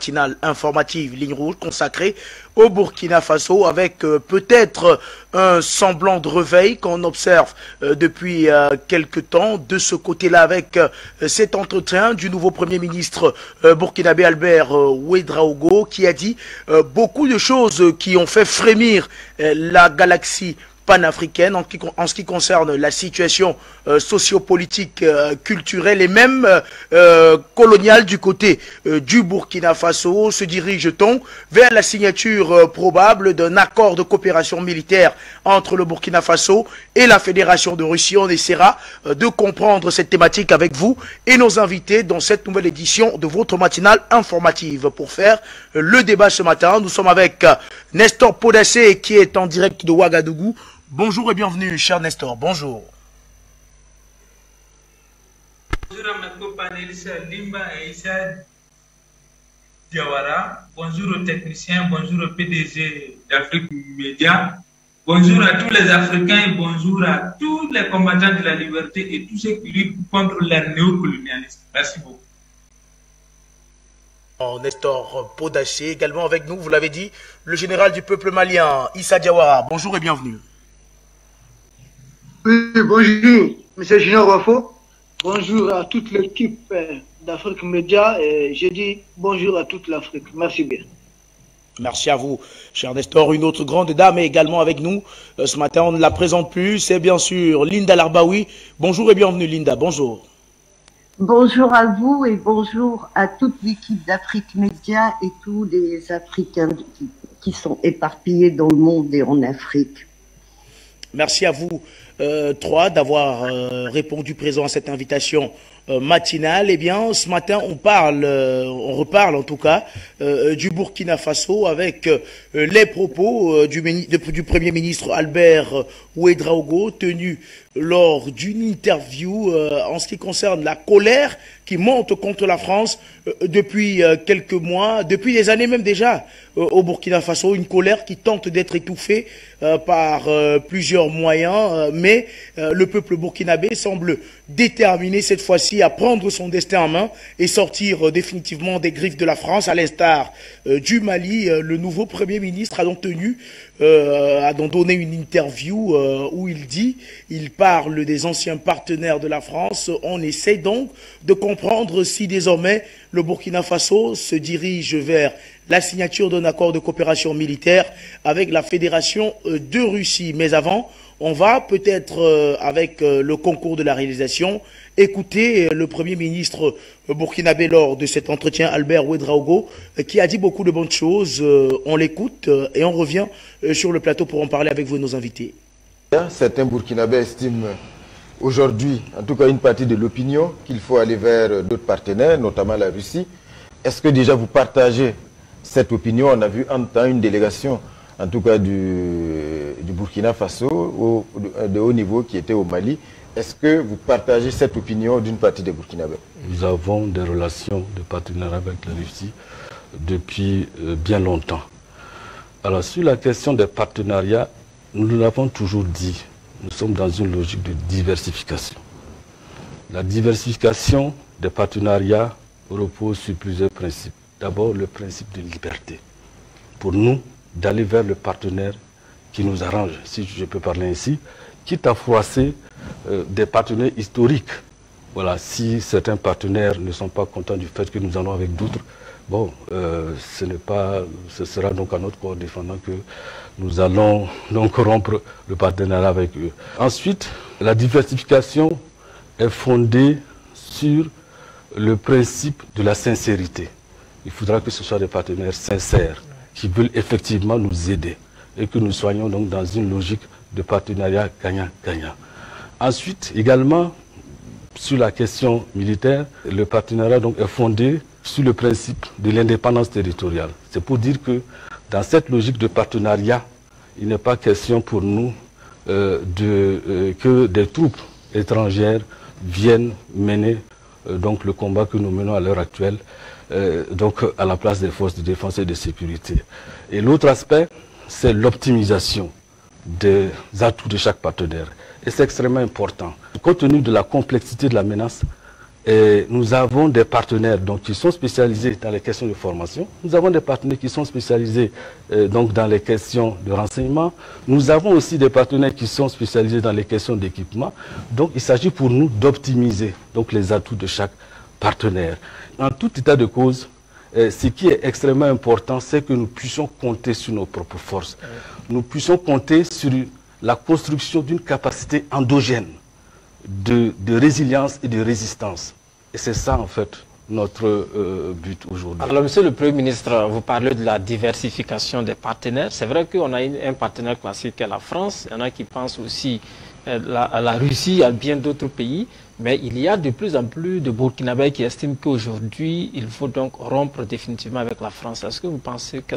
matinale informative Ligne Rouge consacrée au Burkina Faso avec peut-être un semblant de réveil qu'on observe depuis quelque temps de ce côté-là avec cet entretien du nouveau Premier ministre burkinabé Albert Ouédraogo qui a dit beaucoup de choses qui ont fait frémir la galaxie panafricaine en ce qui concerne la situation sociopolitique, culturelle et même coloniale du côté du Burkina Faso. Se dirige-t-on vers la signature probable d'un accord de coopération militaire entre le Burkina Faso et la Fédération de Russie? On essaiera de comprendre cette thématique avec vous et nos invités dans cette nouvelle édition de votre matinale informative. Pour faire le débat ce matin, nous sommes avec Nestor Podassé qui est en direct de Ouagadougou. Bonjour et bienvenue, cher Nestor. Bonjour. Bonjour à mes copanélistes Limba et Issa Diawara. Bonjour aux techniciens, bonjour au PDG d'Afrique Média. Bonjour à tous les Africains et bonjour à tous les combattants de la liberté et tous ceux qui luttent contre l'air néocolonialiste. Merci beaucoup. Nestor Podassé, également avec nous, vous l'avez dit, le général du peuple malien, Issa Diawara. Bonjour et bienvenue. Oui, bonjour, M. Gino Wafo. Bonjour à toute l'équipe d'Afrique Média et je dis bonjour à toute l'Afrique. Merci bien. Merci à vous, cher Nestor. Une autre grande dame est également avec nous. Ce matin, on ne la présente plus. C'est bien sûr Linda Larbaoui. Bonjour et bienvenue, Linda. Bonjour. Bonjour à vous et bonjour à toute l'équipe d'Afrique Média et tous les Africains qui sont éparpillés dans le monde et en Afrique. Merci à vous trois d'avoir répondu présent à cette invitation matinale. Eh bien, ce matin, on reparle en tout cas du Burkina Faso avec les propos du Premier ministre Albert Ouédraogo tenus lors d'une interview en ce qui concerne la colère qui monte contre la France depuis quelques mois, depuis des années même déjà au Burkina Faso, une colère qui tente d'être étouffée par plusieurs moyens, mais le peuple burkinabé semble déterminé cette fois-ci à prendre son destin en main et sortir définitivement des griffes de la France, à l'instar du Mali. Le nouveau Premier ministre a donc donné une interview où il parle des anciens partenaires de la France. On essaie donc de comprendre si désormais le Burkina Faso se dirige vers la signature d'un accord de coopération militaire avec la Fédération de Russie. Mais avant, on va peut-être, avec le concours de la réalisation, écouter le Premier ministre burkinabé lors de cet entretien, Albert Ouédraogo, qui a dit beaucoup de bonnes choses. On l'écoute et on revient sur le plateau pour en parler avec vous et nos invités. Certains Burkinabés estiment aujourd'hui, en tout cas une partie de l'opinion, qu'il faut aller vers d'autres partenaires, notamment la Russie. Est-ce que déjà vous partagez cette opinion? On a vu en temps une délégation, en tout cas du Burkina Faso, de haut niveau, qui était au Mali. Est-ce que vous partagez cette opinion d'une partie des Burkinabés? Nous avons des relations de partenariat avec la Russie depuis bien longtemps. Alors, sur la question des partenariats, nous l'avons toujours dit, nous sommes dans une logique de diversification. La diversification des partenariats repose sur plusieurs principes. D'abord, le principe de liberté. Pour nous, d'aller vers le partenaire qui nous arrange, si je peux parler ainsi, quitte à froisser des partenaires historiques. Voilà, si certains partenaires ne sont pas contents du fait que nous allons avec d'autres, bon, ce sera donc à notre corps défendant que nous allons donc rompre le partenariat avec eux. Ensuite, la diversification est fondée sur le principe de la sincérité. Il faudra que ce soit des partenaires sincères qui veulent effectivement nous aider et que nous soyons donc dans une logique de partenariat gagnant-gagnant. Ensuite, également, sur la question militaire, le partenariat donc est fondé sur le principe de l'indépendance territoriale. C'est pour dire que dans cette logique de partenariat, il n'est pas question pour nous que des troupes étrangères viennent mener donc le combat que nous menons à l'heure actuelle donc à la place des forces de défense et de sécurité. Et l'autre aspect, c'est l'optimisation des atouts de chaque partenaire. Et c'est extrêmement important. Compte tenu de la complexité de la menace, Et nous avons des partenaires donc, qui sont spécialisés dans les questions de formation. Nous avons des partenaires qui sont spécialisés donc, dans les questions de renseignement. Nous avons aussi des partenaires qui sont spécialisés dans les questions d'équipement. Donc il s'agit pour nous d'optimiser donc, les atouts de chaque partenaire. En tout état de cause, ce qui est extrêmement important, c'est que nous puissions compter sur nos propres forces. Nous puissions compter sur la construction d'une capacité endogène de résilience et de résistance. Et c'est ça, en fait, notre but aujourd'hui. Alors, Monsieur le Premier ministre, vous parlez de la diversification des partenaires. C'est vrai qu'on a un partenaire classique qui est la France. Il y en a qui pensent aussi à la Russie, à bien d'autres pays. Mais il y a de plus en plus de Burkinabés qui estiment qu'aujourd'hui, il faut donc rompre définitivement avec la France. Qu'est-ce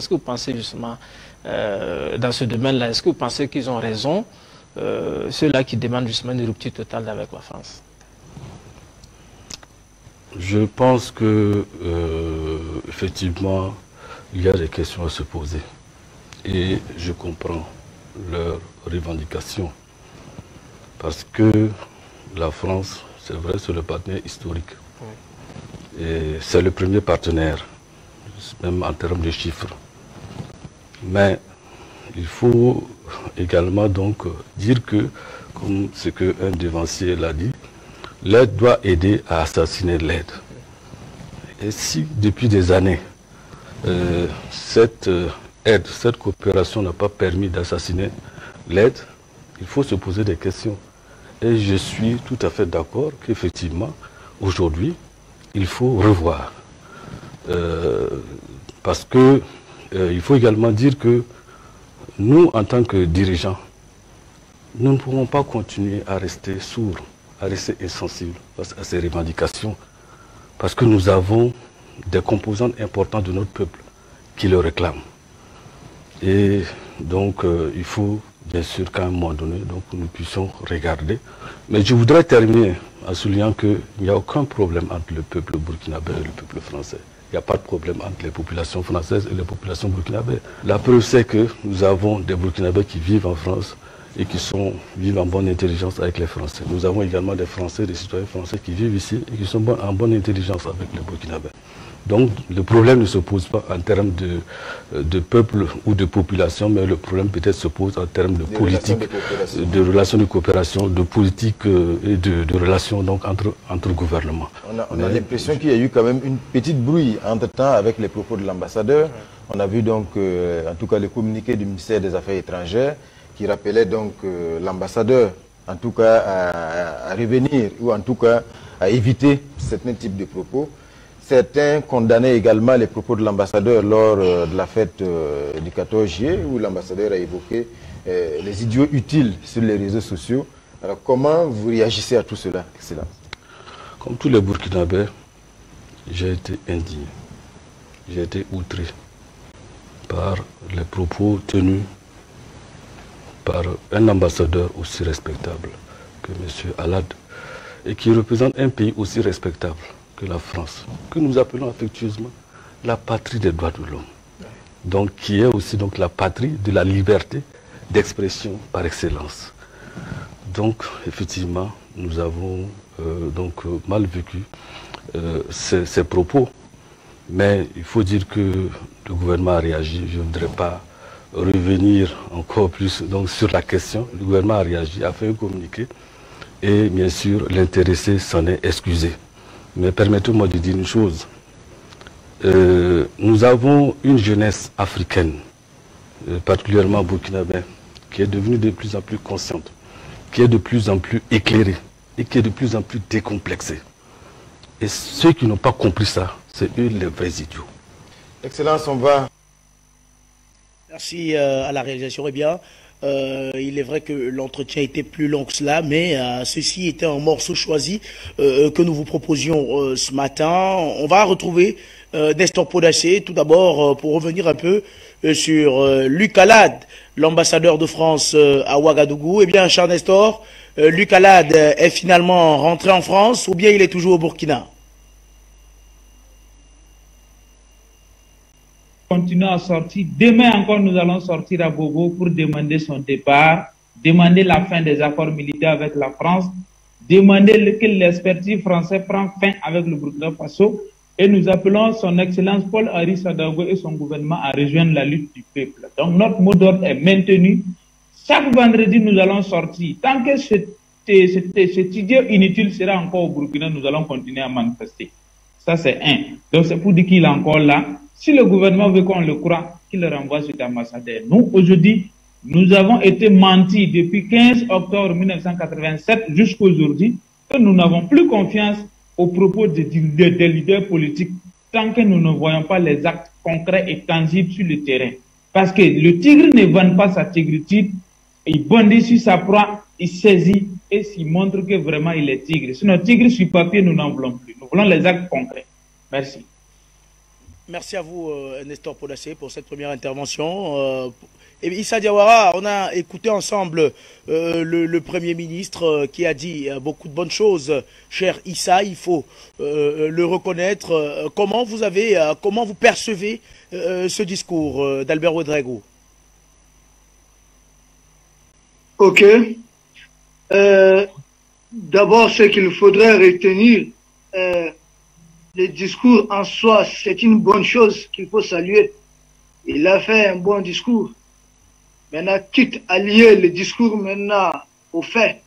que vous pensez justement dans ce domaine-là? Est-ce que vous pensez qu'ils ont raison, ceux-là qui demandent justement une rupture totale avec la France? Je pense que effectivement, il y a des questions à se poser. Et je comprends leurs revendications. Parce que la France, c'est vrai, c'est le partenaire historique. Oui. Et c'est le premier partenaire, même en termes de chiffres. Mais il faut également donc dire que, comme ce qu'un devancier l'a dit, l'aide doit aider à assassiner l'aide. Et si depuis des années, cette aide, cette coopération n'a pas permis d'assassiner l'aide, il faut se poser des questions. Et je suis tout à fait d'accord qu'effectivement, aujourd'hui, il faut revoir. Parce que il faut également dire que nous, en tant que dirigeants, nous ne pourrons pas continuer à rester sourds, à rester insensibles face à ces revendications, parce que nous avons des composantes importantes de notre peuple qui le réclament. Et donc, il faut bien sûr qu'à un moment donné, donc, nous puissions regarder. Mais je voudrais terminer en soulignant qu'il n'y a aucun problème entre le peuple burkinabé et le peuple français. Il n'y a pas de problème entre les populations françaises et les populations burkinabées. La preuve, c'est que nous avons des Burkinabés qui vivent en France et qui vivent en bonne intelligence avec les Français. Nous avons également des Français, des citoyens français qui vivent ici et qui sont en bonne intelligence avec les Burkinabés. Donc le problème ne se pose pas en termes de peuple ou de population, mais le problème peut-être se pose en termes de politique, de relations de coopération, de politique et de relations donc, entre gouvernements. On a l'impression qu'il y a eu quand même une petite brouille entre-temps avec les propos de l'ambassadeur. On a vu donc en tout cas le communiqué du ministère des Affaires étrangères qui rappelait donc l'ambassadeur en tout cas à revenir ou en tout cas à éviter certains types de propos. Certains condamnaient également les propos de l'ambassadeur lors de la fête du 14 juillet où l'ambassadeur a évoqué les idiots utiles sur les réseaux sociaux. Alors comment vous réagissez à tout cela, Excellence? Comme tous les Burkinabés, j'ai été indigné, j'ai été outré par les propos tenus par un ambassadeur aussi respectable que M. Alad et qui représente un pays aussi respectable que la France, que nous appelons affectueusement la patrie des droits de l'homme, donc qui est aussi donc la patrie de la liberté d'expression par excellence. Donc effectivement, nous avons donc mal vécu ces propos, mais il faut dire que le gouvernement a réagi. Je ne voudrais pas revenir encore plus donc, sur la question. Le gouvernement a réagi, a fait un communiqué et bien sûr l'intéressé s'en est excusé. Mais permettez-moi de dire une chose. Nous avons une jeunesse africaine, particulièrement burkinabé, qui est devenue de plus en plus consciente, qui est de plus en plus éclairée et qui est de plus en plus décomplexée. Et ceux qui n'ont pas compris ça, c'est eux les vrais idiots. Excellence, on va... Merci à la réalisation. Eh bien, il est vrai que l'entretien était plus long que cela, mais ceci était un morceau choisi que nous vous proposions ce matin. On va retrouver Nestor Podacé, tout d'abord pour revenir un peu sur Luc Alad, l'ambassadeur de France à Ouagadougou. Eh bien, cher Nestor, Luc Alad est finalement rentré en France ou bien il est toujours au Burkina? Continuer à sortir. Demain encore, nous allons sortir à Bobo pour demander son départ, demander la fin des accords militaires avec la France, demander que l'expertise française prenne fin avec le Burkina Faso et nous appelons son Excellence Paul-Henri Sadago et son gouvernement à rejoindre la lutte du peuple. Donc notre mot d'ordre est maintenu. Chaque vendredi, nous allons sortir. Tant que cette idée inutile sera encore au Burkina, nous allons continuer à manifester. Ça, c'est un. Donc, c'est pour dire qu'il est encore là. Si le gouvernement veut qu'on le croie, qu'il le renvoie cet ambassadeur. Nous, aujourd'hui, nous avons été mentis depuis 15 octobre 1987 jusqu'à aujourd'hui que nous n'avons plus confiance aux propos des leaders politiques tant que nous ne voyons pas les actes concrets et tangibles sur le terrain. Parce que le tigre ne vend pas sa tigritude, il bondit sur sa proie, il saisit et s'il montre que vraiment il est tigre. Sinon, tigre sur papier, nous n'en voulons plus. Nous voulons les actes concrets. Merci. Merci à vous, Nestor Podacé, pour cette première intervention. Et Issa Diawara, on a écouté ensemble le Premier ministre qui a dit beaucoup de bonnes choses. Cher Issa, il faut le reconnaître. Comment vous percevez ce discours d'Albert Ouedraogo? Ok. D'abord, ce qu'il faudrait retenir, le discours en soi, c'est une bonne chose qu'il faut saluer. Il a fait un bon discours. Maintenant, quitte à lier le discours maintenant aux faits,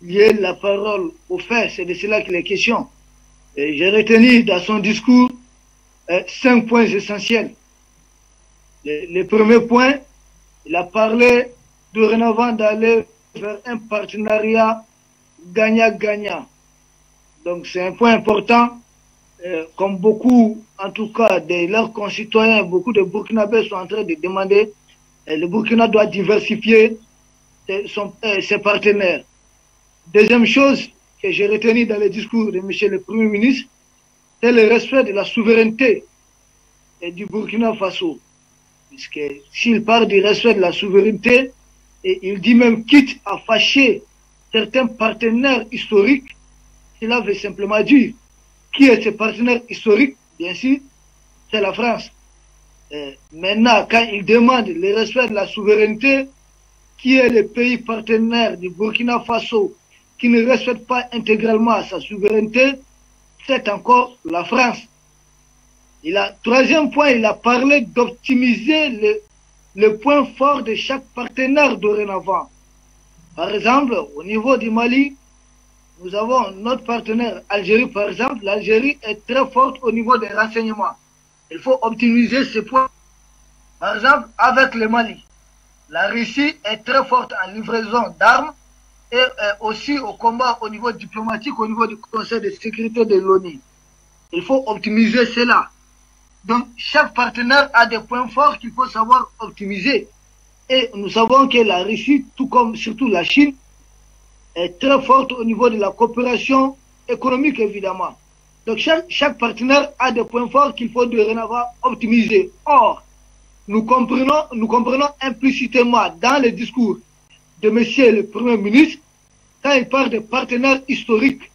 lier la parole aux faits, c'est de cela qu'il est question. J'ai retenu dans son discours 5 points essentiels. Le premier point, il a parlé dorénavant d'aller vers un partenariat gagnant-gagnant. Donc c'est un point important. Comme beaucoup, en tout cas, de leurs concitoyens, beaucoup de Burkinabés sont en train de demander, le Burkina doit diversifier ses partenaires. Deuxième chose que j'ai retenue dans le discours de M. le Premier ministre, c'est le respect de la souveraineté du Burkina Faso. Puisque s'il parle du respect de la souveraineté, et il dit même quitte à fâcher certains partenaires historiques, cela veut simplement dire qui est ce partenaire historique, bien sûr, c'est la France. Maintenant, quand il demande le respect de la souveraineté, qui est le pays partenaire du Burkina Faso qui ne respecte pas intégralement sa souveraineté, c'est encore la France. Troisième point, il a parlé d'optimiser le point fort de chaque partenaire dorénavant. Par exemple, au niveau du Mali, nous avons notre partenaire Algérie, par exemple. L'Algérie est très forte au niveau des renseignements. Il faut optimiser ces points. Par exemple, avec le Mali, la Russie est très forte en livraison d'armes et aussi au combat au niveau diplomatique, au niveau du Conseil de sécurité de l'ONU. Il faut optimiser cela. Donc, chaque partenaire a des points forts qu'il faut savoir optimiser. Et nous savons que la Russie, tout comme surtout la Chine, est très forte au niveau de la coopération économique, évidemment. Donc, chaque partenaire a des points forts qu'il faut dorénavant optimiser. Or, nous comprenons implicitement dans le discours de M. le Premier ministre, quand il parle de partenaires historiques,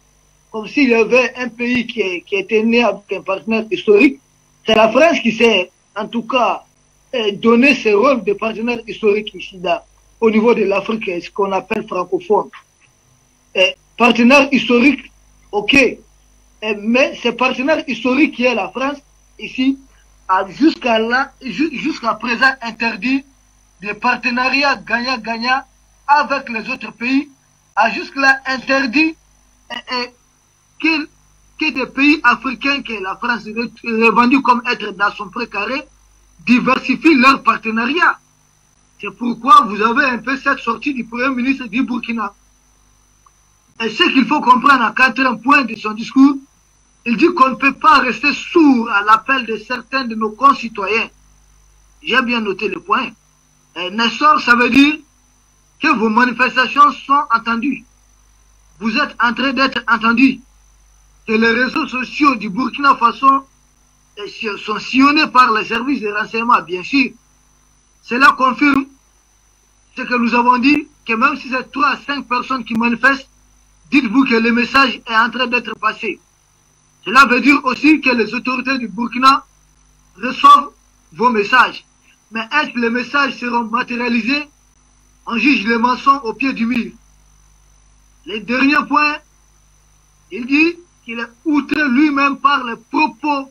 comme s'il y avait un pays qui était né avec un partenaire historique, c'est la France qui s'est, en tout cas, donné ce rôle de partenaire historique ici, au niveau de l'Afrique, ce qu'on appelle francophone. Partenaire historique, ok, mais ce partenaire historique qui est la France, ici, a jusqu'à présent interdit des partenariats gagnant-gagnant avec les autres pays, a jusque-là interdit que des pays africains que la France est revendu comme être dans son précaré diversifient leurs partenariats. C'est pourquoi vous avez un peu cette sortie du Premier ministre du Burkina. Et ce qu'il faut comprendre en 4e point de son discours, il dit qu'on ne peut pas rester sourd à l'appel de certains de nos concitoyens. J'ai bien noté le point. Nestor, ça veut dire que vos manifestations sont entendues. Vous êtes en train d'être entendus. Que les réseaux sociaux du Burkina Faso sont sillonnés par les services de renseignement, bien sûr. Cela confirme ce que nous avons dit, que même si c'est 3 à 5 personnes qui manifestent, dites-vous que le message est en train d'être passé. Cela veut dire aussi que les autorités du Burkina reçoivent vos messages. Mais est-ce que les messages seront matérialisés? On juge les mensonges au pied du mur. Le dernier point, il dit qu'il est outré lui-même par les propos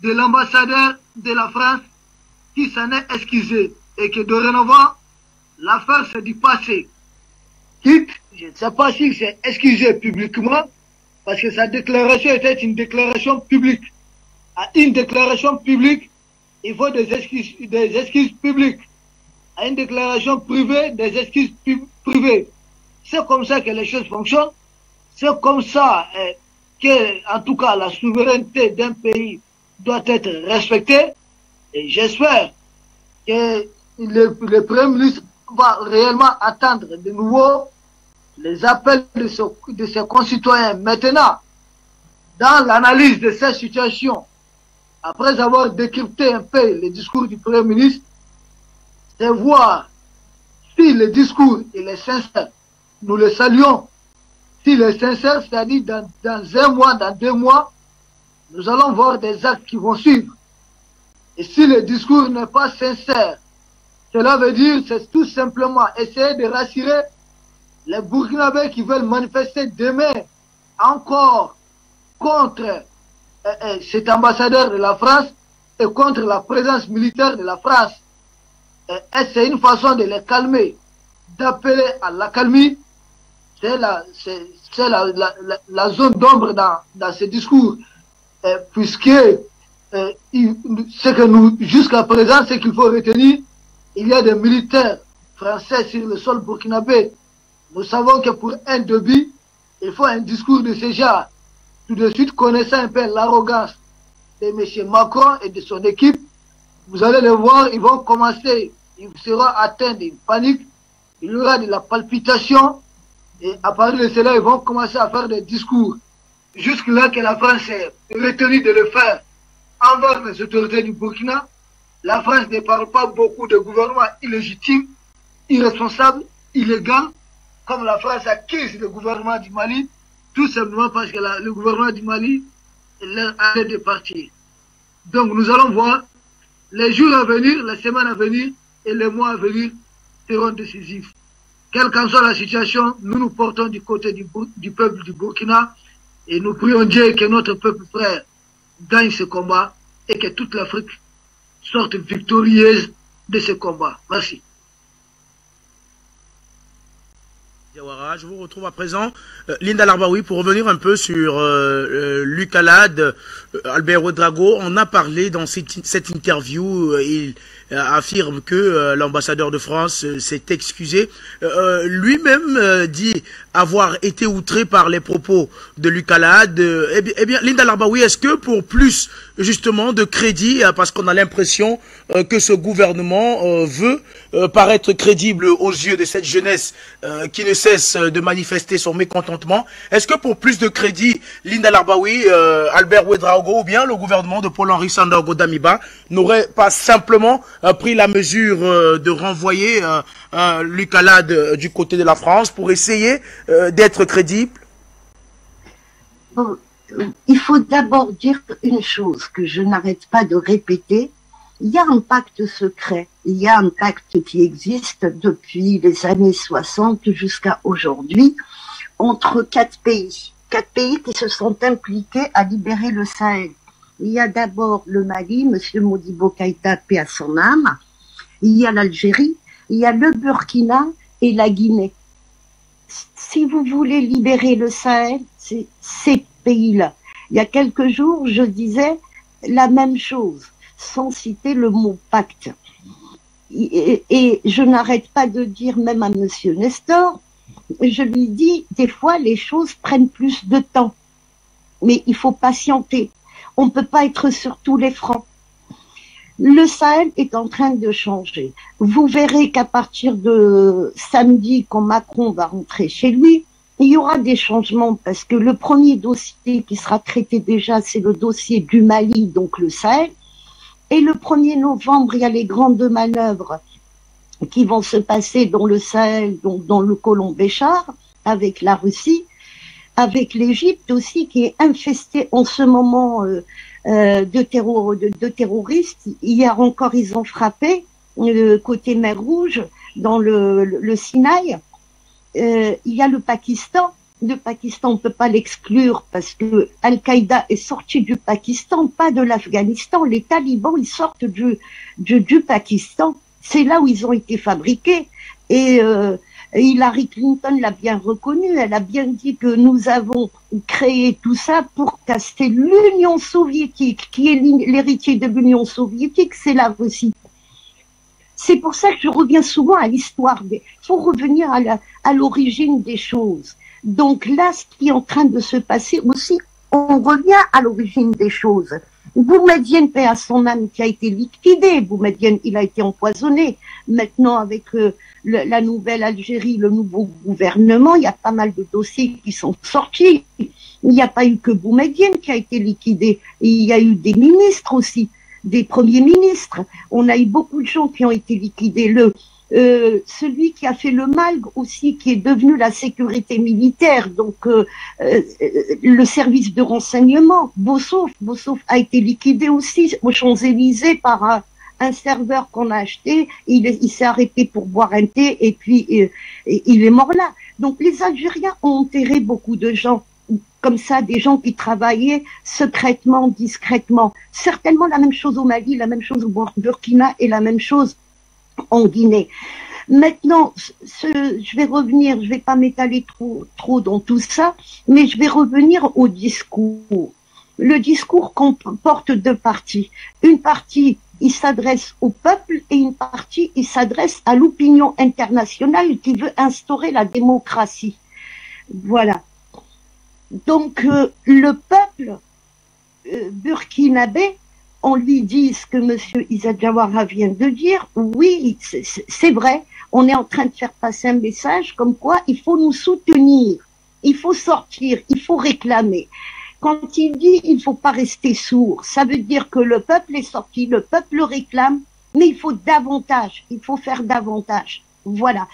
de l'ambassadeur de la France qui s'en est excusé et que dorénavant, l'affaire c'est du passé. Quitte, je ne sais pas s'il s'est excusé publiquement, parce que sa déclaration était une déclaration publique. À une déclaration publique, il faut des excuses publiques. À une déclaration privée, des excuses privées. C'est comme ça que les choses fonctionnent. C'est comme ça que, en tout cas, la souveraineté d'un pays doit être respectée. Et j'espère que le Premier ministre va réellement attendre de nouveau les appels de ses concitoyens. Maintenant, dans l'analyse de cette situation, après avoir décrypté un peu le discours du Premier ministre, c'est voir si le discours il est sincère. Nous le saluons. S'il est sincère, c'est-à-dire dans un mois, dans 2 mois, nous allons voir des actes qui vont suivre. Et si le discours n'est pas sincère, cela veut dire c'est tout simplement essayer de rassurer les Burkinabés qui veulent manifester demain encore contre cet ambassadeur de la France et contre la présence militaire de la France. Et c'est une façon de les calmer, d'appeler à l'accalmie. C'est la zone d'ombre dans ce discours, puisque ce que nous, jusqu'à présent, ce qu'il faut retenir, il y a des militaires français sur le sol burkinabé. Nous savons que pour un début, il faut un discours de ce genre. Tout de suite, connaissant un peu l'arrogance de M. Macron et de son équipe, vous allez le voir, ils vont commencer, ils seront atteints d'une panique, il y aura de la palpitation, et à partir de cela, ils vont commencer à faire des discours. Jusque-là que la France est retenue de le faire envers les autorités du Burkina, la France ne parle pas beaucoup de gouvernement illégitime, irresponsable, illégal, comme la France accuse le gouvernement du Mali, tout simplement parce que le gouvernement du Mali leur arrête de partir. Donc nous allons voir les jours à venir, les semaines à venir et les mois à venir seront décisifs. Quelle qu'en soit la situation, nous nous portons du côté du peuple du Burkina et nous prions Dieu que notre peuple frère gagne ce combat et que toute l'Afrique sorte victorieuse de ce combat. Merci. Je vous retrouve à présent, Linda Larbaoui, pour revenir un peu sur Luc Alade, Albert Ouedraogo. On a parlé dans cette interview, il affirme que l'ambassadeur de France s'est excusé. Lui-même dit avoir été outré par les propos de Luc Alade. Eh bien, Linda Larbaoui, est-ce que pour plus justement de crédit, parce qu'on a l'impression que ce gouvernement veut paraître crédible aux yeux de cette jeunesse qui ne cesse de manifester son mécontentement, est-ce que pour plus de crédit, Linda Larbaoui, Albert Ouedraogo ou bien le gouvernement de Paul-Henri Sandaogo Damiba n'aurait pas simplement pris la mesure de renvoyer Luc Alade du côté de la France pour essayer d'être crédible? Bon, il faut d'abord dire une chose que je n'arrête pas de répéter. Il y a un pacte secret, il y a un pacte qui existe depuis les années 60 jusqu'à aujourd'hui entre 4 pays. 4 pays qui se sont impliqués à libérer le Sahel. Il y a d'abord le Mali, M. Modibo Keïta, paix à son âme. Il y a l'Algérie, il y a le Burkina et la Guinée. Si vous voulez libérer le Sahel, c'est ces pays-là. Il y a quelques jours, je disais la même chose, sans citer le mot pacte. Et je n'arrête pas de dire même à Monsieur Nestor, je lui dis, des fois les choses prennent plus de temps. Mais il faut patienter. On ne peut pas être sur tous les fronts. Le Sahel est en train de changer. Vous verrez qu'à partir de samedi, quand Macron va rentrer chez lui, il y aura des changements parce que le premier dossier qui sera traité déjà, c'est le dossier du Mali, donc le Sahel. Et le 1er novembre, il y a les grandes manœuvres qui vont se passer dans le Sahel, donc dans le Colomb Béchar, avec la Russie, avec l'Égypte aussi, qui est infestée en ce moment de terroristes. Hier encore, ils ont frappé côté mer Rouge, dans le Sinaï. il y a le Pakistan. Le Pakistan, on ne peut pas l'exclure parce que Al-Qaïda est sorti du Pakistan, pas de l'Afghanistan. Les talibans, ils sortent du Pakistan. C'est là où ils ont été fabriqués. Et Hillary Clinton l'a bien reconnu. Elle a bien dit que nous avons créé tout ça pour casser l'Union soviétique. Qui est l'héritier de l'Union soviétique? C'est la Russie. C'est pour ça que je reviens souvent à l'histoire. Il faut revenir à l'origine des choses. Donc là, ce qui est en train de se passer aussi, on revient à l'origine des choses. Boumedienne, paix à son âme, qui a été liquidé. Boumedienne, il a été empoisonné. Maintenant, avec la nouvelle Algérie, le nouveau gouvernement, il y a pas mal de dossiers qui sont sortis. Il n'y a pas eu que Boumedienne qui a été liquidé. Il y a eu des ministres aussi, des premiers ministres. On a eu beaucoup de gens qui ont été liquidés. Celui qui a fait le MALG aussi, qui est devenu la sécurité militaire, donc le service de renseignement, Bossouf a été liquidé aussi aux Champs-Élysées par un serveur qu'on a acheté. Il s'est arrêté pour boire un thé et puis il est mort là. Donc les Algériens ont enterré beaucoup de gens comme ça, des gens qui travaillaient secrètement, discrètement. Certainement la même chose au Mali, la même chose au Burkina et la même chose en Guinée. Maintenant, je vais revenir, je vais pas m'étaler trop dans tout ça, mais je vais revenir au discours. Le discours comporte deux parties. Une partie, il s'adresse au peuple et une partie, il s'adresse à l'opinion internationale qui veut instaurer la démocratie. Voilà. Donc, le peuple burkinabé, on lui dit ce que M. Issa Jawara vient de dire, oui, c'est vrai, on est en train de faire passer un message comme quoi il faut nous soutenir, il faut sortir, il faut réclamer. Quand il dit il ne faut pas rester sourd, ça veut dire que le peuple est sorti, le peuple réclame, mais il faut davantage, il faut faire davantage. Voilà.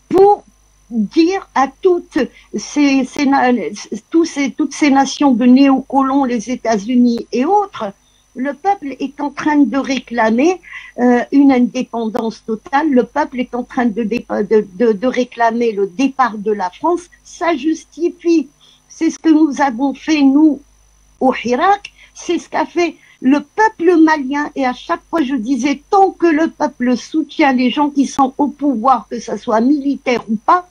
Pour dire à toutes ces nations de néocolons, les États-Unis et autres, le peuple est en train de réclamer une indépendance totale. Le peuple est en train de réclamer le départ de la France. Ça justifie. C'est ce que nous avons fait, nous, au Hirak. C'est ce qu'a fait le peuple malien. Et à chaque fois, je disais, tant que le peuple soutient les gens qui sont au pouvoir, que ce soit militaire ou pas,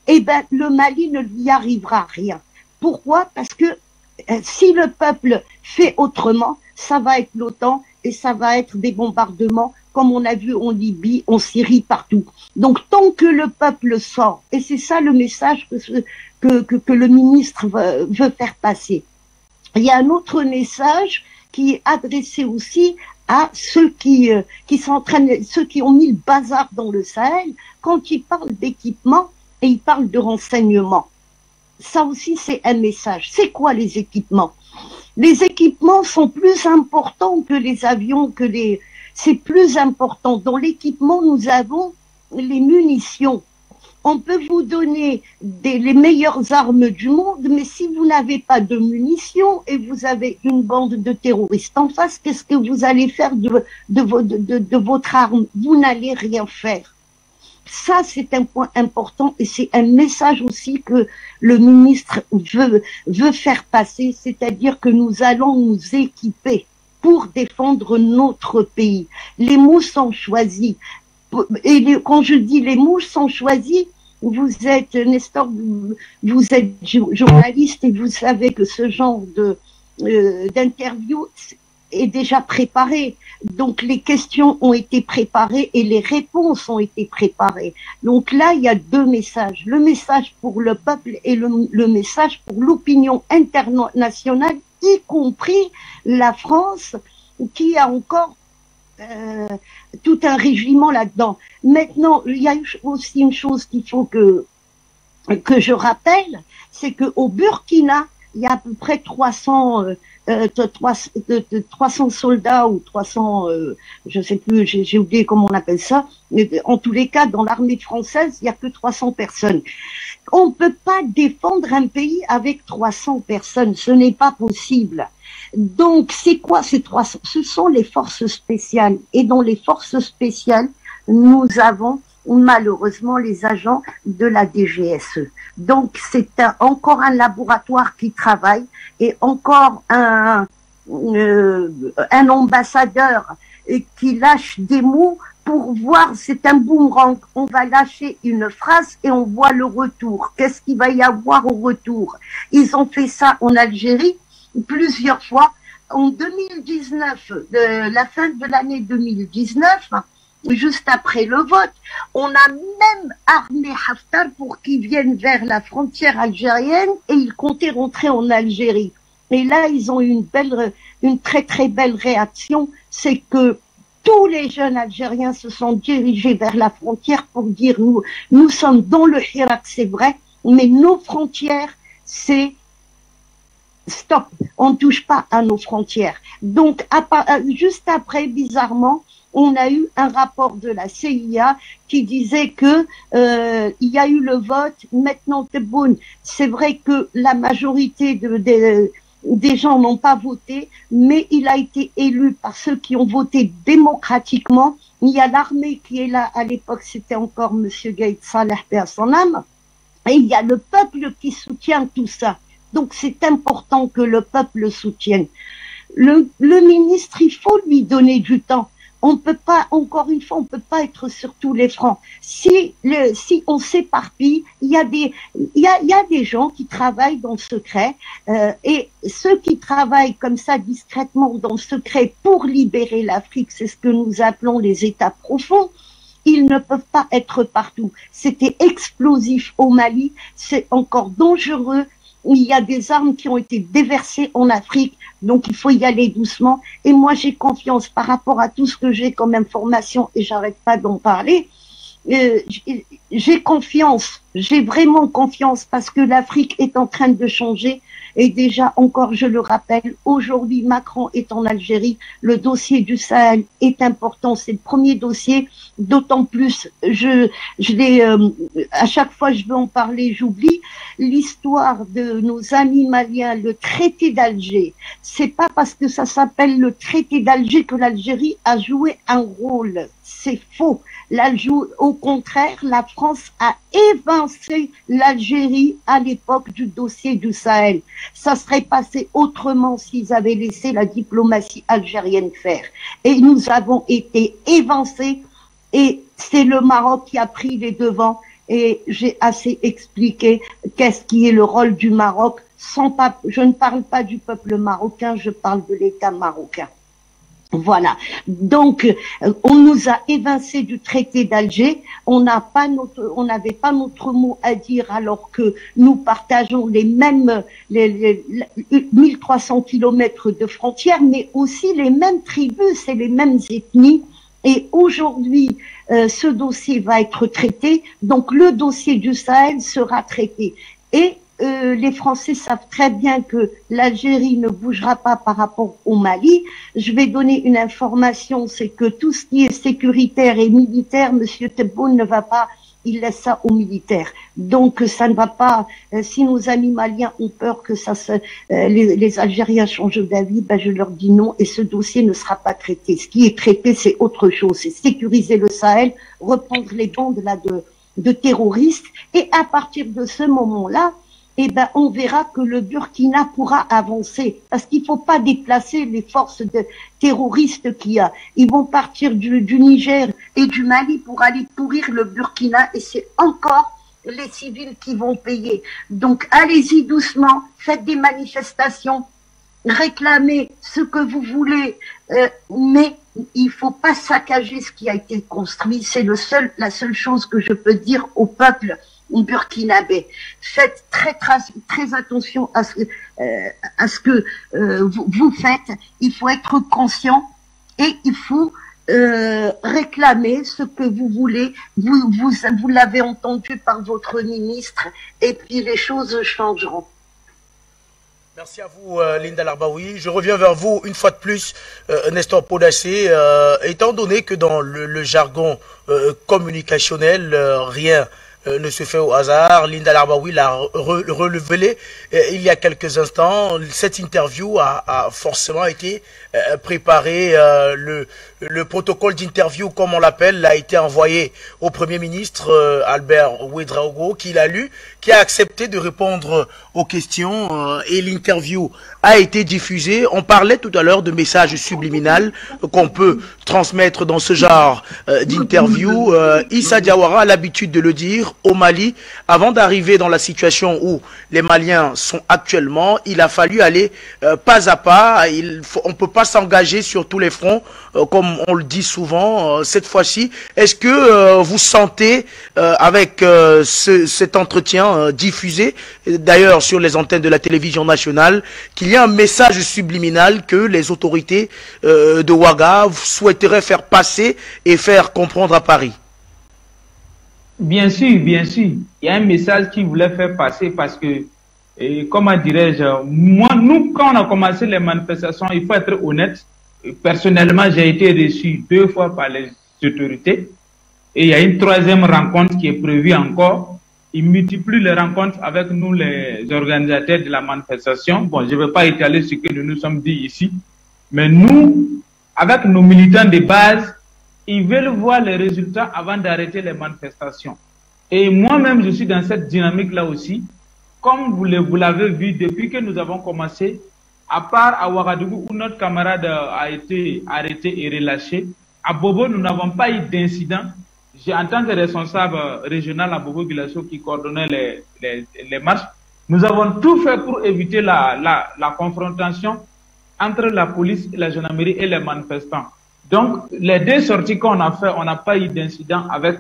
eh ben, le Mali ne lui arrivera rien. Pourquoi? Parce que si le peuple fait autrement, ça va être l'OTAN et ça va être des bombardements comme on a vu en Libye, en Syrie, partout. Donc tant que le peuple sort, et c'est ça le message que le ministre veut faire passer. Il y a un autre message qui est adressé aussi à ceux qui s'entraînent, ceux qui ont mis le bazar dans le Sahel, quand ils parlent d'équipement et ils parlent de renseignement. Ça aussi, c'est un message. C'est quoi les équipements? Les équipements sont plus importants que les avions, c'est plus important. Dans l'équipement, nous avons les munitions. On peut vous donner les meilleures armes du monde, mais si vous n'avez pas de munitions et vous avez une bande de terroristes en face, qu'est-ce que vous allez faire de votre arme? Vous n'allez rien faire. Ça, c'est un point important et c'est un message aussi que le ministre veut faire passer, c'est-à-dire que nous allons nous équiper pour défendre notre pays. Les mots sont choisis. Et quand je dis les mots sont choisis, vous êtes, Nestor, vous êtes journaliste et vous savez que ce genre d'interview est déjà préparé. Donc les questions ont été préparées et les réponses ont été préparées. Donc là, il y a deux messages. Le message pour le peuple et le message pour l'opinion internationale, y compris la France, qui a encore tout un régiment là-dedans. Maintenant, il y a aussi une chose qu'il faut que je rappelle, c'est qu'au Burkina, il y a à peu près 300 soldats ou 300, je sais plus, j'ai oublié comment on appelle ça. Mais en tous les cas, dans l'armée française, il y a que 300 personnes. On ne peut pas défendre un pays avec 300 personnes, ce n'est pas possible. Donc, c'est quoi ces 300? Ce sont les forces spéciales. Et dans les forces spéciales, nous avons malheureusement les agents de la DGSE. Donc c'est encore un laboratoire qui travaille et encore un ambassadeur qui lâche des mots pour voir, c'est un boomerang. On va lâcher une phrase et on voit le retour. Qu'est-ce qu'il va y avoir au retour? Ils ont fait ça en Algérie plusieurs fois. En 2019, la fin de l'année 2019, juste après le vote, on a même armé Haftar pour qu'il vienne vers la frontière algérienne et il comptait rentrer en Algérie. Et là, ils ont eu une très très belle réaction, c'est que tous les jeunes Algériens se sont dirigés vers la frontière pour dire nous sommes dans le Hirak, c'est vrai, mais nos frontières, c'est stop, on ne touche pas à nos frontières. Donc, juste après, bizarrement, on a eu un rapport de la CIA qui disait que il y a eu le vote, maintenant Tebboune, c'est vrai que la majorité des gens n'ont pas voté, mais il a été élu par ceux qui ont voté démocratiquement. Il y a l'armée qui est là, à l'époque c'était encore Monsieur Gaïd Salah paix à son âme, et il y a le peuple qui soutient tout ça. Donc c'est important que le peuple soutienne. Le ministre, il faut lui donner du temps. On peut pas, encore une fois, on peut pas être sur tous les fronts. Si on s'éparpille, il y a des gens qui travaillent dans le secret, et ceux qui travaillent comme ça discrètement dans le secret pour libérer l'Afrique, c'est ce que nous appelons les États profonds. Ils ne peuvent pas être partout. C'était explosif au Mali, c'est encore dangereux. Il y a des armes qui ont été déversées en Afrique, donc il faut y aller doucement. Et moi, j'ai confiance par rapport à tout ce que j'ai comme information, et j'arrête pas d'en parler. J'ai confiance, j'ai vraiment confiance, parce que l'Afrique est en train de changer. Et déjà, encore, je le rappelle, aujourd'hui, Macron est en Algérie. Le dossier du Sahel est important. C'est le premier dossier. D'autant plus, à chaque fois, je veux en parler, j'oublie l'histoire de nos amis maliens, le traité d'Alger. C'est pas parce que ça s'appelle le traité d'Alger que l'Algérie a joué un rôle. C'est faux. Au contraire, la France a évincé l'Algérie à l'époque du dossier du Sahel. Ça serait passé autrement s'ils avaient laissé la diplomatie algérienne faire. Et nous avons été évincés, et c'est le Maroc qui a pris les devants. Et j'ai assez expliqué qu'est-ce qui est le rôle du Maroc. Je ne parle pas du peuple marocain, je parle de l'État marocain. Voilà. Donc, on nous a évincés du traité d'Alger. On n'avait pas notre mot à dire, alors que nous partageons les mêmes, 1300 kilomètres de frontières, mais aussi les mêmes tribus, c'est les mêmes ethnies. Et aujourd'hui, ce dossier va être traité. Donc, le dossier du Sahel sera traité. Et les Français savent très bien que l'Algérie ne bougera pas par rapport au Mali. Je vais donner une information, c'est que tout ce qui est sécuritaire et militaire, Monsieur Tebboune ne va pas, il laisse ça aux militaires. Donc ça ne va pas, si nos amis maliens ont peur que les Algériens changent d'avis, ben je leur dis non, et ce dossier ne sera pas traité. Ce qui est traité, c'est autre chose, c'est sécuriser le Sahel, reprendre les bandes là de terroristes, et à partir de ce moment-là, eh ben, on verra que le Burkina pourra avancer. Parce qu'il faut pas déplacer les forces de terroristes qu'il y a. Ils vont partir du Niger et du Mali pour aller pourrir le Burkina, et c'est encore les civils qui vont payer. Donc, allez-y doucement, faites des manifestations, réclamez ce que vous voulez, mais il faut pas saccager ce qui a été construit. C'est la seule chose que je peux dire au peuple burkinabé. Faites très attention à ce que vous faites. Il faut être conscient et il faut réclamer ce que vous voulez. Vous l'avez entendu par votre ministre, et puis les choses changeront. Merci à vous, Linda Larbaoui. Je reviens vers vous une fois de plus, Nestor Podacé. Étant donné que dans le jargon communicationnel, rien ne se fait au hasard. Linda Larbaoui l'a relevé il y a quelques instants. Cette interview a forcément été préparée. Le protocole d'interview, comme on l'appelle, a été envoyé au Premier ministre Albert Ouedraogo, qui l'a lu, qui a accepté de répondre aux questions et l'interview a été diffusée. On parlait tout à l'heure de messages subliminaux qu'on peut transmettre dans ce genre d'interview. Issa Diawara a l'habitude de le dire au Mali. Avant d'arriver dans la situation où les Maliens sont actuellement, il a fallu aller pas à pas. On ne peut pas s'engager sur tous les fronts, comme on le dit souvent. Cette fois-ci, est-ce que vous sentez, avec cet entretien diffusé, d'ailleurs sur les antennes de la télévision nationale, qu'il y a un message subliminal que les autorités de Ouaga souhaiteraient faire passer et faire comprendre à Paris? Bien sûr, bien sûr. Il y a un message qu'ils voulaient faire passer parce que, comment dirais-je, nous, quand on a commencé les manifestations, il faut être honnête. Personnellement, j'ai été reçu 2 fois par les autorités. Et il y a une 3e rencontre qui est prévue encore. Ils multiplient les rencontres avec nous, les organisateurs de la manifestation. Bon, je ne vais pas étaler ce que nous nous sommes dit ici. Mais nous, avec nos militants de base, ils veulent voir les résultats avant d'arrêter les manifestations. Et moi-même, je suis dans cette dynamique-là aussi. Comme vous l'avez vu, depuis que nous avons commencé, à part à Ouagadougou, où notre camarade a été arrêté et relâché, à Bobo, nous n'avons pas eu d'incident. En tant que responsable régional à Bobo Guilasso qui coordonnait les marches, nous avons tout fait pour éviter la confrontation entre la police, la gendarmerie et les manifestants. Donc, les 2 sorties qu'on a fait, on n'a pas eu d'incident avec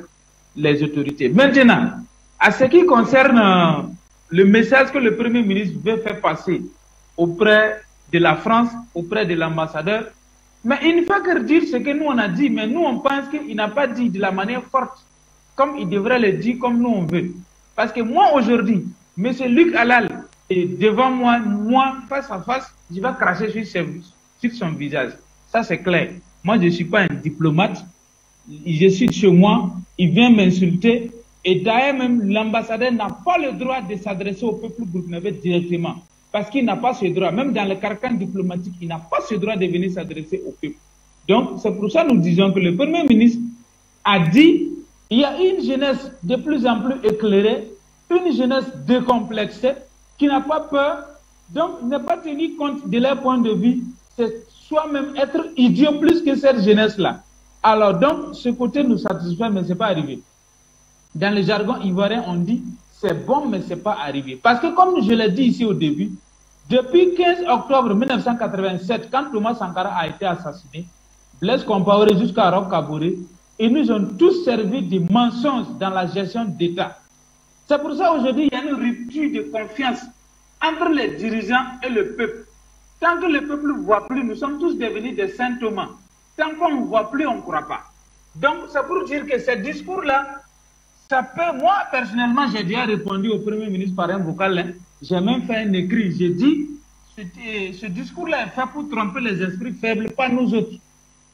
les autorités. Maintenant, à ce qui concerne le message que le Premier ministre veut faire passer auprès de la France, auprès de l'ambassadeur, mais il ne fait que dire ce que nous on a dit, mais nous on pense qu'il n'a pas dit de la manière forte, comme il devrait le dire, comme nous on veut. Parce que moi aujourd'hui, M. Luc Alal est devant moi, face à face, je vais cracher sur son visage. Ça c'est clair. Moi je ne suis pas un diplomate, je suis chez moi, il vient m'insulter, et d'ailleurs même l'ambassadeur n'a pas le droit de s'adresser au peuple burkinabé directement. Parce qu'il n'a pas ce droit, même dans le carcan diplomatique, il n'a pas ce droit de venir s'adresser au peuple. Donc, c'est pour ça que nous disons que le Premier ministre a dit il y a une jeunesse de plus en plus éclairée, une jeunesse décomplexée, qui n'a pas peur, donc n'est pas tenu compte de leur point de vue, c'est soi-même être idiot plus que cette jeunesse-là. Alors, donc, ce côté nous satisfait, mais ce n'est pas arrivé. Dans le jargon ivoirien, on dit c'est bon, mais ce n'est pas arrivé. Parce que comme je l'ai dit ici au début, depuis 15 octobre 1987, quand Thomas Sankara a été assassiné, Blaise Compaoré jusqu'à Roch Kaboré, ils nous ont tous servi de mensonges dans la gestion d'État. C'est pour ça aujourd'hui, il y a une rupture de confiance entre les dirigeants et le peuple. Tant que le peuple ne voit plus, nous sommes tous devenus des Saint Thomas. Tant qu'on ne voit plus, on ne croit pas. Donc, c'est pour dire que ce discours-là, ça peut, moi, personnellement, j'ai déjà répondu au Premier ministre par un vocal. Hein. J'ai même fait un écrit. J'ai dit, ce discours-là est fait pour tromper les esprits faibles, pas nous autres.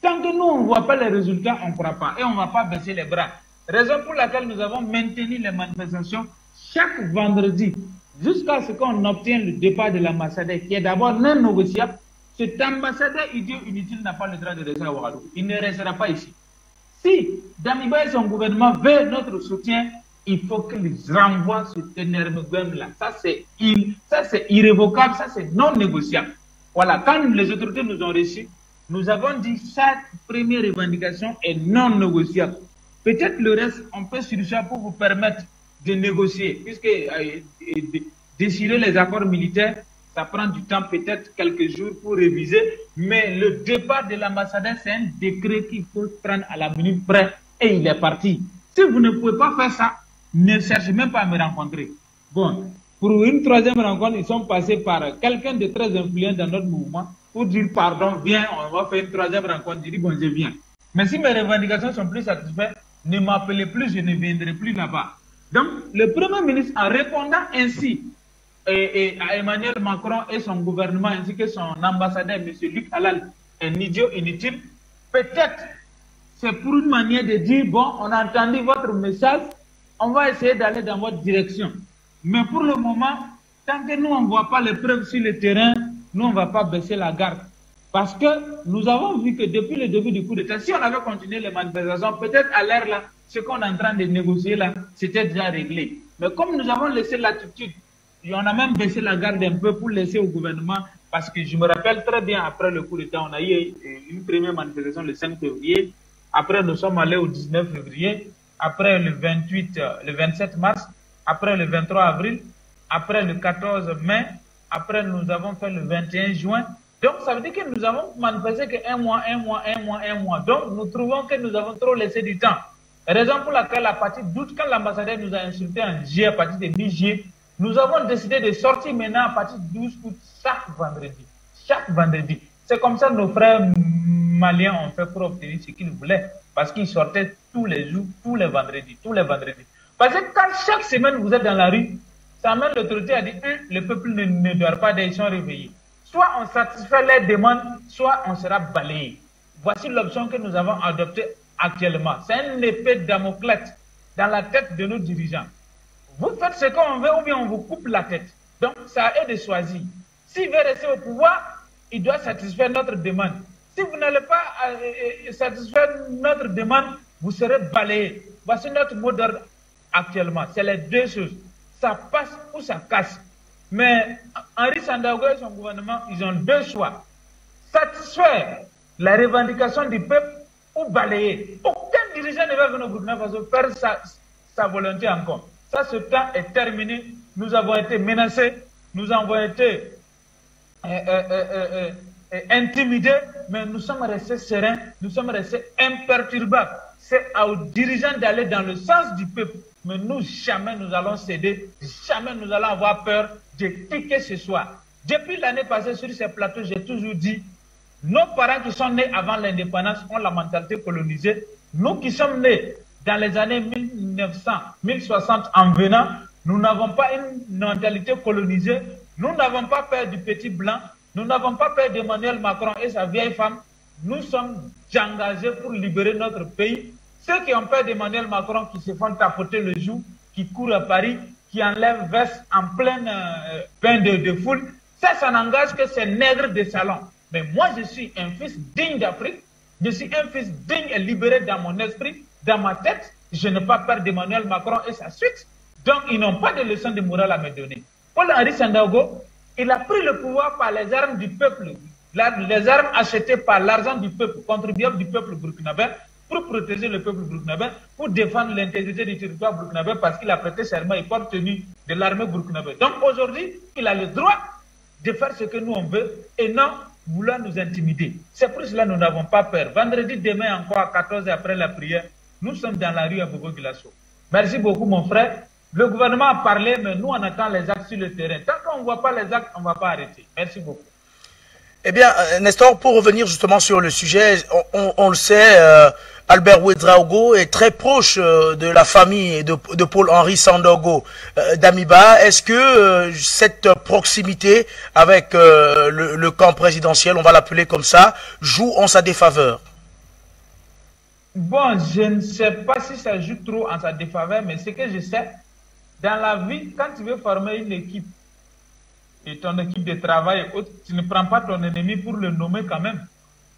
Tant que nous, on ne voit pas les résultats, on ne croit pas. Et on ne va pas baisser les bras. Raison pour laquelle nous avons maintenu les manifestations chaque vendredi, jusqu'à ce qu'on obtienne le départ de l'ambassadeur, qui est d'abord non négociable. Cet ambassadeur idiot inutile n'a pas le droit de rester à Ouagadougou. Il ne restera pas ici. Si Damiba et son gouvernement veulent notre soutien, il faut qu'ils renvoient ce énergumène-là. Ça, c'est irrévocable, ça, c'est non négociable. Voilà, quand les autorités nous ont reçus, nous avons dit chaque première revendication est non négociable. Peut-être le reste, on peut surcharger pour vous permettre de négocier, puisque décider les accords militaires, ça prend du temps, peut-être quelques jours pour réviser, mais le départ de l'ambassadeur, c'est un décret qu'il faut prendre à la minute près et il est parti. Si vous ne pouvez pas faire ça, ne cherchez même pas à me rencontrer. Bon, pour une 3e rencontre, ils sont passés par quelqu'un de très influent dans notre mouvement pour dire pardon, viens, on va faire une 3e rencontre. Je dis bon, je viens. Mais si mes revendications sont plus satisfaites, ne m'appelez plus, je ne viendrai plus là-bas. Donc, le Premier ministre, en répondant ainsi, et à Emmanuel Macron et son gouvernement ainsi que son ambassadeur, M. Luc Alal, un idiot inutile, peut-être c'est pour une manière de dire, bon, on a entendu votre message, on va essayer d'aller dans votre direction. Mais pour le moment, tant que nous, on ne voit pas les preuves sur le terrain, nous, on ne va pas baisser la garde. Parce que nous avons vu que depuis le début du coup d'État, si on avait continué les manifestations, peut-être à l'heure là, ce qu'on est en train de négocier là, c'était déjà réglé. Mais comme nous avons laissé l'attitude, et on a même baissé la garde un peu pour laisser au gouvernement, parce que je me rappelle très bien, après le coup d'État, on a eu une première manifestation le 5 février, après nous sommes allés au 19 février, après le 27 mars, après le 23 avril, après le 14 mai, après nous avons fait le 21 juin. Donc ça veut dire que nous avons manifesté qu'un mois. Donc nous trouvons que nous avons trop laissé du temps. Raison pour laquelle à partir d'août, quand l'ambassadeur nous a insulté en juillet, à partir de mi-juillet, nous avons décidé de sortir maintenant à partir du 12 août chaque vendredi. Chaque vendredi. C'est comme ça que nos frères maliens ont fait pour obtenir ce qu'ils voulaient. Parce qu'ils sortaient tous les jours, tous les vendredis. Parce que quand chaque semaine vous êtes dans la rue, ça amène l'autorité à dire le peuple ne dort pas, ils sont réveillés. Soit on satisfait les demandes, soit on sera balayé. Voici l'option que nous avons adoptée actuellement. C'est un épée de Damoclès dans la tête de nos dirigeants. Vous faites ce qu'on veut ou bien on vous coupe la tête. Donc, ça est de choisir. S'il veut rester au pouvoir, il doit satisfaire notre demande. Si vous n'allez pas satisfaire notre demande, vous serez balayé. Voici notre mot d'ordre actuellement. C'est les deux choses. Ça passe ou ça casse. Mais Henri Sandaogo et son gouvernement, ils ont deux choix. Satisfaire la revendication du peuple ou balayer. Aucun dirigeant ne va venir au Burkina Faso faire sa volonté encore. Ça, ce temps est terminé. Nous avons été menacés, nous avons été intimidés, mais nous sommes restés sereins, nous sommes restés imperturbables. C'est aux dirigeants d'aller dans le sens du peuple. Mais nous, jamais nous allons céder, jamais nous allons avoir peur de qui que ce soit. Depuis l'année passée sur ces plateaux, j'ai toujours dit, nos parents qui sont nés avant l'indépendance ont la mentalité colonisée. Nous qui sommes nés dans les années 1900, 1060 en venant, nous n'avons pas une mentalité colonisée. Nous n'avons pas peur du petit blanc. Nous n'avons pas peur d'Emmanuel Macron et sa vieille femme. Nous sommes engagés pour libérer notre pays. Ceux qui ont peur d'Emmanuel Macron, qui se font tapoter le jour, qui courent à Paris, qui enlèvent veste en plein bain de foule, ça n'engage que ces nègres de salon. Mais moi, je suis un fils digne d'Afrique. Je suis un fils digne et libéré dans mon esprit, dans ma tête. Je n'ai pas peur d'Emmanuel Macron et sa suite. Donc, ils n'ont pas de leçon de morale à me donner. Paul-Henri Sandaogo, il a pris le pouvoir par les armes du peuple, les armes achetées par l'argent du peuple, contribuable du peuple burkinabé, pour protéger le peuple burkinabé, pour défendre l'intégrité du territoire burkinabé, parce qu'il a prêté serment et porte tenue de l'armée burkinabé. Donc aujourd'hui, il a le droit de faire ce que nous on veut et non vouloir nous intimider. C'est pour cela que nous n'avons pas peur. Vendredi, demain encore à 14h après la prière, nous sommes dans la rue à Bobo-Dioulasso. Merci beaucoup mon frère. Le gouvernement a parlé, mais nous on attend les actes sur le terrain. Tant qu'on ne voit pas les actes, on ne va pas arrêter. Merci beaucoup. Eh bien, Nestor, pour revenir justement sur le sujet, on le sait, Albert Ouedraogo est très proche de la famille de Paul-Henri Sandaogo d'Amiba. Est-ce que cette proximité avec le camp présidentiel, on va l'appeler comme ça, joue en sa défaveur? Bon, je ne sais pas si ça joue trop en sa défaveur, mais ce que je sais, dans la vie, quand tu veux former une équipe, et ton équipe de travail, tu ne prends pas ton ennemi pour le nommer quand même.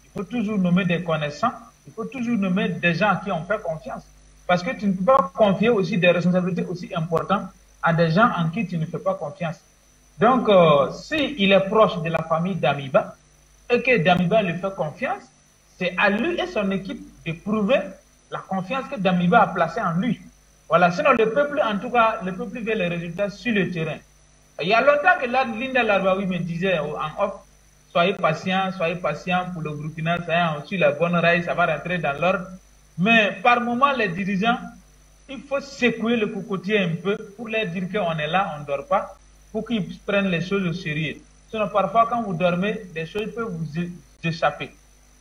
Il faut toujours nommer des connaissants, il faut toujours nommer des gens à qui on fait confiance. Parce que tu ne peux pas confier aussi des responsabilités aussi importantes à des gens en qui tu ne fais pas confiance. Donc, s'il est proche de la famille d'Amiba, et que d'Amiba lui fait confiance, c'est à lui et son équipe de prouver la confiance que Damiba a placée en lui. Voilà, sinon le peuple, en tout cas, le peuple veut les résultats sur le terrain. Il y a longtemps que Linda Larbaoui me disait en off, soyez patient pour le Burkina, ça y est, la bonne raille, ça va rentrer dans l'ordre. Mais par moment, les dirigeants, il faut secouer le cocotier un peu pour leur dire qu'on est là, on ne dort pas, pour qu'ils prennent les choses au sérieux. Sinon, parfois, quand vous dormez, des choses peuvent vous échapper.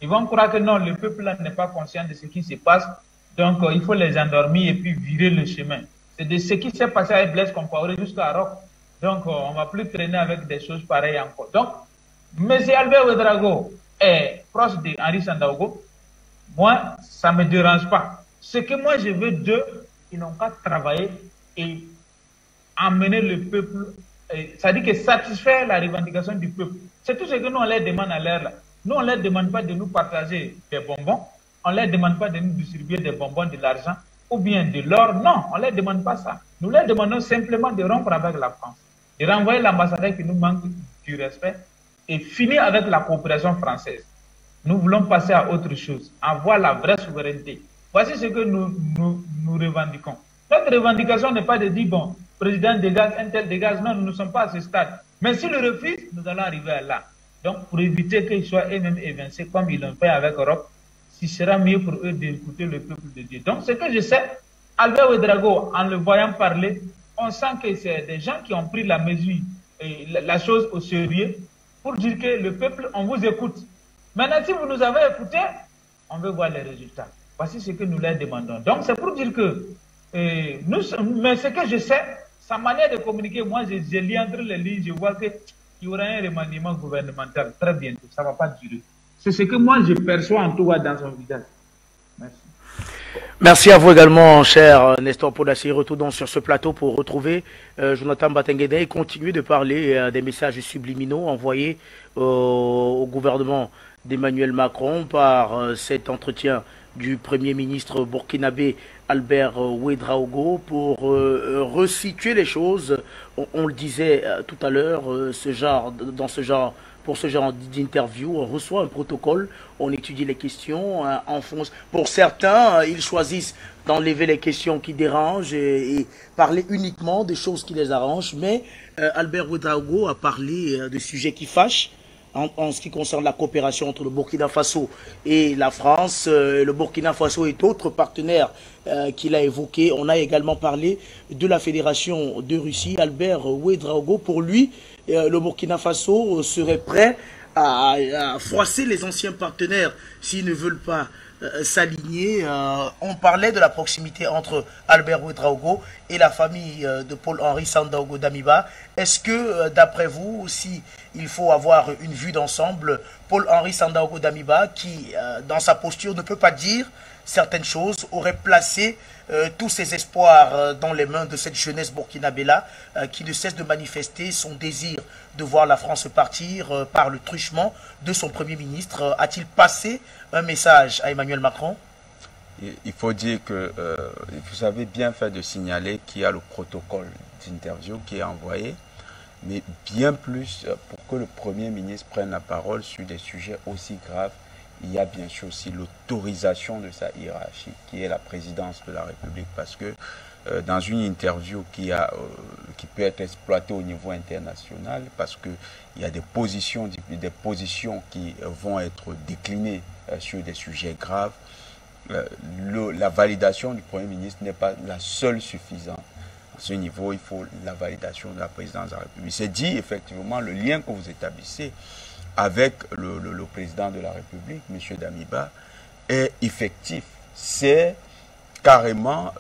Ils vont croire que non, le peuple n'est pas conscient de ce qui se passe, donc il faut les endormir et puis virer le chemin. C'est de ce qui s'est passé avec Blaise Compaoré jusqu'à Roc. Donc, on ne va plus traîner avec des choses pareilles encore. Donc, M. Albert Ouedraogo est proche de Henri Sandaogo. Moi, ça ne me dérange pas. Ce que moi, je veux d'eux, ils n'ont qu'à travailler et amener le peuple, c'est-à-dire que satisfaire la revendication du peuple. C'est tout ce que nous, on leur demande à l'air là. Nous, on ne leur demande pas de nous partager des bonbons, on ne leur demande pas de nous distribuer des bonbons, de l'argent ou bien de l'or. Non, on ne leur demande pas ça. Nous leur demandons simplement de rompre avec la France, de renvoyer l'ambassadeur qui nous manque du respect et finir avec la coopération française. Nous voulons passer à autre chose, avoir la vraie souveraineté. Voici ce que nous revendiquons. Notre revendication n'est pas de dire, bon, président dégage, un tel dégage. Non, nous ne sommes pas à ce stade. Mais s'il le refuse, nous allons arriver à là. Donc, pour éviter qu'ils soient eux-mêmes évincés comme ils l'ont fait avec l'Europe, ce sera mieux pour eux d'écouter le peuple de Dieu. Donc, ce que je sais, Albert Ouédraogo, en le voyant parler, on sent que c'est des gens qui ont pris la mesure et la chose au sérieux pour dire que le peuple, on vous écoute. Maintenant, si vous nous avez écoutés, on veut voir les résultats. Voici ce que nous leur demandons. Donc, c'est pour dire que mais ce que je sais, sa manière de communiquer, moi, je lis entre les lignes, je vois qu'il y aura un remaniement gouvernemental très bientôt. Ça ne va pas durer. C'est ce que moi, je perçois en tout cas dans son visage. Merci. Merci à vous également, cher Nestor Podassi. Retour donc sur ce plateau pour retrouver Jonathan Batengede et continuer de parler des messages subliminaux envoyés au gouvernement d'Emmanuel Macron par cet entretien du Premier ministre burkinabé Albert Ouédraogo pour resituer les choses. On le disait tout à l'heure, pour ce genre d'interview, on reçoit un protocole, on étudie les questions, pour certains, ils choisissent d'enlever les questions qui dérangent et parler uniquement des choses qui les arrangent, mais Albert Ouédraogo a parlé de sujets qui fâchent. En ce qui concerne la coopération entre le Burkina Faso et la France, le Burkina Faso est autre partenaire qu'il a évoqué. On a également parlé de la Fédération de Russie. Albert Ouédraogo, pour lui, le Burkina Faso serait prêt à froisser les anciens partenaires s'ils ne veulent pas s'aligner. On parlait de la proximité entre Albert Ouédraogo et la famille de Paul-Henri Sandaogo Damiba. Est-ce que, d'après vous, si il faut avoir une vue d'ensemble, Paul-Henri Sandaogo Damiba, qui, dans sa posture, ne peut pas dire certaines choses, aurait placé tous ses espoirs dans les mains de cette jeunesse burkinabé-là, qui ne cesse de manifester son désir de voir la France partir par le truchement de son Premier ministre. A-t-il passé un message à Emmanuel Macron? Il faut dire que vous avez bien fait de signaler qu'il y a le protocole d'interview qui est envoyé, mais bien plus, pour que le Premier ministre prenne la parole sur des sujets aussi graves, il y a bien sûr aussi l'autorisation de sa hiérarchie, qui est la présidence de la République, parce que dans une interview qui peut être exploitée au niveau international, parce qu'il y a des positions qui vont être déclinées sur des sujets graves, la validation du Premier ministre n'est pas la seule suffisante. À ce niveau, il faut la validation de la présidence de la République. C'est dit, effectivement, le lien que vous établissez avec le président de la République, M. Damiba, est effectif. C'est carrément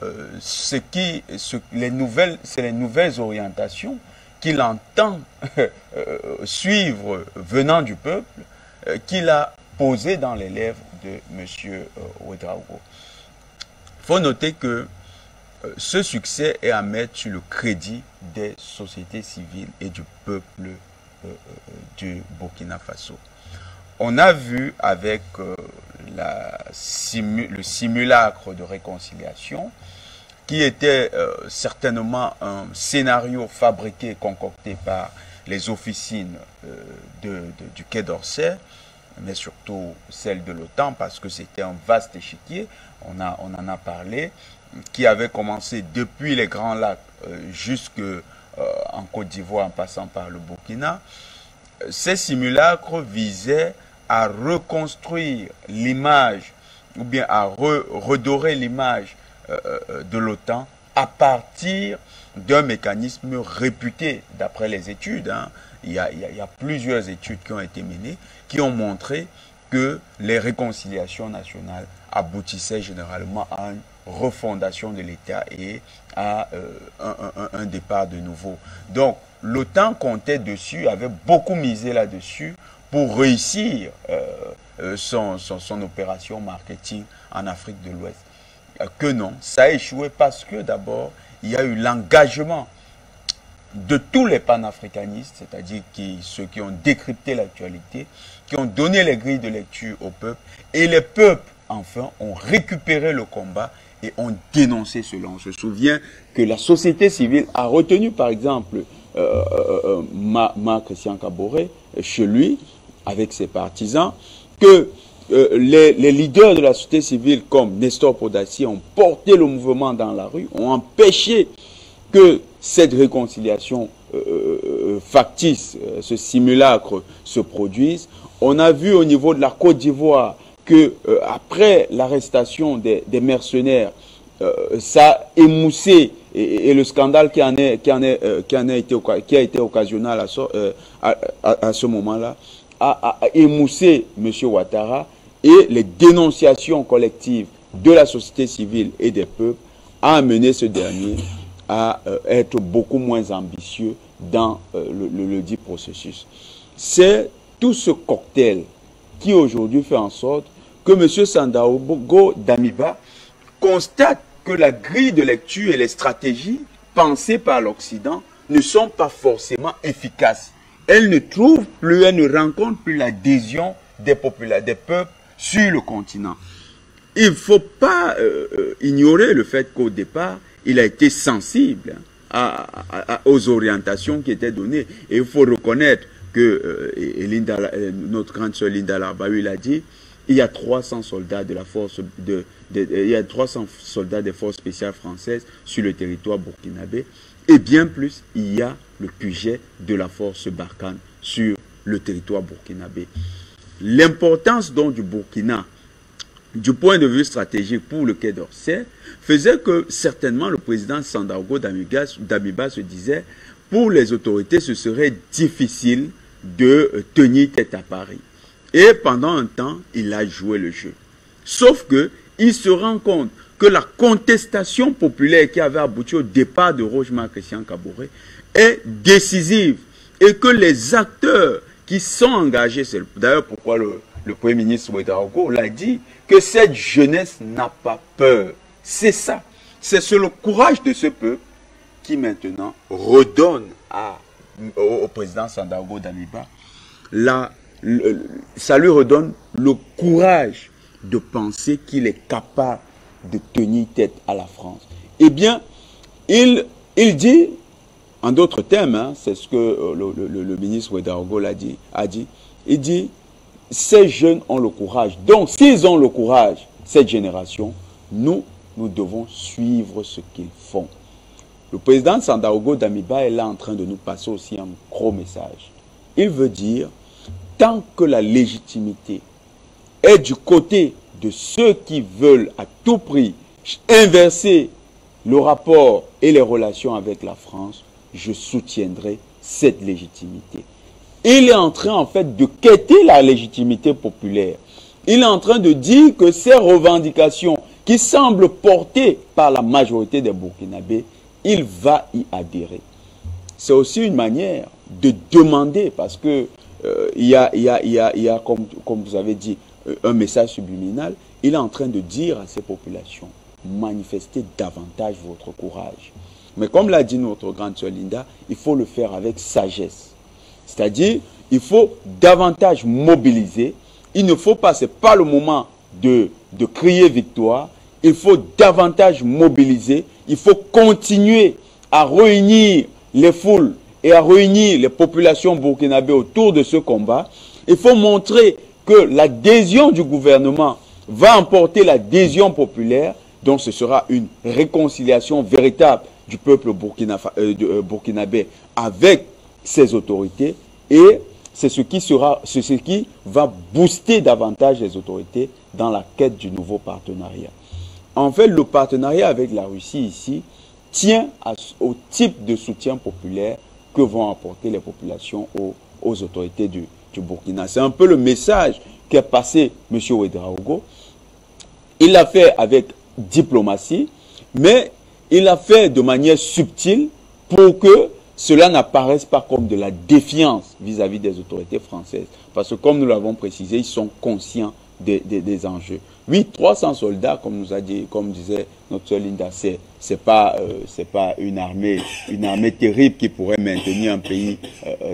les nouvelles orientations qu'il entend suivre venant du peuple, qu'il a posées dans les lèvres de M. Ouédraogo. Il faut noter que ce succès est à mettre sur le crédit des sociétés civiles et du peuple du Burkina Faso. On a vu avec le simulacre de réconciliation, qui était certainement un scénario fabriqué et concocté par les officines du Quai d'Orsay, mais surtout celle de l'OTAN, parce que c'était un vaste échiquier, on en a parlé, qui avait commencé depuis les Grands Lacs jusqu'en Côte d'Ivoire en passant par le Burkina. Ces simulacres visaient à reconstruire l'image ou bien à redorer l'image de l'OTAN à partir d'un mécanisme réputé d'après les études. Il y a plusieurs études qui ont été menées qui ont montré que les réconciliations nationales aboutissaient généralement à une refondation de l'État et à un départ de nouveau. Donc, l'OTAN comptait dessus, avait beaucoup misé là-dessus pour réussir son opération marketing en Afrique de l'Ouest. que non, ça a échoué parce que d'abord, il y a eu l'engagement de tous les panafricanistes, c'est-à-dire ceux qui ont décrypté l'actualité, qui ont donné les grilles de lecture au peuple, et les peuples, enfin, ont récupéré le combat et ont dénoncé cela. On se souvient que la société civile a retenu, par exemple, Christian Kaboré, chez lui, avec ses partisans, que les leaders de la société civile, comme Nestor Podassi, ont porté le mouvement dans la rue, ont empêché que cette réconciliation factice, ce simulacre se produise. On a vu au niveau de la Côte d'Ivoire que après l'arrestation des mercenaires, ça a émoussé et le scandale qui a été occasionnel à ce moment-là a émoussé M. Ouattara, et les dénonciations collectives de la société civile et des peuples a amené ce dernier à être beaucoup moins ambitieux dans le dit processus. C'est tout ce cocktail qui aujourd'hui fait en sorte que M. Sandaogo Damiba constate que la grille de lecture et les stratégies pensées par l'Occident ne sont pas forcément efficaces. Elles ne trouvent plus, elles ne rencontrent plus l'adhésion des peuples sur le continent. Il ne faut pas ignorer le fait qu'au départ, il a été sensible aux orientations qui étaient données. Et il faut reconnaître que notre grande sœur Linda Larbahu l'a dit, il y a 300 soldats de la force il y a 300 soldats des forces spéciales françaises sur le territoire burkinabé, et bien plus, il y a le puget de la force Barkhane sur le territoire burkinabé. L'importance donc du Burkina, du point de vue stratégique pour le Quai d'Orsay, faisait que certainement le président Sandaogo Damiba se disait, pour les autorités, ce serait difficile de tenir tête à Paris. Et pendant un temps, il a joué le jeu. Sauf que il se rend compte que la contestation populaire qui avait abouti au départ de Rochemar Christian Kaboré est décisive, et que les acteurs qui sont engagés, c'est d'ailleurs pourquoi le Premier ministre Ouedraogo l'a dit, que cette jeunesse n'a pas peur. C'est ça. C'est le courage de ce peuple qui maintenant redonne au président Sandaogo Damiba ça lui redonne le courage de penser qu'il est capable de tenir tête à la France. Eh bien, il dit, en d'autres termes, hein, c'est ce que le ministre Ouedraogo a dit, il dit, ces jeunes ont le courage. Donc, s'ils ont le courage, cette génération, nous devons suivre ce qu'ils font. Le président Sandaogo Damiba est là en train de nous passer aussi un gros message. Il veut dire, tant que la légitimité est du côté de ceux qui veulent à tout prix inverser le rapport et les relations avec la France, je soutiendrai cette légitimité. Il est en train en fait de quêter la légitimité populaire. Il est en train de dire que ces revendications qui semblent portées par la majorité des Burkinabés, il va y adhérer. C'est aussi une manière de demander, parce que il y a comme vous avez dit, un message subliminal. Il est en train de dire à ces populations, manifestez davantage votre courage. Mais comme l'a dit notre grande sœur Linda, il faut le faire avec sagesse. C'est-à-dire, il faut davantage mobiliser. Il ne faut pas, ce n'est pas le moment de crier victoire. Il faut davantage mobiliser. Il faut continuer à réunir les foules et à réunir les populations burkinabées autour de ce combat. Il faut montrer que l'adhésion du gouvernement va emporter l'adhésion populaire. Donc ce sera une réconciliation véritable du peuple burkinabé avec ses autorités, et c'est ce qui va booster davantage les autorités dans la quête du nouveau partenariat. En fait, le partenariat avec la Russie ici tient au type de soutien populaire que vont apporter les populations aux autorités du Burkina. C'est un peu le message qu'a passé M. Ouedraogo. Il l'a fait avec diplomatie, mais il l'a fait de manière subtile pour que cela n'apparaisse pas comme de la défiance vis-à-vis des autorités françaises. Parce que comme nous l'avons précisé, ils sont conscients des enjeux. Oui, 300 soldats, comme nous a dit, comme disait notre sœur Linda, c'est pas une armée terrible qui pourrait maintenir un pays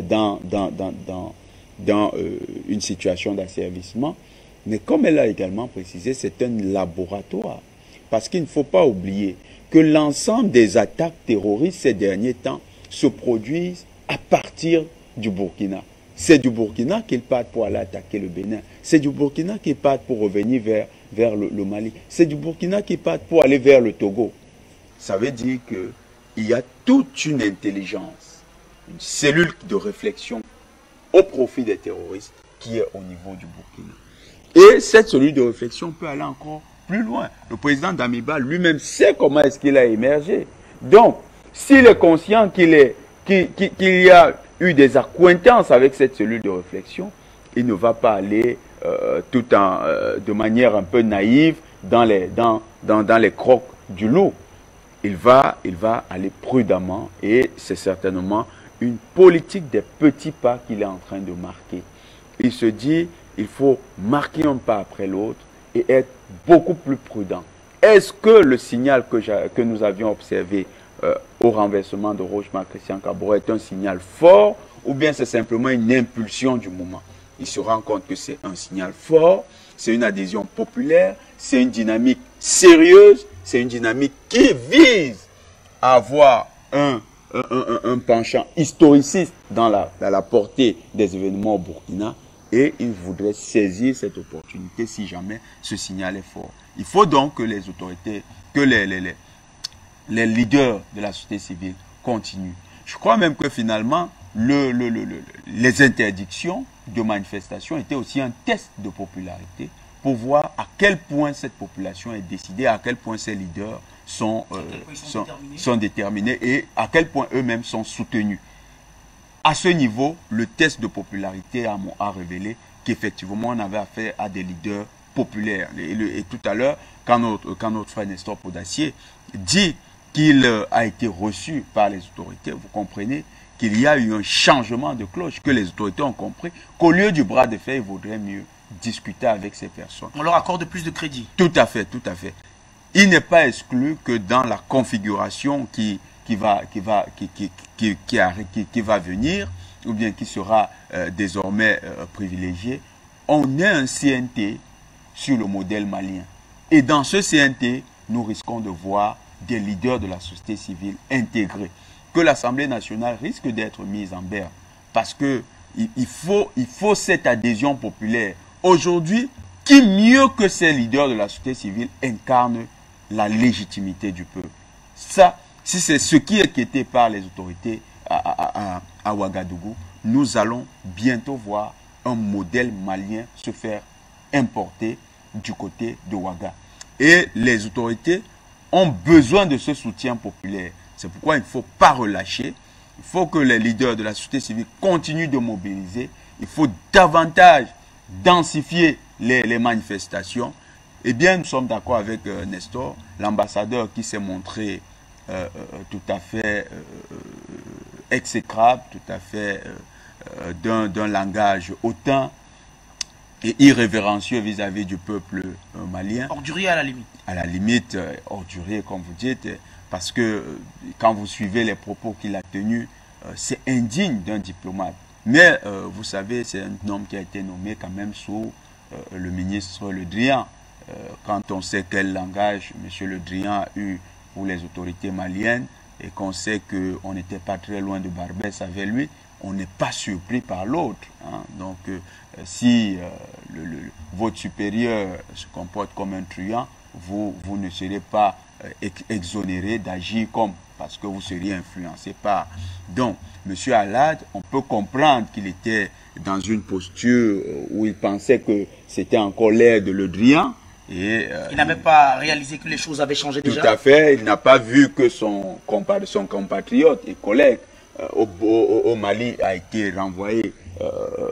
dans une situation d'asservissement. Mais comme elle a également précisé, c'est un laboratoire. Parce qu'il ne faut pas oublier que l'ensemble des attaques terroristes ces derniers temps se produisent à partir du Burkina. C'est du Burkina qu'ils partent pour aller attaquer le Bénin. C'est du Burkina qu'ils partent pour revenir vers le Mali. C'est du Burkina qu'ils partent pour aller vers le Togo. Ça veut dire qu'il y a toute une intelligence, une cellule de réflexion au profit des terroristes qui est au niveau du Burkina. Et cette cellule de réflexion peut aller encore plus loin. Le président Damiba lui-même sait comment est-ce qu'il a émergé. Donc, s'il est conscient qu'il y a eu des accointances avec cette cellule de réflexion, il ne va pas aller de manière un peu naïve dans les crocs du loup. Il va aller prudemment et c'est certainement une politique des petits pas qu'il est en train de marquer. Il se dit, il faut marquer un pas après l'autre et être beaucoup plus prudent. Est-ce que le signal que nous avions observé au renversement de Rochemar Christian Kabore est un signal fort ou bien c'est simplement une impulsion du moment? Il se rend compte que c'est un signal fort, c'est une adhésion populaire, c'est une dynamique sérieuse, c'est une dynamique qui vise à avoir un penchant historiciste dans la portée des événements au Burkina. Et il voudrait saisir cette opportunité si jamais ce signal est fort. Il faut donc que les autorités, que les leaders de la société civile continuent. Je crois même que finalement, les interdictions de manifestation étaient aussi un test de popularité pour voir à quel point cette population est décidée, à quel point ces leaders sont déterminés et à quel point eux-mêmes sont soutenus. À ce niveau, le test de popularité a révélé qu'effectivement, on avait affaire à des leaders populaires. Et tout à l'heure, quand notre frère Nestor Podacier dit qu'il a été reçu par les autorités, vous comprenez qu'il y a eu un changement de cloche, que les autorités ont compris qu'au lieu du bras de fer, il vaudrait mieux discuter avec ces personnes. On leur accorde plus de crédit. Tout à fait, tout à fait. Il n'est pas exclu que dans la configuration qui va venir, ou bien qui sera désormais privilégié, on ait un CNT sur le modèle malien. Et dans ce CNT, nous risquons de voir des leaders de la société civile intégrés. Que l'Assemblée nationale risque d'être mise en berne. Parce que il faut cette adhésion populaire. Aujourd'hui, qui mieux que ces leaders de la société civile incarne la légitimité du peuple? Ça, si c'est ce qui est quitté par les autorités à Ouagadougou, nous allons bientôt voir un modèle malien se faire importer du côté de Ouaga. Et les autorités ont besoin de ce soutien populaire. C'est pourquoi il ne faut pas relâcher. Il faut que les leaders de la société civile continuent de mobiliser. Il faut davantage densifier les manifestations. Eh bien, nous sommes d'accord avec Nestor, l'ambassadeur qui s'est montré tout à fait exécrable, tout à fait d'un langage hautain et irrévérencieux vis-à-vis du peuple malien. Ordurier à la limite. À la limite, ordurier, comme vous dites, parce que quand vous suivez les propos qu'il a tenus, c'est indigne d'un diplomate. Mais vous savez, c'est un homme qui a été nommé quand même sous le ministre Le Drian. Quand on sait quel langage M. Le Drian a eu pour les autorités maliennes et qu'on sait qu'on n'était pas très loin de Barbès avec lui, on n'est pas surpris par l'autre. Hein. Donc, si votre supérieur se comporte comme un truand, vous ne serez pas exonéré d'agir comme, parce que vous seriez influencé par. Donc, M. Alad, on peut comprendre qu'il était dans une posture où il pensait que c'était encore l'ère de Le Drian. Et, il n'avait pas réalisé que les choses avaient changé déjà. Tout à fait. Il n'a pas vu que son compatriote et collègue au Mali a été renvoyé,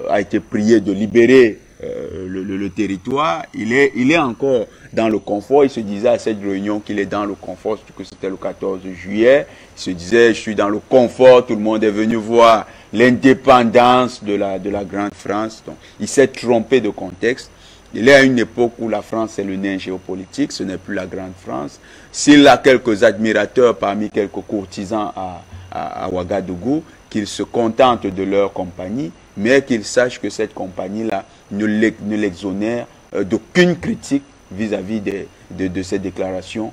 a été prié de libérer le territoire. Il est encore dans le confort. Il se disait à cette réunion qu'il est dans le confort, que c'était le 14 juillet. Il se disait, je suis dans le confort, tout le monde est venu voir l'indépendance de la grande France. Donc, il s'est trompé de contexte. Il y a une époque où la France est le nain géopolitique, ce n'est plus la grande France. S'il a quelques admirateurs parmi quelques courtisans à Ouagadougou, qu'ils se contentent de leur compagnie, mais qu'ils sachent que cette compagnie-là ne l'exonère d'aucune critique vis-à-vis de ces déclarations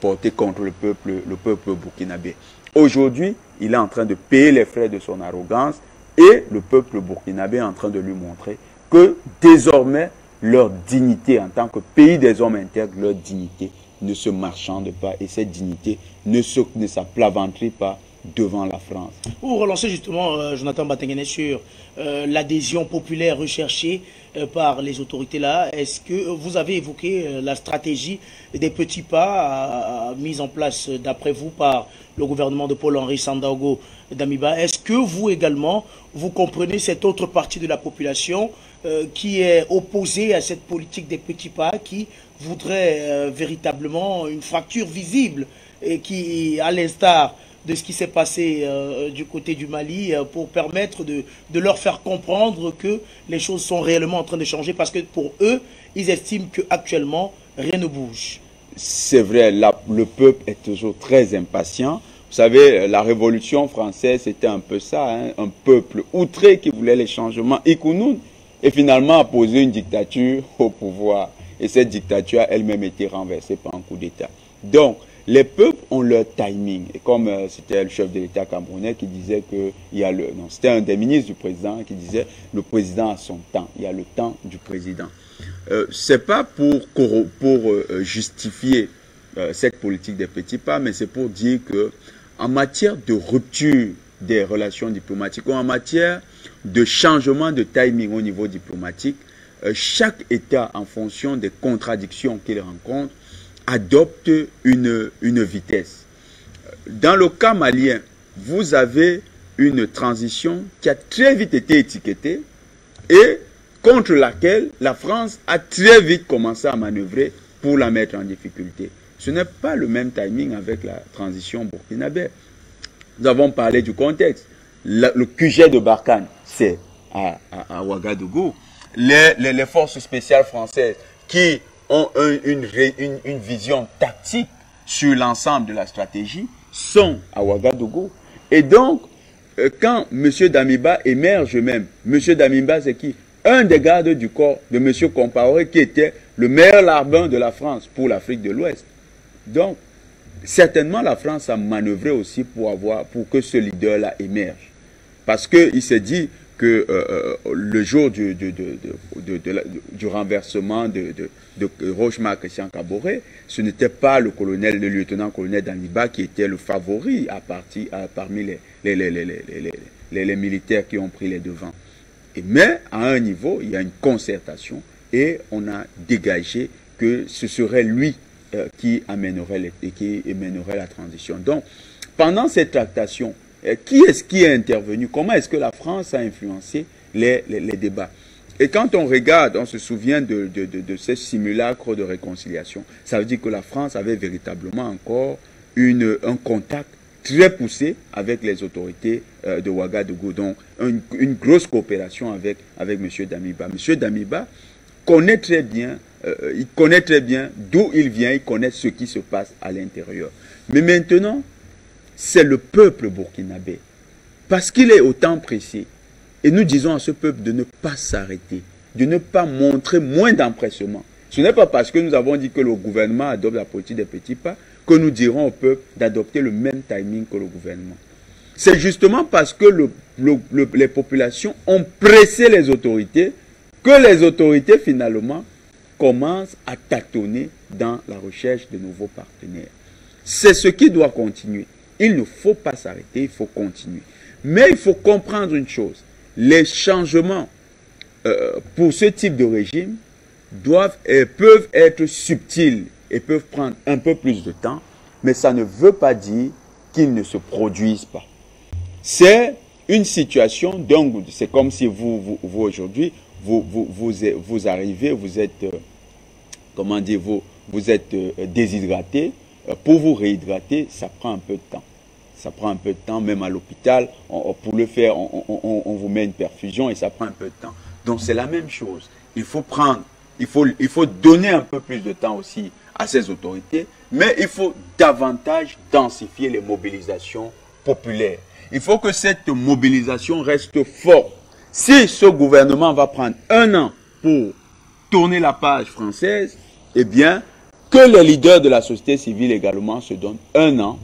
portées contre le peuple burkinabé. Aujourd'hui, il est en train de payer les frais de son arrogance et le peuple burkinabé est en train de lui montrer que désormais, leur dignité en tant que pays des hommes intègres, leur dignité ne se marchande pas et cette dignité ne s'aplaventrit pas devant la France. Pour relancer justement, Jonathan Batengene, sur l'adhésion populaire recherchée par les autorités là, est-ce que vous avez évoqué la stratégie des petits pas mise en place d'après vous par le gouvernement de Paul-Henri Sandaogo Damiba? Est-ce que vous également, vous comprenez cette autre partie de la population qui est opposée à cette politique des petits pas, qui voudrait véritablement une fracture visible et qui, à l'instar de ce qui s'est passé du côté du Mali, pour permettre de leur faire comprendre que les choses sont réellement en train de changer, parce que pour eux, ils estiment qu'actuellement, rien ne bouge. C'est vrai, le peuple est toujours très impatient. Vous savez, la Révolution française, c'était un peu ça, hein, un peuple outré qui voulait les changements, Ikounoun, et finalement a posé une dictature au pouvoir. Et cette dictature a elle-même été renversée par un coup d'État. Donc, les peuples ont leur timing. Et comme c'était le chef de l'État camerounais qui disait que c'était un des ministres du président qui disait le président a son temps. Il y a le temps du président. C'est pas pour justifier cette politique des petits pas, mais c'est pour dire que en matière de rupture des relations diplomatiques ou en matière de changement de timing au niveau diplomatique, chaque État, en fonction des contradictions qu'il rencontre, adopte une vitesse. Dans le cas malien, vous avez une transition qui a très vite été étiquetée et contre laquelle la France a très vite commencé à manœuvrer pour la mettre en difficulté. Ce n'est pas le même timing avec la transition burkinabé. Nous avons parlé du contexte. Le QG de Barkhane, c'est à Ouagadougou. Les forces spéciales françaises qui ont une vision tactique sur l'ensemble de la stratégie sont à Ouagadougou. Et donc, quand M. Damiba émerge même, M. Damiba, c'est qui? Un des gardes du corps de M. Compaoré, qui était le meilleur larbin de la France pour l'Afrique de l'Ouest. Donc, certainement, la France a manœuvré aussi pour que ce leader-là émerge. Parce qu'il s'est dit que le jour du renversement de Rochemar Christian Kaboré, ce n'était pas le lieutenant-colonel Damiba qui était le favori parmi les militaires qui ont pris les devants. Mais à un niveau, il y a une concertation et on a dégagé que ce serait lui qui amènerait la transition. Donc, pendant cette tractation, qui est-ce qui est intervenu? Comment est-ce que la France a influencé les débats? Et quand on regarde, on se souvient de ces simulacres de réconciliation, ça veut dire que la France avait véritablement encore un contact très poussé avec les autorités de Ouagadougou. Donc, une grosse coopération avec M. Damiba. M. Damiba connaît très bien, d'où il vient, il connaît ce qui se passe à l'intérieur. Mais maintenant, c'est le peuple burkinabé. Parce qu'il est autant pressé. Et nous disons à ce peuple de ne pas s'arrêter, de ne pas montrer moins d'empressement. Ce n'est pas parce que nous avons dit que le gouvernement adopte la politique des petits pas que nous dirons au peuple d'adopter le même timing que le gouvernement. C'est justement parce que les populations ont pressé les autorités que les autorités finalement commencent à tâtonner dans la recherche de nouveaux partenaires. C'est ce qui doit continuer. Il ne faut pas s'arrêter, il faut continuer. Mais il faut comprendre une chose. Les changements pour ce type de régime peuvent être subtils et peuvent prendre un peu plus de temps, mais ça ne veut pas dire qu'ils ne se produisent pas. C'est une situation, donc c'est comme si vous aujourd'hui, vous arrivez, vous êtes, comment dire, vous êtes déshydraté. Pour vous réhydrater, ça prend un peu de temps. Ça prend un peu de temps, même à l'hôpital. Pour le faire, on vous met une perfusion et ça prend un peu de temps. Donc c'est la même chose. Il faut prendre il faut donner un peu plus de temps aussi à ces autorités, mais il faut davantage densifier les mobilisations populaires. Il faut que cette mobilisation reste forte. Si ce gouvernement va prendre 1 an pour tourner la page française, eh bien, que les leaders de la société civile également se donnent 1 an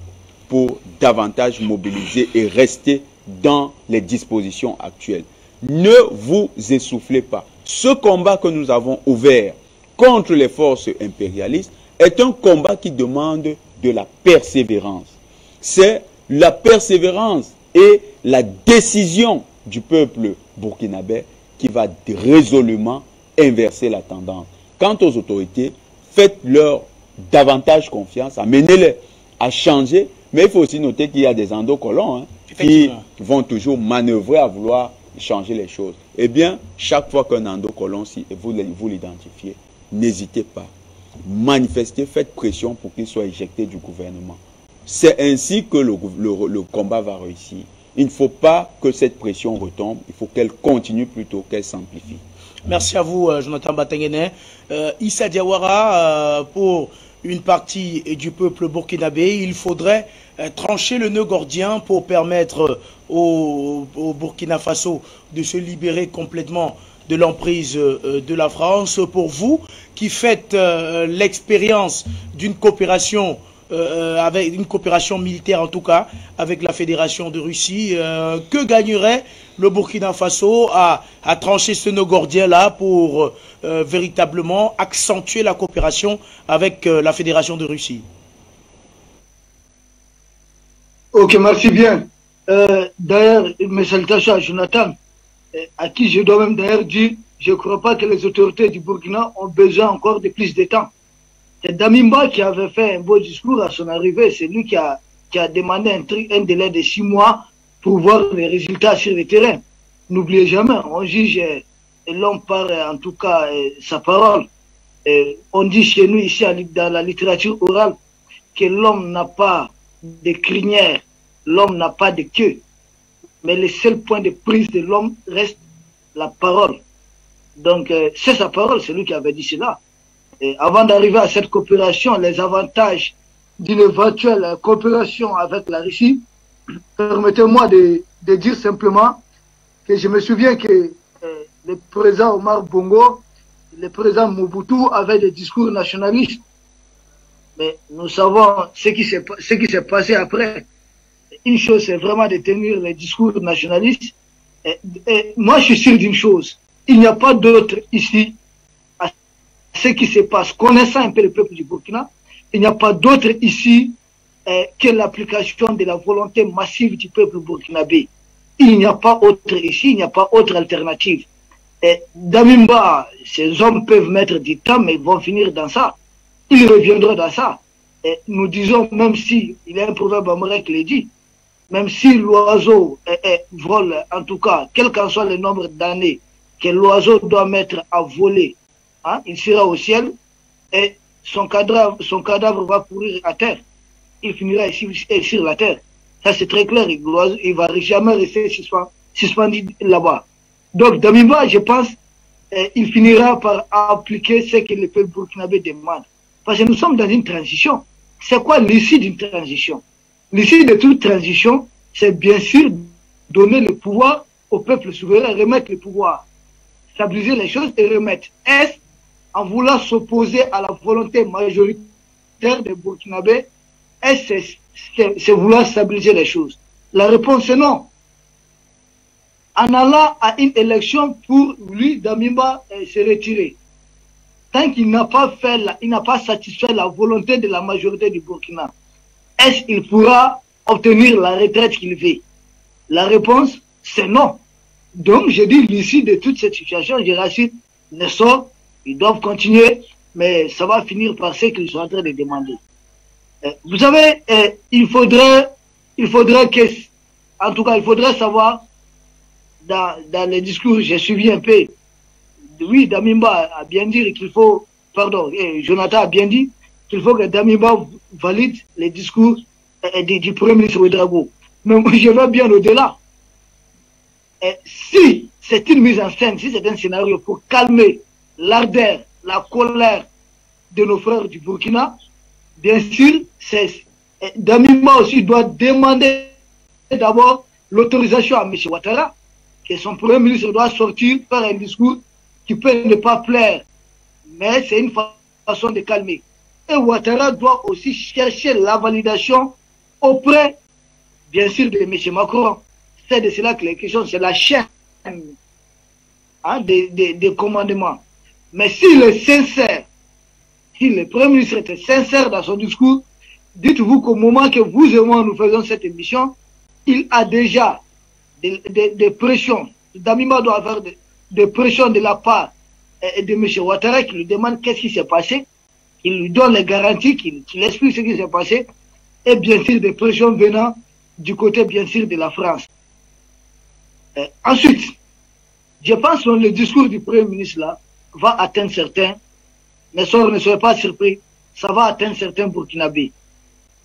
pour davantage mobiliser et rester dans les dispositions actuelles. Ne vous essoufflez pas. Ce combat que nous avons ouvert contre les forces impérialistes est un combat qui demande de la persévérance. C'est la persévérance et la décision du peuple burkinabé qui va résolument inverser la tendance. Quant aux autorités, faites-leur davantage confiance, amenez-les à changer, mais il faut aussi noter qu'il y a des endocollants qui vont toujours manœuvrer à vouloir changer les choses. Eh bien, chaque fois qu'un endocollant, si vous l'identifiez, n'hésitez pas. Manifestez, faites pression pour qu'il soit éjecté du gouvernement. C'est ainsi que le combat va réussir. Il ne faut pas que cette pression retombe, il faut qu'elle continue plutôt qu'elle s'amplifie. Merci à vous, Jonathan Batengene. Issa Diawara, pour une partie du peuple burkinabé, il faudrait trancher le nœud gordien pour permettre au Burkina Faso de se libérer complètement de l'emprise de la France. Pour vous, qui faites l'expérience d'une coopération avec une coopération militaire en tout cas avec la Fédération de Russie, que gagnerait le Burkina Faso à trancher ce nœud gordien là pour véritablement accentuer la coopération avec la Fédération de Russie? Ok, merci bien. D'ailleurs, mes salutations à Jonathan, à qui je dois même d'ailleurs dire, je ne crois pas que les autorités du Burkina ont besoin encore de plus de temps. C'est Damimba qui avait fait un beau discours à son arrivée. C'est lui qui a demandé un délai de 6 mois pour voir les résultats sur le terrain. N'oubliez jamais, on juge l'homme par, en tout cas, sa parole. On dit chez nous, ici, dans la littérature orale, que l'homme n'a pas de crinière, l'homme n'a pas de queue. Mais le seul point de prise de l'homme reste la parole. Donc, c'est sa parole, c'est lui qui avait dit cela. Et avant d'arriver à cette coopération, les avantages d'une éventuelle coopération avec la Russie, permettez-moi de dire simplement que je me souviens que le président Omar Bongo, le président Mobutu avaient des discours nationalistes. Mais nous savons ce qui s'est passé après. Une chose, c'est vraiment de tenir les discours nationalistes. Et moi, je suis sûr d'une chose. Il n'y a pas d'autre ici à ce qui se passe. Connaissant un peu le peuple du Burkina, il n'y a pas d'autre ici que l'application de la volonté massive du peuple burkinabé. Il n'y a pas autre ici, il n'y a pas autre alternative. Et Damimba, ces hommes peuvent mettre du temps, mais ils vont finir dans ça. Ils reviendront dans ça. Et nous disons, même si, il y a un proverbe américain qui le dit, même si l'oiseau vole, en tout cas, quel qu'en soit le nombre d'années que l'oiseau doit mettre à voler, hein, il sera au ciel et son cadavre va courir à terre. Il finira ici sur la terre. Ça, c'est très clair. Il ne va jamais rester suspendu là-bas. Donc, Damimba, je pense, il finira par appliquer ce que le peuple burkinabé demande. Parce que nous sommes dans une transition. C'est quoi l'issue d'une transition? L'issue de toute transition, c'est bien sûr donner le pouvoir au peuple souverain, remettre le pouvoir, stabiliser les choses et remettre. Est-ce en voulant s'opposer à la volonté majoritaire des Burkinabés, est-ce c'est vouloir stabiliser les choses? La réponse est non. En allant à une élection pour lui, Damimba, se retirer. Tant qu'il n'a pas satisfait la volonté de la majorité du Burkina, est-ce qu'il pourra obtenir la retraite qu'il veut? La réponse, c'est non. Donc, je dis l'issue de toute cette situation, je rassure, ne sort, ils doivent continuer, mais ça va finir par ce qu'ils sont en train de demander. Vous savez, il faudrait que, en tout cas, il faudrait savoir, dans les discours, j'ai suivi un peu, oui, Damimba a bien dit qu'il faut, pardon, Jonathan a bien dit qu'il faut que Damimba valide les discours du Premier ministre Ouedraogo. Mais moi, je vais bien au-delà. Si c'est une mise en scène, si c'est un scénario pour calmer l'ardeur, la colère de nos frères du Burkina. Bien sûr, Damima aussi doit demander d'abord l'autorisation à M. Ouattara, que son premier ministre doit sortir, faire un discours qui peut ne pas plaire, mais c'est une façon de calmer. Et Ouattara doit aussi chercher la validation auprès, bien sûr, de M. Macron. C'est de cela que les questions, c'est la chaîne des commandements. Mais s'il est sincère, si le Premier ministre était sincère dans son discours, dites-vous qu'au moment que vous et moi nous faisons cette émission, il a déjà des pressions. Damima doit avoir des pressions de la part de M. Ouattara qui lui demande qu'est-ce qui s'est passé, qu'il lui donne les garanties, qu'il explique ce qui s'est passé, et bien sûr des pressions venant du côté bien sûr de la France. Ensuite, je pense que le discours du Premier ministre là va atteindre certains, mais ça ne soyez pas surpris, ça va atteindre certains Burkinabés.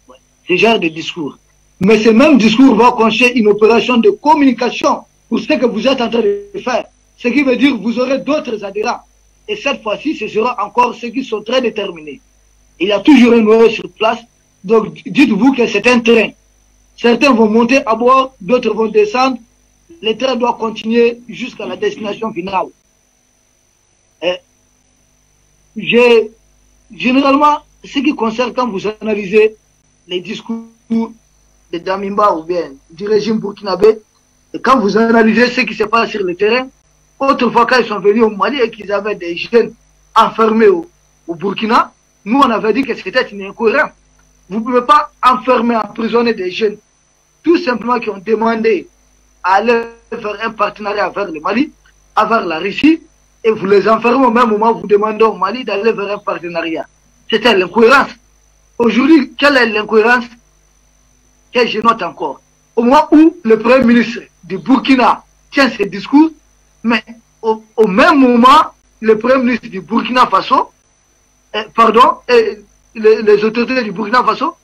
Ouais, ce genre de discours. Mais ce même discours va constituer une opération de communication pour ce que vous êtes en train de faire. Ce qui veut dire que vous aurez d'autres adhérents. Et cette fois-ci, ce sera encore ceux qui sont très déterminés. Il y a toujours un noyau sur place. Donc, dites-vous que c'est un train. Certains vont monter à bord, d'autres vont descendre. Le train doit continuer jusqu'à la destination finale. Généralement, ce qui concerne quand vous analysez les discours de Damimba ou bien du régime burkinabé, et quand vous analysez ce qui se passe sur le terrain, autrefois quand ils sont venus au Mali et qu'ils avaient des jeunes enfermés au Burkina, nous on avait dit que c'était une incohérence. Vous ne pouvez pas enfermer, emprisonner des jeunes, tout simplement qui ont demandé à aller faire un partenariat avec le Mali, avec la Russie, et vous les enfermez au même moment, vous demandez au Mali d'aller vers un partenariat. C'était l'incohérence. Aujourd'hui, quelle est l'incohérence que je note encore? Au moment où le Premier ministre du Burkina tient ses discours, mais au même moment, le Premier ministre du Burkina Faso, les autorités du Burkina Faso,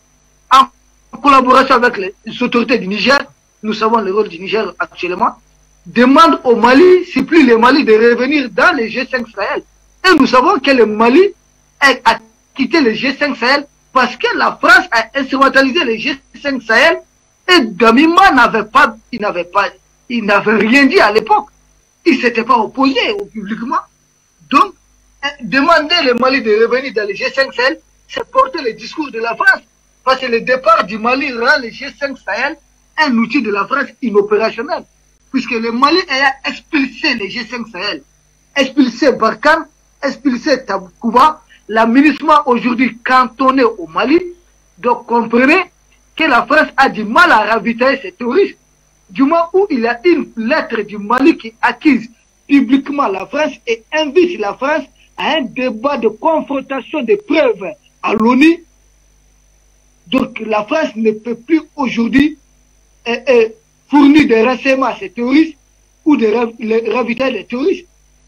en collaboration avec les autorités du Niger, nous savons le rôle du Niger actuellement, demandent au Mali, si plus le Mali, de revenir dans le G5 Sahel. Et nous savons que le Mali a quitté le G5 Sahel parce que la France a instrumentalisé le G5 Sahel et Damima il n'avait rien dit à l'époque. Il ne s'était pas opposé publiquement. Donc, demander le Mali de revenir dans le G5 Sahel, c'est porter le discours de la France. Parce que le départ du Mali rend le G5 Sahel un outil de la France inopérationnel. Puisque le Mali a expulsé le G5 Sahel, expulsé Barkhane, expulsé Takuba, l'aménagement aujourd'hui cantonné au Mali. Donc comprenez que la France a du mal à ravitailler ces terroristes. Du moment où il y a une lettre du Mali qui accuse publiquement la France et invite la France à un débat de confrontation de preuves à l'ONU. Donc la France ne peut plus aujourd'hui fournir des renseignements à ces terroristes ou de ravitailler les terroristes.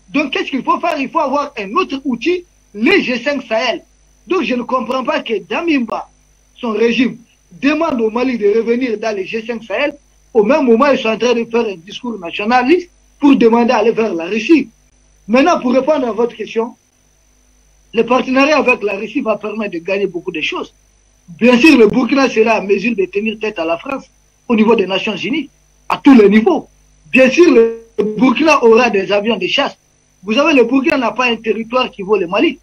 Donc qu'est-ce qu'il faut faire? Il faut avoir un autre outil, les G5 Sahel. Donc je ne comprends pas que Damimba, son régime, demande au Mali de revenir dans les G5 Sahel. Au même moment, ils sont en train de faire un discours nationaliste pour demander à aller vers la Russie. Maintenant, pour répondre à votre question, le partenariat avec la Russie va permettre de gagner beaucoup de choses. Bien sûr, le Burkina sera à mesure de tenir tête à la France au niveau des Nations Unies, à tous les niveaux. Bien sûr, le Burkina aura des avions de chasse. Vous savez, le Burkina n'a pas un territoire qui vaut le Mali.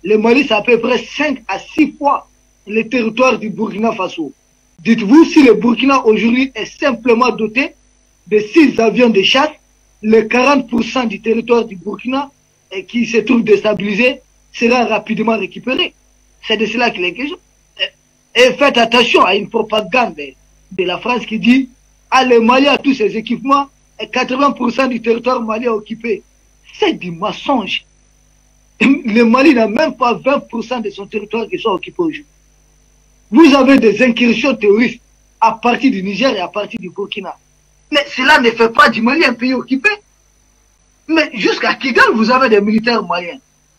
Le Mali, c'est à peu près 5 à 6 fois le territoire du Burkina Faso. Dites-vous, si le Burkina aujourd'hui est simplement doté de 6 avions de chasse, les 40% du territoire du Burkina qui se trouve déstabilisé sera rapidement récupéré. C'est de cela qu'il est question. Et faites attention à une propagande de la France qui dit « Ah, le Mali a tous ses équipements et 80% du territoire malien occupé ». C'est du mensonge. Le Mali n'a même pas 20% de son territoire qui sont occupés aujourd'hui. Vous avez des incursions terroristes à partir du Niger et à partir du Burkina. Mais cela ne fait pas du Mali un pays occupé. Mais jusqu'à Kigali, vous avez des militaires maliens.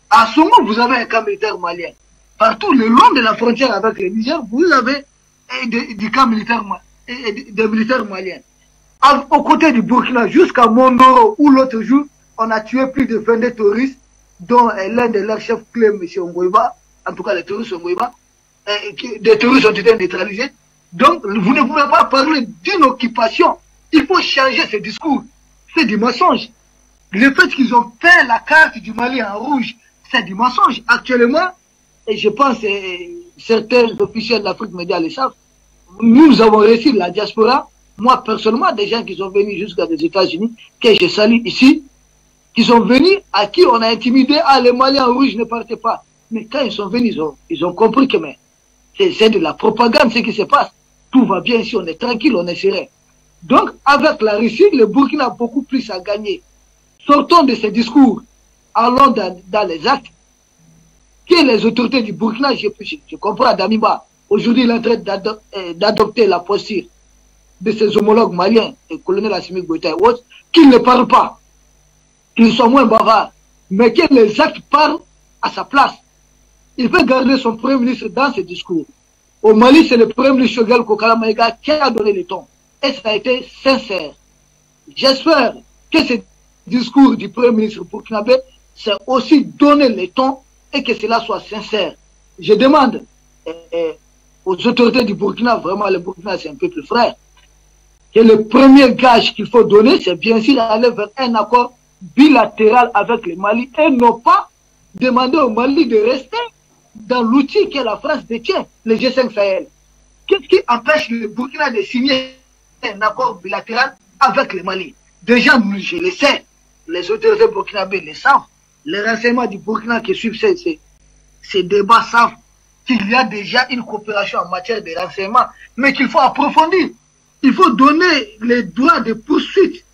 À Somo, vous avez un camp militaire malien. Partout le long de la frontière avec le Niger, vous avez des camps militaires, des militaires maliens. Aux côtés du Burkina, jusqu'à Mondoro, où l'autre jour, on a tué plus de 22 terroristes dont l'un de leurs chefs clés, M. Ngoïba, en tout cas les terroristes Ngoïba, des terroristes ont été neutralisés. Donc, vous ne pouvez pas parler d'une occupation. Il faut changer ce discours. C'est du mensonge. Le fait qu'ils ont fait la carte du Mali en rouge, c'est du mensonge. Actuellement, et je pense que certains officiels d'Afrique Média le savent, nous avons réussi la diaspora. Moi, personnellement, des gens qui sont venus jusqu'à des États-Unis, que je salue ici, qui sont venus, à qui on a intimidé, ah, les Maliens en rouge ne partaient pas. Mais quand ils sont venus, ils ont compris que c'est de la propagande ce qui se passe. Tout va bien ici, on est tranquille, on est serein. Donc, avec la Russie, le Burkina a beaucoup plus à gagner. Sortons de ces discours, allons dans les actes. Que les autorités du Burkina, je comprends Damiba, aujourd'hui il est en train d'adopter la posture de ses homologues maliens, et colonel Assimi Goïta et autres, qu'ils ne parlent pas, qu'ils soient moins bavards, mais que les actes parlent à sa place. Il peut garder son premier ministre dans ses discours. Au Mali, c'est le premier ministre Choguel Kokala Maïga qui a donné le ton. Et ça a été sincère. J'espère que ce discours du premier ministre burkinabé, c'est aussi donner le ton et que cela soit sincère. Je demande aux autorités du Burkina, vraiment le Burkina c'est un peuple frère, que le premier gage qu'il faut donner, c'est bien sûr aller vers un accord bilatéral avec le Mali et non pas demander au Mali de rester dans l'outil que la France détient, le G5 Sahel. Qu'est-ce qui empêche le Burkina de signer un accord bilatéral avec le Mali? Déjà, je le sais, les autorités burkinabées le savent, les renseignements du Burkina qui suivent ces débats savent qu'il y a déjà une coopération en matière de renseignement, mais qu'il faut approfondir. Il faut donner les droits de poursuite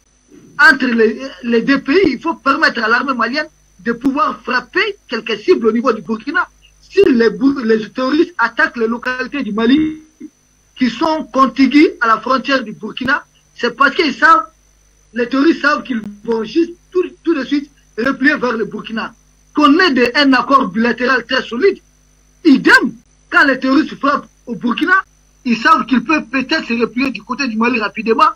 entre les deux pays. Il faut permettre à l'armée malienne de pouvoir frapper quelques cibles au niveau du Burkina. Si les terroristes attaquent les localités du Mali qui sont contiguës à la frontière du Burkina, c'est parce qu'ils savent, les terroristes savent qu'ils vont juste tout de suite replier vers le Burkina. Qu'on ait un accord bilatéral très solide, idem, quand les terroristes frappent au Burkina, ils savent qu'ils peuvent peut-être se replier du côté du Mali rapidement.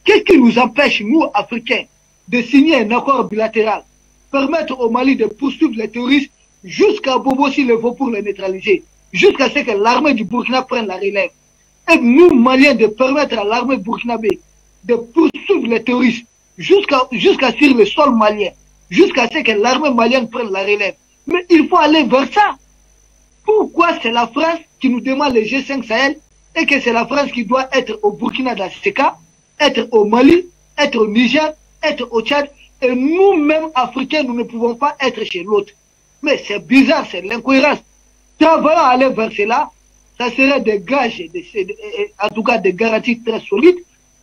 Qu'est-ce qui nous empêche, nous, Africains, de signer un accord bilatéral, permettre au Mali de poursuivre les terroristes jusqu'à Bobo s'il le faut pour les neutraliser, jusqu'à ce que l'armée du Burkina prenne la relève. Et nous, Maliens, de permettre à l'armée burkinabé de poursuivre les terroristes jusqu'à sur le sol malien, jusqu'à ce que l'armée malienne prenne la relève. Mais il faut aller vers ça. Pourquoi c'est la France qui nous demande le G5 Sahel et que c'est la France qui doit être au Burkina dans ce cas, être au Mali, être au Niger, être au Tchad, et nous-mêmes, Africains, nous ne pouvons pas être chez l'autre. Mais c'est bizarre, c'est l'incohérence. Travaillons à aller vers cela, ça serait des gages, en tout cas des garanties très solides,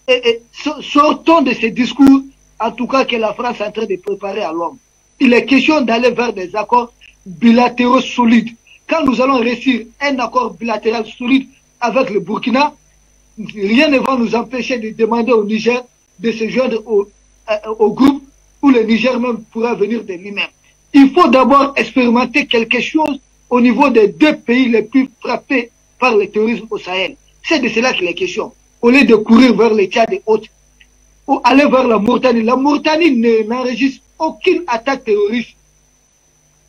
et sortons de ces discours, en tout cas que la France est en train de préparer à l'homme. Il est question d'aller vers des accords bilatéraux solides. Quand nous allons réussir un accord bilatéral solide avec le Burkina, rien ne va nous empêcher de demander au Niger de se joindre au groupe où le Niger même pourra venir de lui-même. Il faut d'abord expérimenter quelque chose au niveau des deux pays les plus frappés par le terrorisme au Sahel. C'est de cela qu'il est question. Au lieu de courir vers les Tchad et autres, ou aller vers la Mauritanie. La Mauritanie n'enregistre aucune attaque terroriste.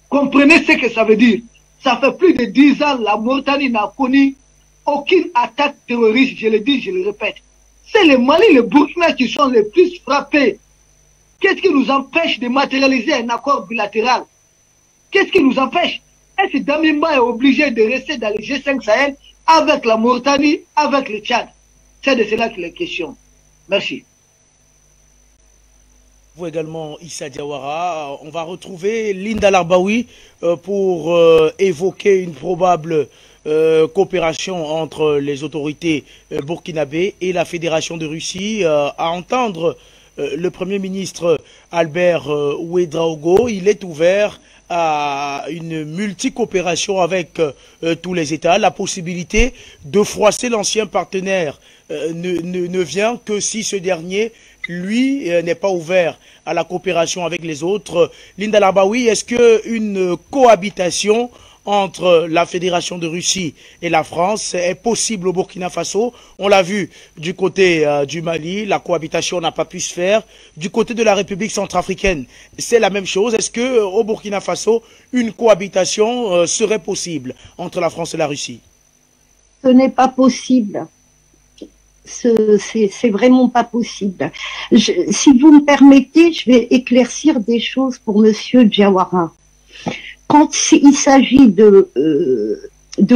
Comprenez ce que ça veut dire. Ça fait plus de 10 ans, la Mauritanie n'a connu aucune attaque terroriste, je le dis, je le répète. C'est le Mali et le Burkina qui sont les plus frappés. Qu'est-ce qui nous empêche de matérialiser un accord bilatéral? Qu'est-ce qui nous empêche? Est-ce que Damimba est obligé de rester dans le G5 Sahel avec la Mauritanie, avec le Tchad? C'est de cela qu'il est question. Merci. Vous également, Issa Diawara. On va retrouver Linda Larbaoui pour évoquer une probable coopération entre les autorités burkinabées et la Fédération de Russie. À entendre le Premier ministre Albert Ouedraogo, il est ouvert à une multi-coopération avec tous les États. La possibilité de froisser l'ancien partenaire ne vient que si ce dernier, lui, n'est pas ouvert à la coopération avec les autres. Linda Larbaoui, est-ce qu'une cohabitation entre la Fédération de Russie et la France est possible au Burkina Faso. On l'a vu du côté du Mali, la cohabitation n'a pas pu se faire. Du côté de la République centrafricaine, c'est la même chose. Est-ce que au Burkina Faso, une cohabitation serait possible entre la France et la Russie? Ce n'est pas possible. C'est vraiment pas possible. Si vous me permettez, je vais éclaircir des choses pour Monsieur Diawara. Quand il s'agit de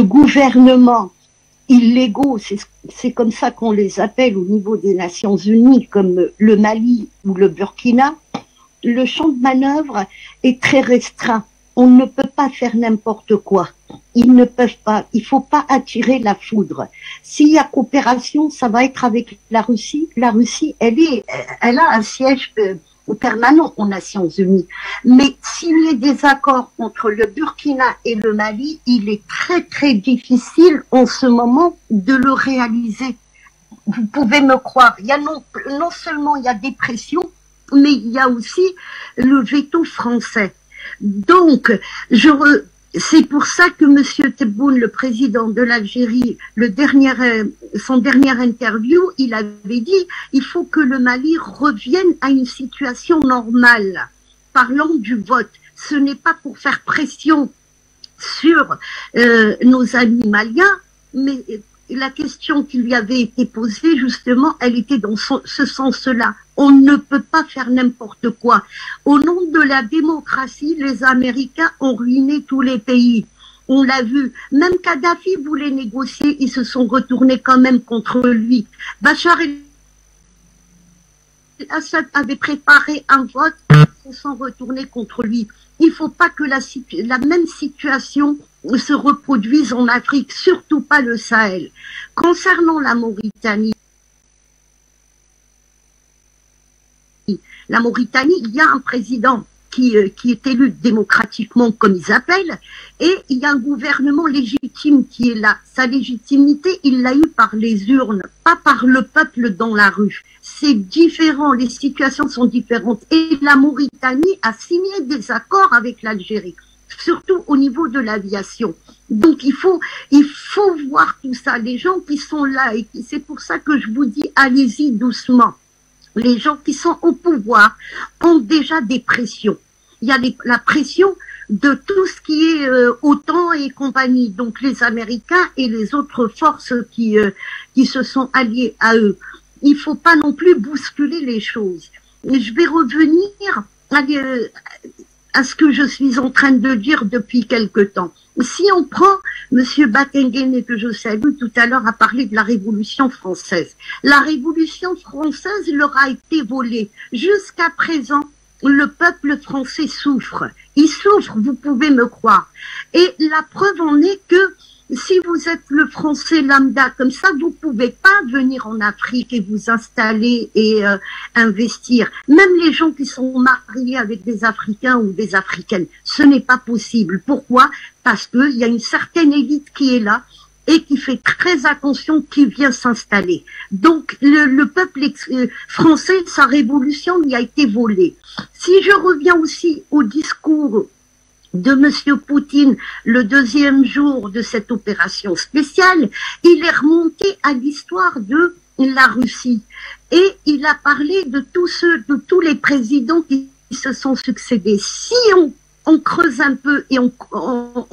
gouvernements illégaux, c'est comme ça qu'on les appelle au niveau des Nations Unies, comme le Mali ou le Burkina, le champ de manœuvre est très restreint. On ne peut pas faire n'importe quoi. Ils ne peuvent pas. Il faut pas attirer la foudre. S'il y a coopération, ça va être avec la Russie. La Russie, elle a un siège permanent aux Nations Unies. Mais s'il y a des accords entre le Burkina et le Mali, il est très très difficile en ce moment de le réaliser. Vous pouvez me croire. Il y a non seulement il y a des pressions, mais il y a aussi le veto français. Donc, c'est pour ça que M. Tebboune, le président de l'Algérie, son dernière interview, il avait dit il faut que le Mali revienne à une situation normale. Parlant du vote, ce n'est pas pour faire pression sur nos amis maliens, mais la question qui lui avait été posée, justement, elle était dans ce sens-là. On ne peut pas faire n'importe quoi. Au nom de la démocratie, les Américains ont ruiné tous les pays. On l'a vu. Même Kadhafi voulait négocier, ils se sont retournés quand même contre lui. Bachar el-Assad avait préparé un vote, ils se sont retournés contre lui. Il ne faut pas que la même situation se reproduise en Afrique, surtout pas le Sahel. Concernant la Mauritanie, il y a un président qui est élu démocratiquement, comme ils appellent, et il y a un gouvernement légitime qui est là. Sa légitimité, il l'a eu par les urnes, pas par le peuple dans la rue. C'est différent, les situations sont différentes. Et la Mauritanie a signé des accords avec l'Algérie, surtout au niveau de l'aviation. Donc il faut voir tout ça. Les gens qui sont là, et c'est pour ça que je vous dis, allez-y doucement. Les gens qui sont au pouvoir ont déjà des pressions. Il y a la pression de tout ce qui est OTAN et compagnie, donc les Américains et les autres forces qui se sont alliées à eux. Il faut pas non plus bousculer les choses. Et je vais revenir à ce que je suis en train de dire depuis quelque temps. Si on prend Monsieur Batengene, que je salue tout à l'heure, a parlé de la Révolution française. La Révolution française leur a été volée. Jusqu'à présent, le peuple français souffre. Il souffre, vous pouvez me croire. Et la preuve en est que si vous êtes le Français lambda comme ça, vous pouvez pas venir en Afrique et vous installer et investir. Même les gens qui sont mariés avec des Africains ou des Africaines, ce n'est pas possible. Pourquoi? Parce qu'il y a une certaine élite qui est là et qui fait très attention, qui vient s'installer. Donc le peuple français, sa révolution lui a été volée. Si je reviens aussi au discours de Monsieur Poutine, le deuxième jour de cette opération spéciale, il est remonté à l'histoire de la Russie. Et il a parlé de tous les présidents qui se sont succédés. Si on creuse un peu et on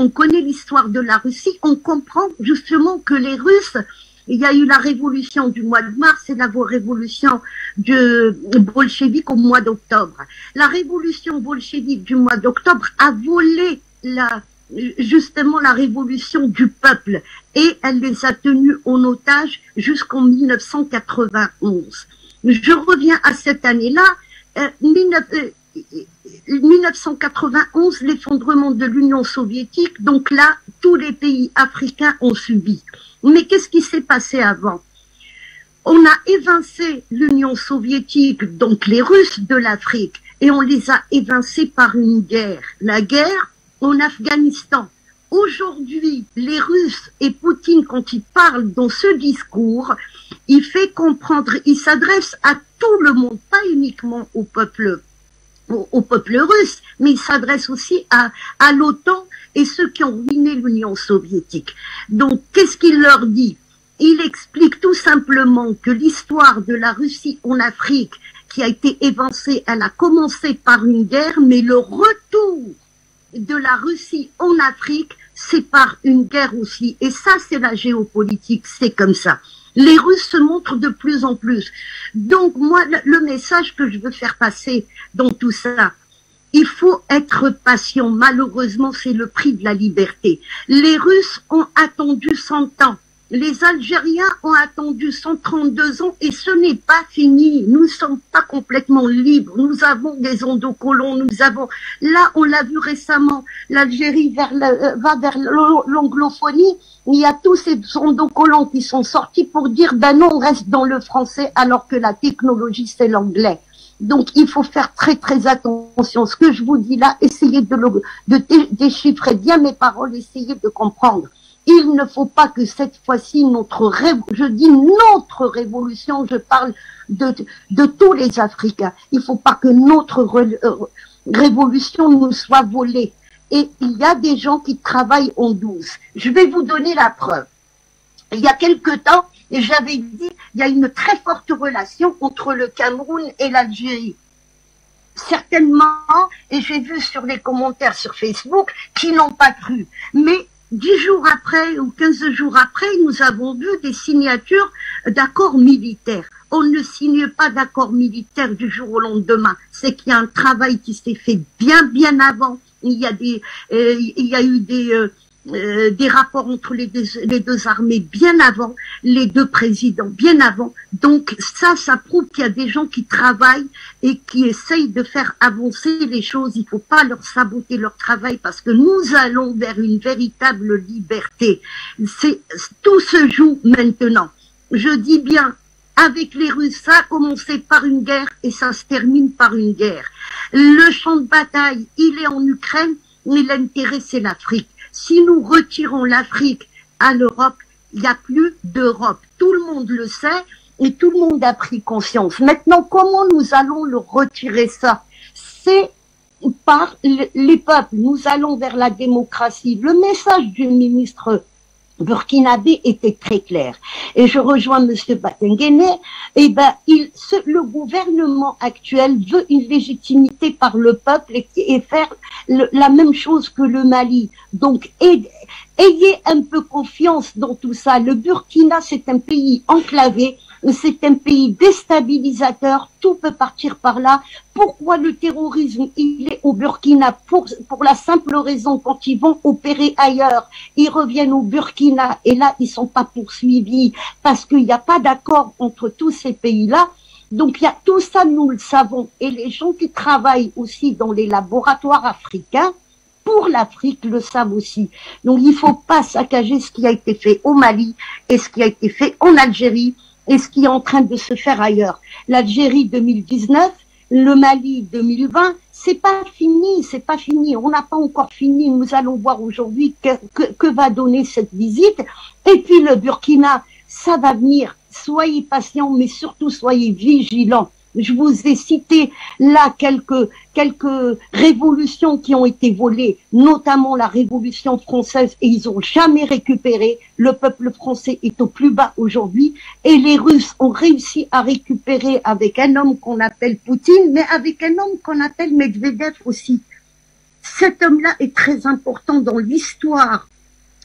connaît l'histoire de la Russie, on comprend justement que les Russes, il y a eu la révolution du mois de mars et la révolution bolchevique au mois d'octobre. La révolution bolchevique du mois d'octobre a volé justement la révolution du peuple et elle les a tenus en otage jusqu'en 1991. Je reviens à cette année-là, 1991, l'effondrement de l'Union soviétique, donc là, tous les pays africains ont subi. Mais qu'est-ce qui s'est passé avant? On a évincé l'Union soviétique, donc les Russes de l'Afrique, et on les a évincés par une guerre. La guerre en Afghanistan. Aujourd'hui, les Russes et Poutine, quand il parle dans ce discours, il fait comprendre, il s'adresse à tout le monde, pas uniquement au peuple russe, mais il s'adresse aussi à l'OTAN et ceux qui ont ruiné l'Union soviétique. Donc, qu'est-ce qu'il leur dit? Il explique tout simplement que l'histoire de la Russie en Afrique, qui a été évincée, elle a commencé par une guerre, mais le retour de la Russie en Afrique, c'est par une guerre aussi. Et ça, c'est la géopolitique, c'est comme ça. Les Russes se montrent de plus en plus. Donc, moi, le message que je veux faire passer dans tout ça, il faut être patient. Malheureusement, c'est le prix de la liberté. Les Russes ont attendu 100 ans. Les Algériens ont attendu 132 ans et ce n'est pas fini. Nous ne sommes pas complètement libres. Nous avons des endocolons. Nous avons, là, on l'a vu récemment, l'Algérie va vers l'anglophonie. Il y a tous ces endocolons qui sont sortis pour dire, ben non, on reste dans le français alors que la technologie, c'est l'anglais. Donc, il faut faire très, très attention. Ce que je vous dis là, essayez de déchiffrer bien mes paroles, essayez de comprendre. Il ne faut pas que cette fois-ci, je dis notre révolution, je parle de tous les Africains. Il ne faut pas que notre révolution nous soit volée. Et il y a des gens qui travaillent en douce. Je vais vous donner la preuve. Il y a quelque temps, j'avais dit, il y a une très forte relation entre le Cameroun et l'Algérie. Certainement, et j'ai vu sur les commentaires sur Facebook, qui n'ont pas cru. Mais 10 jours après ou 15 jours après, nous avons vu des signatures d'accords militaires. On ne signe pas d'accords militaires du jour au lendemain. C'est qu'il y a un travail qui s'est fait bien avant. Il y a eu des rapports entre les deux armées bien avant, les deux présidents bien avant. Donc ça prouve qu'il y a des gens qui travaillent et qui essayent de faire avancer les choses. Il ne faut pas leur saboter leur travail parce que nous allons vers une véritable liberté. Tout se joue maintenant. Je dis bien, avec les Russes, ça a commencé par une guerre et ça se termine par une guerre. Le champ de bataille, il est en Ukraine, mais l'intérêt c'est l'Afrique. Si nous retirons l'Afrique à l'Europe, il n'y a plus d'Europe. Tout le monde le sait et tout le monde a pris conscience. Maintenant, comment nous allons le retirer ça? C'est par les peuples. Nous allons vers la démocratie. Le message du ministre burkinabé était très clair. Et je rejoins monsieur Batengene. Eh ben, le gouvernement actuel veut une légitimité par le peuple et faire la même chose que le Mali. Donc, ayez un peu confiance dans tout ça. Le Burkina, c'est un pays enclavé. C'est un pays déstabilisateur, tout peut partir par là. Pourquoi le terrorisme, il est au Burkina? Pour la simple raison, quand ils vont opérer ailleurs, ils reviennent au Burkina et là, ils sont pas poursuivis parce qu'il n'y a pas d'accord entre tous ces pays-là. Donc, il y a tout ça, nous le savons. Et les gens qui travaillent aussi dans les laboratoires africains, pour l'Afrique, le savent aussi. Donc, il faut pas saccager ce qui a été fait au Mali et ce qui a été fait en Algérie et ce qui est en train de se faire ailleurs. L'Algérie 2019, le Mali 2020, c'est pas fini, c'est pas fini. On n'a pas encore fini. Nous allons voir aujourd'hui que va donner cette visite. Et puis le Burkina, ça va venir. Soyez patients, mais surtout soyez vigilants. Je vous ai cité là quelques révolutions qui ont été volées, notamment la Révolution française, et ils ont jamais récupéré. Le peuple français est au plus bas aujourd'hui, et les Russes ont réussi à récupérer avec un homme qu'on appelle Poutine, mais avec un homme qu'on appelle Medvedev aussi. Cet homme-là est très important dans l'histoire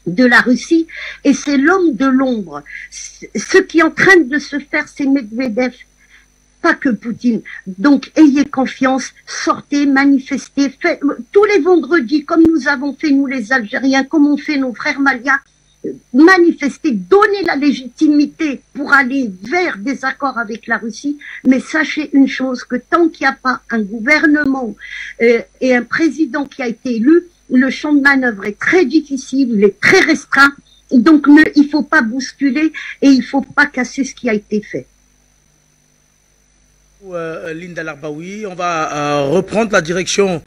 de la Russie, et c'est l'homme de l'ombre. Ce qui est en train de se faire, c'est Medvedev. Pas que Poutine. Donc, ayez confiance, sortez, manifestez, faites, tous les vendredis, comme nous avons fait, nous les Algériens, comme on fait nos frères maliens, manifestez, donnez la légitimité pour aller vers des accords avec la Russie, mais sachez une chose, que tant qu'il n'y a pas un gouvernement et un président qui a été élu, le champ de manœuvre est très difficile, il est très restreint, donc il ne faut pas bousculer et il ne faut pas casser ce qui a été fait. Linda Larbaoui, on va reprendre la direction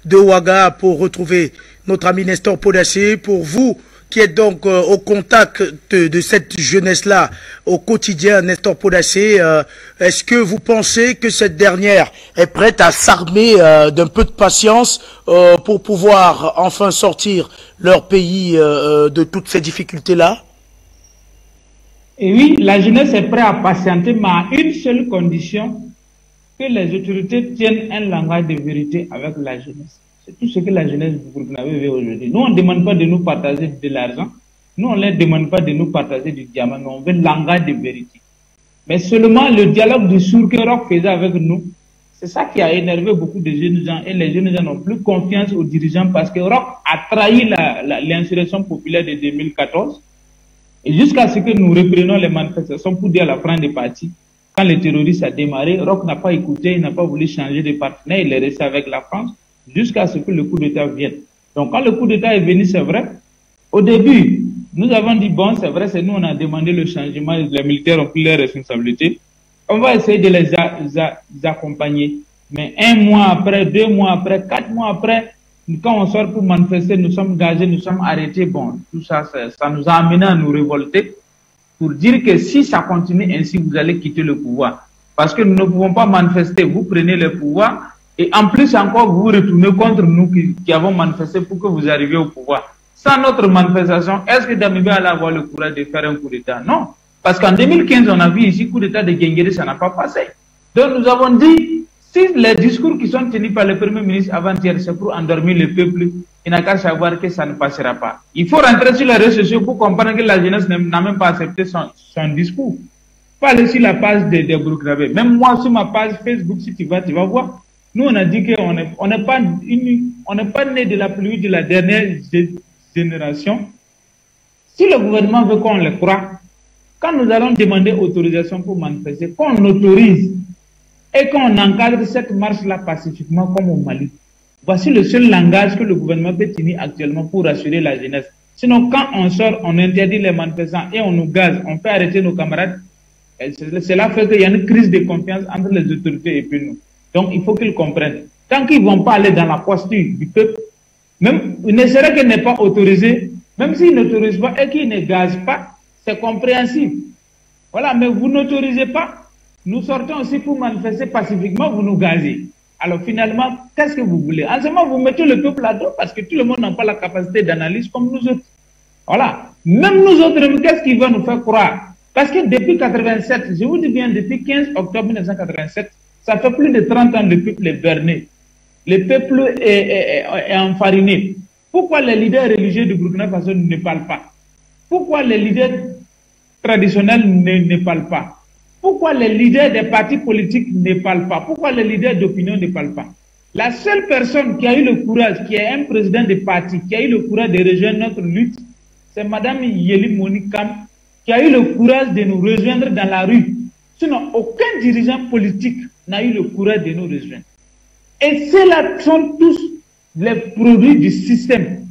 de Ouaga pour retrouver notre ami Nestor Podacé. Pour vous qui êtes donc au contact de cette jeunesse-là au quotidien, Nestor Podacé, est-ce que vous pensez que cette dernière est prête à s'armer d'un peu de patience pour pouvoir enfin sortir leur pays de toutes ces difficultés-là? Et oui, la jeunesse est prête à patienter, mais à une seule condition, que les autorités tiennent un langage de vérité avec la jeunesse. C'est tout ce que la jeunesse du Burkinabé veut aujourd'hui. Nous, on ne demande pas de nous partager de l'argent. Nous, on ne leur demande pas de nous partager du diamant. Mais on veut le langage de vérité. Mais seulement le dialogue du sourd que Roch faisait avec nous, c'est ça qui a énervé beaucoup de jeunes gens. Et les jeunes gens n'ont plus confiance aux dirigeants parce que Roch a trahi l'insurrection populaire de 2014. Et jusqu'à ce que nous reprenons les manifestations pour dire à la fin des partis, quand le terroriste a démarré, Roch n'a pas écouté, il n'a pas voulu changer de partenaire, il est resté avec la France jusqu'à ce que le coup d'État vienne. Donc quand le coup d'État est venu, c'est vrai, au début, nous avons dit, bon, c'est vrai, c'est nous, on a demandé le changement, les militaires ont pris leurs responsabilités, on va essayer de les accompagner. Mais 1 mois après, 2 mois après, 4 mois après, quand on sort pour manifester, nous sommes gazés, nous sommes arrêtés. Bon, tout ça, ça nous a amené à nous révolter pour dire que si ça continue ainsi, vous allez quitter le pouvoir. Parce que nous ne pouvons pas manifester, vous prenez le pouvoir et en plus encore, vous retournez contre nous qui avons manifesté pour que vous arriviez au pouvoir. Sans notre manifestation, est-ce que Damibé allait avoir le courage de faire un coup d'État? Non. Parce qu'en 2015, on a vu ici, coup d'État de Guinguéré, ça n'a pas passé. Donc nous avons dit, si les discours qui sont tenus par le Premier ministre avant-hier, c'est pour endormir le peuple, il n'a qu'à savoir que ça ne passera pas. Il faut rentrer sur les réseaux sociaux pour comprendre que la jeunesse n'a même pas accepté son discours. Pas aller sur la page de Burkinabé. Même moi, sur ma page Facebook, si tu vas voir. Nous, on a dit qu'on n'est pas né de la pluie de la dernière génération. Si le gouvernement veut qu'on le croie, quand nous allons demander autorisation pour manifester, qu'on autorise et qu'on encadre cette marche-là pacifiquement comme au Mali. Voici le seul langage que le gouvernement peut tenir actuellement pour rassurer la jeunesse. Sinon, quand on sort, on interdit les manifestants et on nous gaze, on fait arrêter nos camarades. Cela fait qu'il y a une crise de confiance entre les autorités et puis nous. Donc, il faut qu'ils comprennent. Tant qu'ils ne vont pas aller dans la posture du peuple, même, ne serait qu'il n'est pas autorisé, même s'ils n'autorisent pas et qu'ils ne gazent pas, c'est compréhensible. Voilà, mais vous n'autorisez pas. Nous sortons aussi pour manifester pacifiquement, vous nous gazez. Alors finalement, qu'est-ce que vous voulez? En ce moment, vous mettez le peuple là-dedans parce que tout le monde n'a pas la capacité d'analyse comme nous autres. Voilà. Même nous autres, qu'est-ce qui va nous faire croire? Parce que depuis 87, je vous dis bien, depuis 15 octobre 1987, ça fait plus de 30 ans que le peuple est berné. Le peuple est enfariné. Pourquoi les leaders religieux du Burkina Faso ne parlent pas? Pourquoi les leaders traditionnels ne parlent pas? Pourquoi les leaders des partis politiques ne parlent pas? Pourquoi les leaders d'opinion ne parlent pas? La seule personne qui a eu le courage, qui est un président de parti, qui a eu le courage de rejoindre notre lutte, c'est Madame Yeli Monique Kam, qui a eu le courage de nous rejoindre dans la rue. Sinon, aucun dirigeant politique n'a eu le courage de nous rejoindre. Et ceux-là sont tous les produits du système.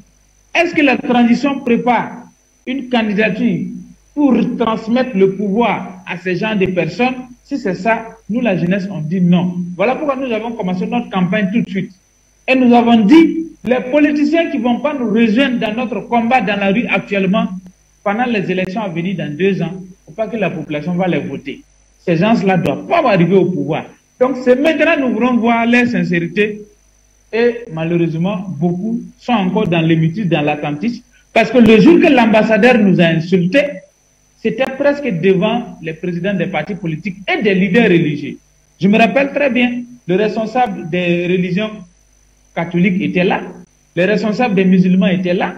Est-ce que la transition prépare une candidature pour transmettre le pouvoir à ces gens de personnes? Si c'est ça, nous, la jeunesse, on dit non. Voilà pourquoi nous avons commencé notre campagne tout de suite. Et nous avons dit, les politiciens qui ne vont pas nous rejoindre dans notre combat dans la rue actuellement, pendant les élections à venir dans 2 ans, il ne faut pas que la population va les voter. Ces gens-là ne doivent pas arriver au pouvoir. Donc c'est maintenant que nous voulons voir leur sincérité. Et malheureusement, beaucoup sont encore dans l'émitisme, dans l'attentisme. Parce que le jour que l'ambassadeur nous a insultés, c'était presque devant les présidents des partis politiques et des leaders religieux. Je me rappelle très bien, le responsable des religions catholiques était là, les responsables des musulmans étaient là,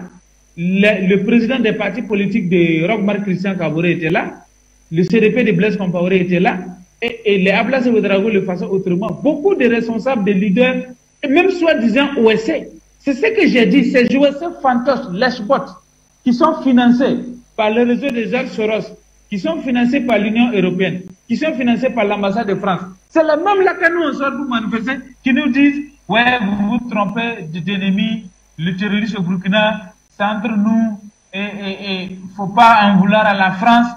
le président des partis politiques de Roch-Marc Christian Kaboré était là, le CDP de Blaise Compaoré était là, et les Ablas et Ouedraogo le faisaient autrement. Beaucoup de responsables, de leaders, et même soi-disant OSC. C'est ce que j'ai dit, ces OSC fantoches, lèche-bottes, qui sont financés par le réseau de Jacques Soros, qui sont financés par l'Union européenne, qui sont financés par l'ambassade de France. C'est la même là que nous on sort pour manifester, qui nous disent, ouais, vous vous trompez d'ennemi, le terrorisme au Burkina, c'est entre nous, et faut pas en vouloir à la France.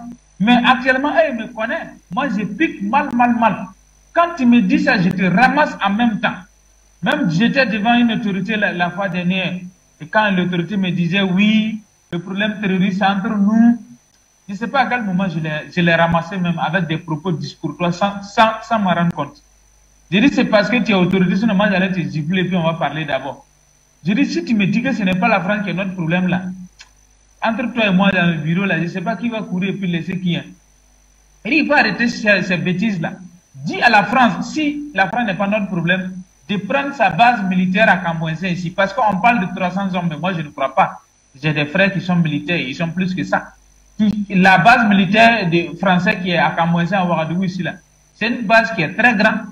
Mais actuellement, ils me connaissent. Moi, je pique mal. Quand tu me dis ça, je te ramasse en même temps. Même j'étais devant une autorité la fois dernière, et quand l'autorité me disait oui, le problème terroriste entre nous. Je ne sais pas à quel moment je l'ai ramassé même avec des propos discourtois sans m'en rendre compte. Je dis c'est parce que tu es autorité, sinon moi j'allais te gifler et puis on va parler d'abord. Je dis si tu me dis que ce n'est pas la France qui est notre problème là, entre toi et moi dans le bureau là, je ne sais pas qui va courir et puis laisser qui est. Il faut arrêter ces bêtises là. Dis à la France, si la France n'est pas notre problème, de prendre sa base militaire à Cambouensin ici, parce qu'on parle de 300 hommes, mais moi je ne crois pas. J'ai des frères qui sont militaires, ils sont plus que ça. La base militaire des Français qui est à Cambouensin, à Ouagadougou ici là, c'est une base qui est très grande.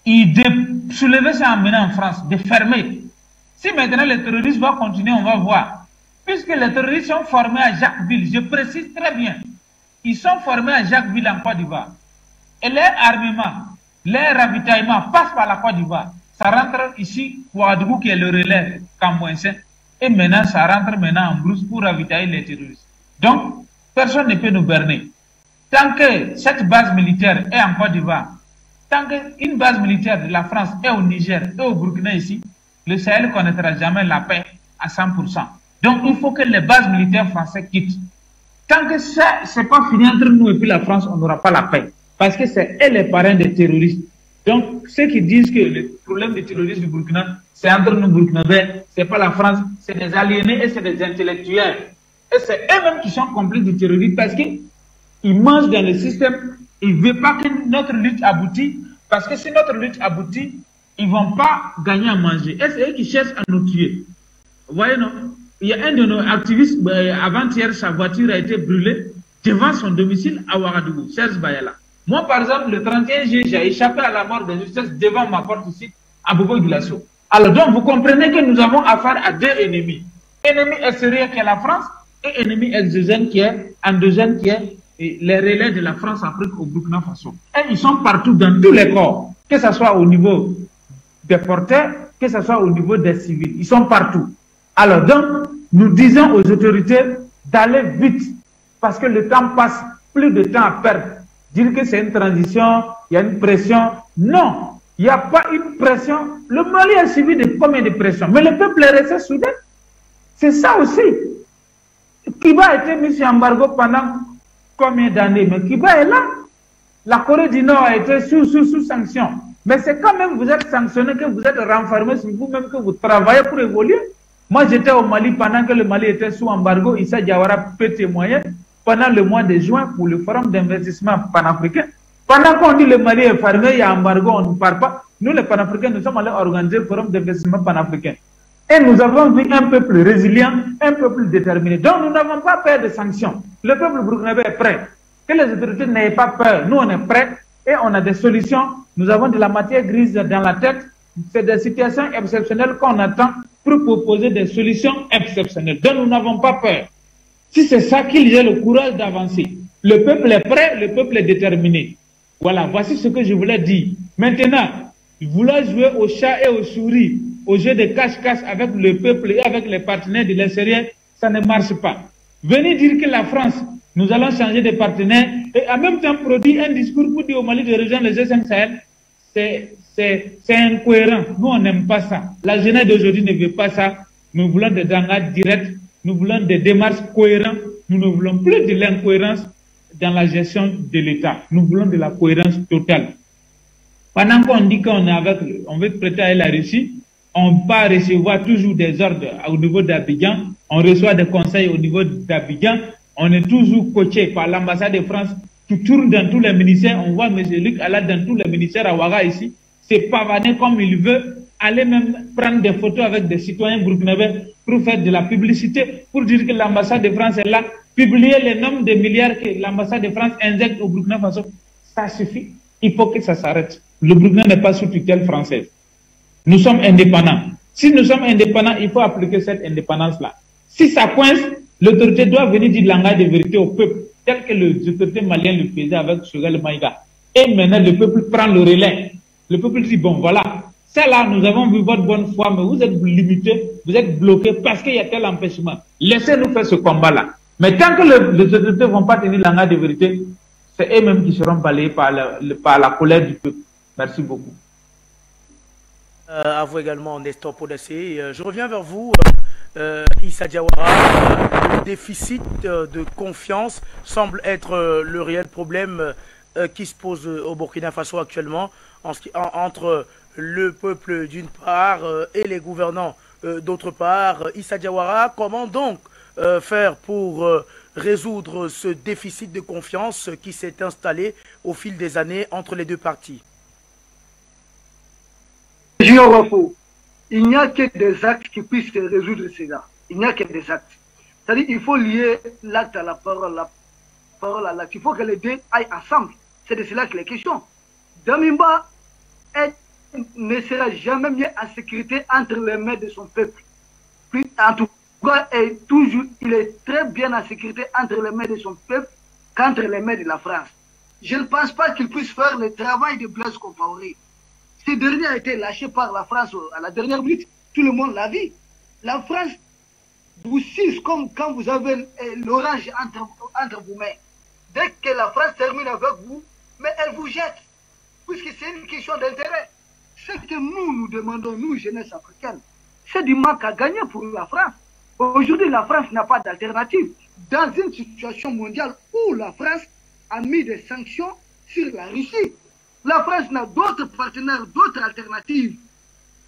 De soulever ça emmener en France, de fermer. Si maintenant les terroristes vont continuer, on va voir. Puisque les terroristes sont formés à Jacquesville, je précise très bien, ils sont formés à Jacquesville en Côte d'Ivoire. Et leur armement, leur ravitaillement passe par la Côte d'Ivoire. Ça rentre ici, Ouagadougou qui est le relais, Cambouensin, et maintenant ça rentre maintenant en brousse pour ravitailler les terroristes. Donc, personne ne peut nous berner. Tant que cette base militaire est en Côte d'Ivoire, tant qu'une base militaire de la France est au Niger et au Burkina ici, le Sahel ne connaîtra jamais la paix à 100%. Donc, il faut que les bases militaires françaises quittent. Tant que ça, c'est pas fini entre nous et puis la France, on n'aura pas la paix. Parce que c'est eux les parrains des terroristes. Donc, ceux qui disent que le problème des terroristes du Burkina, c'est entre nous Burkinabés, c'est pas la France, c'est des aliénés et c'est des intellectuels. Et c'est eux-mêmes qui sont complices du terrorisme parce qu'ils mangent dans le système. Ils ne veulent pas que notre lutte aboutisse, parce que si notre lutte aboutit, ils ne vont pas gagner à manger. Et c'est eux qui cherchent à nous tuer. Vous voyez, non? Il y a un de nos activistes, avant-hier, sa voiture a été brûlée devant son domicile à Ouagadougou, Serge Bayala. Moi, par exemple, le 31 juillet, j'ai échappé à la mort de justice devant ma porte ici, à Bobo-Dioulasso. Alors, donc, vous comprenez que nous avons affaire à deux ennemis. Ennemi extérieur qui est la France et ennemi exogène qui est endogène qui est les relais de la France-Afrique au Burkina Faso. Et ils sont partout dans tous les corps, que ce soit au niveau des porteurs, que ce soit au niveau des civils. Ils sont partout. Alors donc, nous disons aux autorités d'aller vite, parce que le temps passe, plus de temps à perdre. Dire que c'est une transition, il y a une pression. Non, il n'y a pas une pression. Le Mali a suivi de combien de pressions, mais le peuple est resté soudé. C'est ça aussi. Kiba a été mis sur embargo pendant combien d'années? Mais Kiba est là. La Corée du Nord a été sous sanction. Mais c'est quand même vous êtes sanctionné, que vous êtes renfermé sur vous-même, que vous travaillez pour évoluer. Moi, j'étais au Mali pendant que le Mali était sous embargo. Issa Diawara peut témoigner pendant le mois de juin pour le forum d'investissement panafricain. Pendant qu'on dit le Mali est fermé, il y a embargo, on ne parle pas. Nous, les panafricains, nous sommes allés organiser le forum d'investissement panafricain. Et nous avons vu un peuple résilient, un peuple déterminé. Donc, nous n'avons pas peur de sanctions. Le peuple burkinabé est prêt. Que les autorités n'aient pas peur. Nous, on est prêts et on a des solutions. Nous avons de la matière grise dans la tête. C'est des situations exceptionnelles qu'on attend pour proposer des solutions exceptionnelles. Donc, nous n'avons pas peur. Si c'est ça qu'il ait le courage d'avancer. Le peuple est prêt, le peuple est déterminé. Voilà, voici ce que je voulais dire. Maintenant, vouloir jouer au chat et aux souris, au jeu de cache-cache avec le peuple et avec les partenaires de l'extérieur, ça ne marche pas. Venez dire que la France, nous allons changer de partenaire et en même temps produire un discours pour dire au Mali de rejoindre le G5 Sahel, c'est incohérent. Nous, on n'aime pas ça. La jeunesse d'aujourd'hui ne veut pas ça. Nous voulons des dangades directs, nous voulons des démarches cohérentes, nous ne voulons plus de l'incohérence dans la gestion de l'État. Nous voulons de la cohérence totale. Pendant qu'on dit qu'on veut prêter à la Russie, on part recevoir toujours des ordres au niveau d'Abidjan, on reçoit des conseils au niveau d'Abidjan, on est toujours coaché par l'ambassade de France qui tourne dans tous les ministères. On voit M. Luc Alad dans tous les ministères à Ouaga ici, c'est pavaner comme il veut, aller même prendre des photos avec des citoyens burkinabés pour faire de la publicité, pour dire que l'ambassade de France est là, publier les nombres de milliards que l'ambassade de France injecte au Burkina Faso. Ça suffit, il faut que ça s'arrête. Le Burkina n'est pas sous tutelle française. Nous sommes indépendants. Si nous sommes indépendants, il faut appliquer cette indépendance-là. Si ça coince, l'autorité doit venir dire le langage de vérité au peuple, tel que les autorités maliennes le faisaient avec Choguel Maïga. Et maintenant, le peuple prend le relais. Le peuple dit, bon, voilà, ça là, nous avons vu votre bonne foi, mais vous êtes limité, vous êtes bloqué parce qu'il y a tel empêchement. Laissez-nous faire ce combat-là. Mais tant que les autorités ne vont pas tenir le langage de vérité, c'est eux-mêmes qui seront balayés par la colère du peuple. Merci beaucoup. À vous également, Nestor Podessé. Je reviens vers vous, Issa Diawara, le déficit de confiance semble être le réel problème qui se pose au Burkina Faso actuellement entre le peuple d'une part et les gouvernants d'autre part. Issa Diawara, comment donc faire pour résoudre ce déficit de confiance qui s'est installé au fil des années entre les deux parties? Il n'y a que des actes qui puissent résoudre cela. Il n'y a que des actes. C'est-à-dire qu'il faut lier l'acte à la parole à l'acte. Il faut que les deux aillent ensemble. C'est de cela qu'il est question. Damimba ne sera jamais mieux en sécurité entre les mains de son peuple. En tout cas, il est très bien en sécurité entre les mains de son peuple qu'entre les mains de la France. Je ne pense pas qu'il puisse faire le travail de Blaise Compaoré. Ce dernier a été lâché par la France à la dernière minute. Tout le monde l'a vu. La France vous suce comme quand vous avez l'orange entre vos mains. Dès que la France termine avec vous, mais elle vous jette. Puisque c'est une question d'intérêt. Ce que nous demandons, nous, jeunesse africaine, c'est du manque à gagner pour la France. Aujourd'hui, la France n'a pas d'alternative. Dans une situation mondiale où la France a mis des sanctions sur la Russie, la France n'a d'autres partenaires, d'autres alternatives.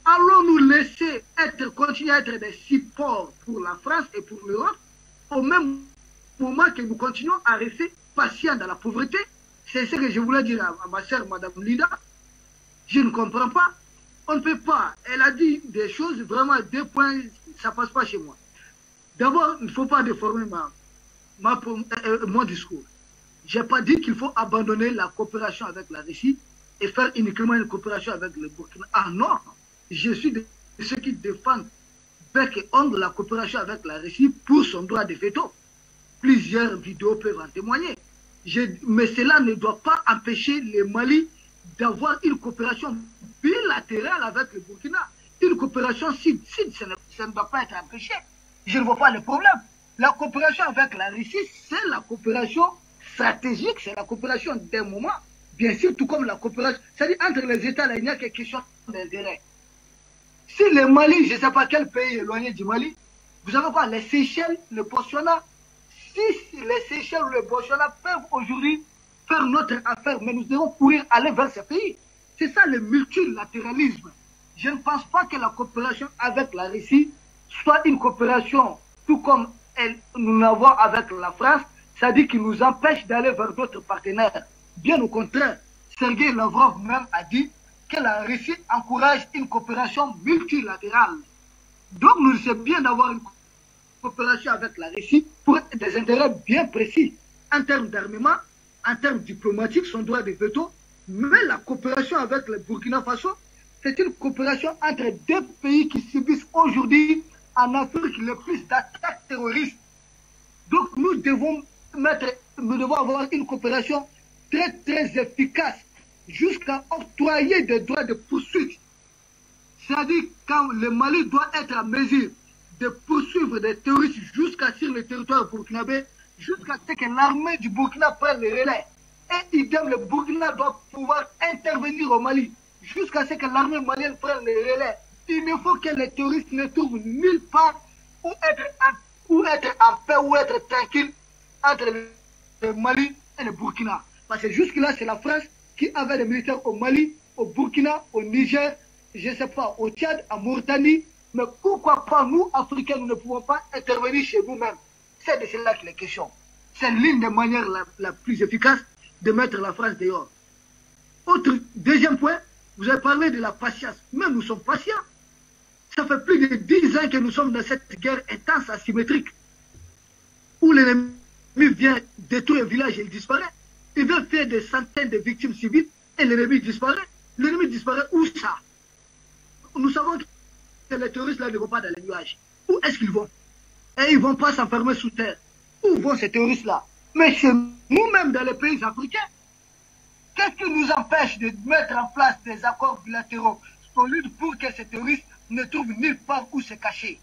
Allons-nous laisser continuer à être des supports pour la France et pour l'Europe, au même moment que nous continuons à rester patients dans la pauvreté? C'est ce que je voulais dire à ma sœur, Madame Lida. Je ne comprends pas. On ne peut pas. Elle a dit des choses, vraiment, 2 points, ça ne passe pas chez moi. D'abord, il ne faut pas déformer mon discours. Je n'ai pas dit qu'il faut abandonner la coopération avec la Russie et faire uniquement une coopération avec le Burkina. Ah non, je suis de ceux qui défendent bec et ongle la coopération avec la Russie pour son droit de veto. Plusieurs vidéos peuvent en témoigner. Mais cela ne doit pas empêcher le Mali d'avoir une coopération bilatérale avec le Burkina. Une coopération sud-sud, ça ne doit pas être empêché. Je ne vois pas le problème. La coopération avec la Russie, c'est la coopération stratégique, c'est la coopération d'un moment, bien sûr, tout comme la coopération, c'est-à-dire entre les États, là, il n'y a que question d'intérêt. Si le Mali, je ne sais pas quel pays éloigné du Mali, vous savez quoi, les Seychelles, le Botswana, si les Seychelles ou le Botswana peuvent aujourd'hui faire notre affaire, mais nous devons courir, aller vers ces pays. C'est ça le multilatéralisme. Je ne pense pas que la coopération avec la Russie soit une coopération tout comme nous l'avons avec la France, c'est-à-dire qu'il nous empêche d'aller vers d'autres partenaires. Bien au contraire, Sergei Lavrov même a dit que la Russie encourage une coopération multilatérale. Donc nous sommes bien d'avoir une coopération avec la Russie pour des intérêts bien précis, en termes d'armement, en termes diplomatiques, son droit de veto, mais la coopération avec le Burkina Faso, c'est une coopération entre 2 pays qui subissent aujourd'hui en Afrique le plus d'attaques terroristes. Donc nous devons avoir une coopération très très efficace jusqu'à octroyer des droits de poursuite. C'est-à-dire quand le Mali doit être en mesure de poursuivre des terroristes jusqu'à sur le territoire burkinabé, jusqu'à ce que l'armée du Burkina prenne le relais. Et idem, le Burkina doit pouvoir intervenir au Mali jusqu'à ce que l'armée malienne prenne le relais. Il ne faut que les terroristes ne trouvent nulle part où être en paix ou être tranquille entre le Mali et le Burkina. Parce que jusque-là, c'est la France qui avait des militaires au Mali, au Burkina, au Niger, je ne sais pas, au Tchad, en Mauritanie. Mais pourquoi pas nous, Africains, nous ne pouvons pas intervenir chez nous-mêmes? C'est de cela qu'il est question. C'est l'une des manières la plus efficace de mettre la France dehors. Deuxième point, vous avez parlé de la patience. Mais nous sommes patients. Ça fait plus de 10 ans que nous sommes dans cette guerre intense, asymétrique, où l'ennemi vient détruire un village et il disparaît. Il vient faire des centaines de victimes civiles et l'ennemi disparaît. L'ennemi disparaît où ça? Nous savons que les terroristes là ne vont pas dans les nuages. Où est-ce qu'ils vont? Et ils ne vont pas s'enfermer sous terre. Où vont ces terroristes-là? Mais c'est nous-mêmes dans les pays africains. Qu'est-ce qui nous empêche de mettre en place des accords bilatéraux solides pour que ces terroristes ne trouvent nulle part où se cacher?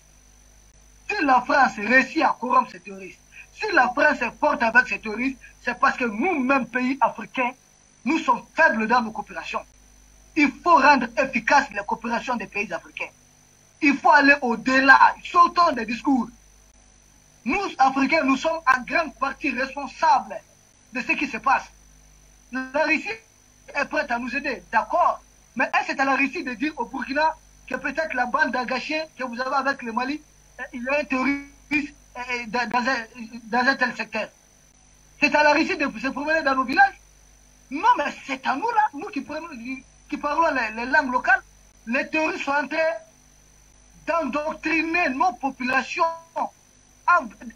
Si la France réussit à corrompre ces terroristes, si la France est forte avec ces terroristes, c'est parce que nous-mêmes, pays africains, nous sommes faibles dans nos coopérations. Il faut rendre efficaces les coopérations des pays africains. Il faut aller au-delà, sortons des discours. Nous, Africains, nous sommes en grande partie responsables de ce qui se passe. La Russie est prête à nous aider, d'accord. Mais est-ce que c'est à la Russie de dire au Burkina que peut-être la bande d'agachés que vous avez avec le Mali, il y a un terroriste dans un tel secteur? C'est à la Russie de se promener dans nos villages? Non, mais c'est à nous là, nous qui parlons les langues locales. Les terroristes sont en train d'endoctriner nos populations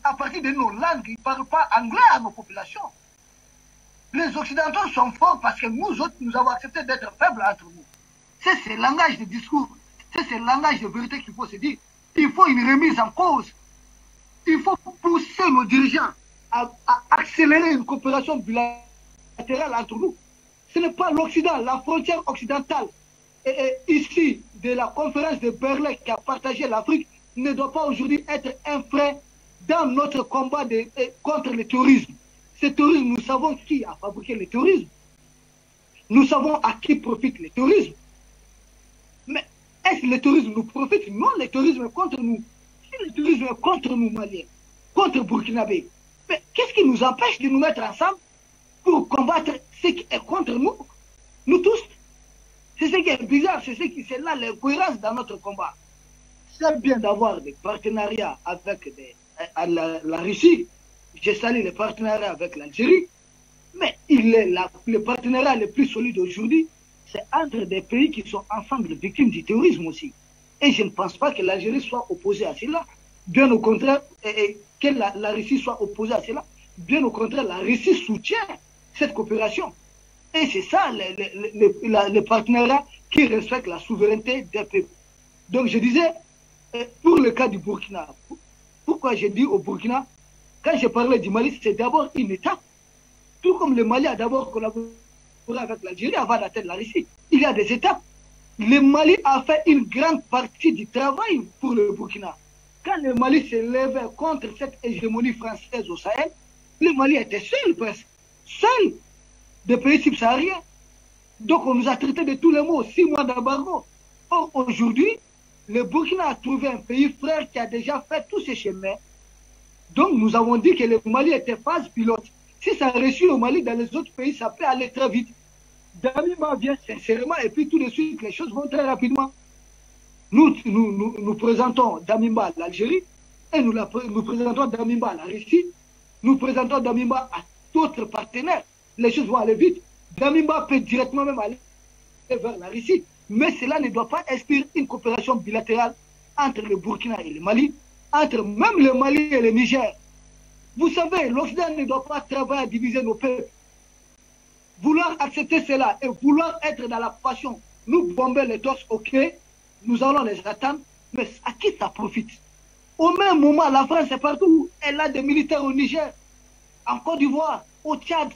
à partir de nos langues. Ils ne parlent pas anglais à nos populations. Les Occidentaux sont forts parce que nous autres, nous avons accepté d'être faibles entre nous. C'est ce langage de discours, c'est ce langage de vérité qu'il faut se dire. Il faut une remise en cause. Il faut pousser nos dirigeants à accélérer une coopération bilatérale entre nous. Ce n'est pas l'Occident, la frontière occidentale ici de la conférence de Berlin qui a partagé l'Afrique ne doit pas aujourd'hui être un frein dans notre combat contre le terrorisme. Ce terrorisme, nous savons qui a fabriqué le terrorisme. Nous savons à qui profite le terrorisme. Mais est-ce que le terrorisme nous profite? Non, le terrorisme est contre nous. Si le terrorisme est contre nous, Maliens, contre Burkinabé, mais qu'est-ce qui nous empêche de nous mettre ensemble pour combattre ce qui est contre nous? Nous tous. C'est ce qui est bizarre, c'est là l'incohérence dans notre combat. C'est bien d'avoir des partenariats avec la Russie. Je salue les partenariats avec l'Algérie. Mais le partenariat le plus solide aujourd'hui, c'est entre des pays qui sont ensemble victimes du terrorisme aussi. Et je ne pense pas que l'Algérie soit opposée à cela. Bien au contraire, que la Russie soit opposée à cela. Bien au contraire, la Russie soutient cette coopération. Et c'est ça, le partenariat qui respecte la souveraineté des peuples. Donc je disais, pour le cas du Burkina, pourquoi j'ai dit au Burkina, quand je parlais du Mali, c'est d'abord une étape. Tout comme le Mali a d'abord collaboré avec l'Algérie avant d'atteindre la Russie. Il y a des étapes. Le Mali a fait une grande partie du travail pour le Burkina. Quand le Mali s'est levé contre cette hégémonie française au Sahel, le Mali était seul presque. Seul des pays subsahariens. Donc on nous a traités de tous les maux, 6 mois d'embargo. Or aujourd'hui, le Burkina a trouvé un pays frère qui a déjà fait tous ces chemins. Donc nous avons dit que le Mali était phase pilote. Si ça réussit au Mali, dans les autres pays, ça peut aller très vite. Damima vient sincèrement et puis tout de suite, les choses vont très rapidement. Nous présentons Damima à l'Algérie et nous présentons Damima à la Russie. Nous présentons Damima à d'autres partenaires. Les choses vont aller vite. Damima peut directement même aller vers la Russie. Mais cela ne doit pas exclure une coopération bilatérale entre le Burkina et le Mali, entre même le Mali et le Niger. Vous savez, l'Occident ne doit pas travailler à diviser nos peuples. Vouloir accepter cela et vouloir être dans la passion, nous bomber les torses, ok, nous allons les attendre, mais à qui ça profite? Au même moment, la France est partout. Elle a des militaires au Niger, en Côte d'Ivoire, au Tchad.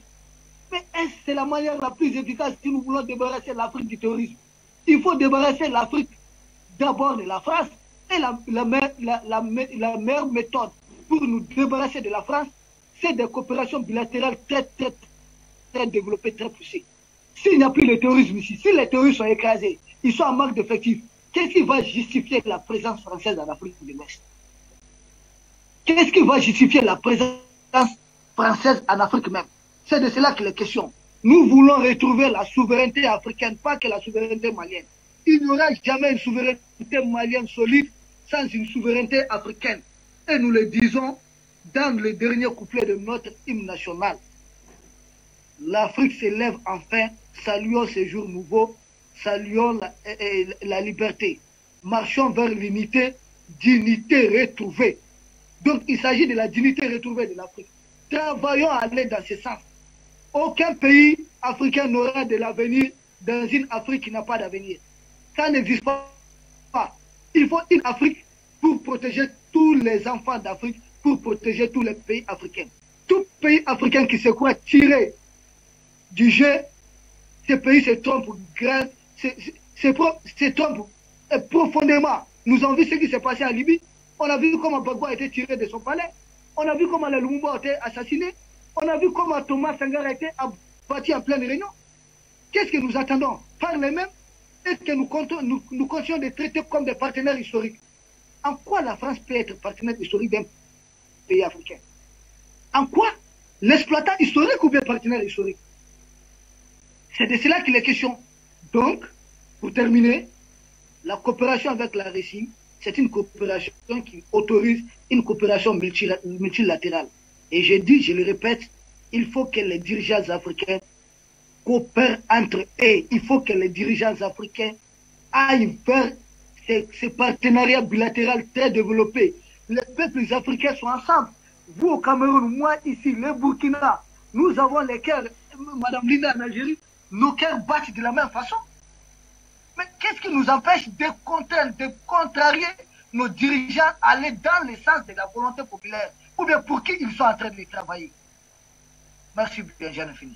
Mais est-ce que c'est la manière la plus efficace si nous voulons débarrasser l'Afrique du terrorisme? Il faut débarrasser l'Afrique d'abord de la France. Et la meilleure méthode pour nous débarrasser de la France, c'est des coopérations bilatérales très développées, très poussées. S'il n'y a plus de terrorisme ici, si les terroristes sont écrasés, ils sont en manque d'effectifs, qu'est-ce qui va justifier la présence française en Afrique de l'Ouest? Qu'est-ce qui va justifier la présence française en Afrique même? C'est de cela qu'il est question. Nous voulons retrouver la souveraineté africaine, pas que la souveraineté malienne. Il n'y aura jamais une souveraineté malienne solide sans une souveraineté africaine. Et nous le disons dans le dernier couplet de notre hymne national. L'Afrique s'élève enfin, saluons ce jour nouveau, saluons la liberté. Marchons vers l'unité, dignité retrouvée. Donc il s'agit de la dignité retrouvée de l'Afrique. Travaillons à aller dans ce sens. Aucun pays africain n'aura de l'avenir dans une Afrique qui n'a pas d'avenir. Ça n'existe pas. Il faut une Afrique pour protéger tous les enfants d'Afrique, pour protéger tous les pays africains. Tout pays africain qui se croit tiré du jeu, ce pays se trompe profondément. Nous avons vu ce qui s'est passé en Libye. On a vu comment Gbagbo a été tiré de son palais. On a vu comment le Lumumba a été assassiné. On a vu comment Thomas Sankara a été abattu en pleine réunion. Qu'est-ce que nous attendons? Par les mêmes. et que nous continuons de traiter comme des partenaires historiques. En quoi la France peut être partenaire historique d'un pays africain? En quoi? L'exploitant historique ou bien partenaire historique? C'est de cela qu'il est question. Donc, pour terminer, la coopération avec la Russie, c'est une coopération qui autorise une coopération multilatérale. Et je dis, je le répète, il faut que les dirigeants africains coopèrent entre eux. Il faut que les dirigeants africains aillent vers ces partenariats bilatéraux très développés. Les peuples africains sont ensemble. Vous au Cameroun, moi ici, le Burkina, nous avons les cœurs, Madame Linda en Algérie, nos cœurs battent de la même façon. Mais qu'est-ce qui nous empêche de contrarier nos dirigeants à aller dans le sens de la volonté populaire? Ou bien pour qui ils sont en train de travailler? Merci bien, j'en ai fini.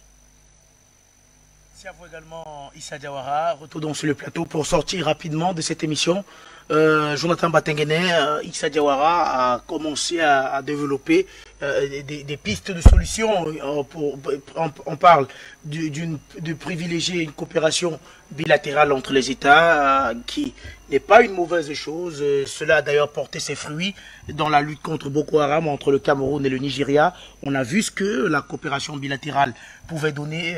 Merci à vous également, Issa Diawara. Retournons sur le plateau pour sortir rapidement de cette émission. Jonathan Batengene, Issa Diawara a commencé à développer des pistes de solutions. On parle de privilégier une coopération bilatérale entre les États qui n'est pas une mauvaise chose. Cela a d'ailleurs porté ses fruits dans la lutte contre Boko Haram entre le Cameroun et le Nigeria. On a vu ce que la coopération bilatérale pouvait donner.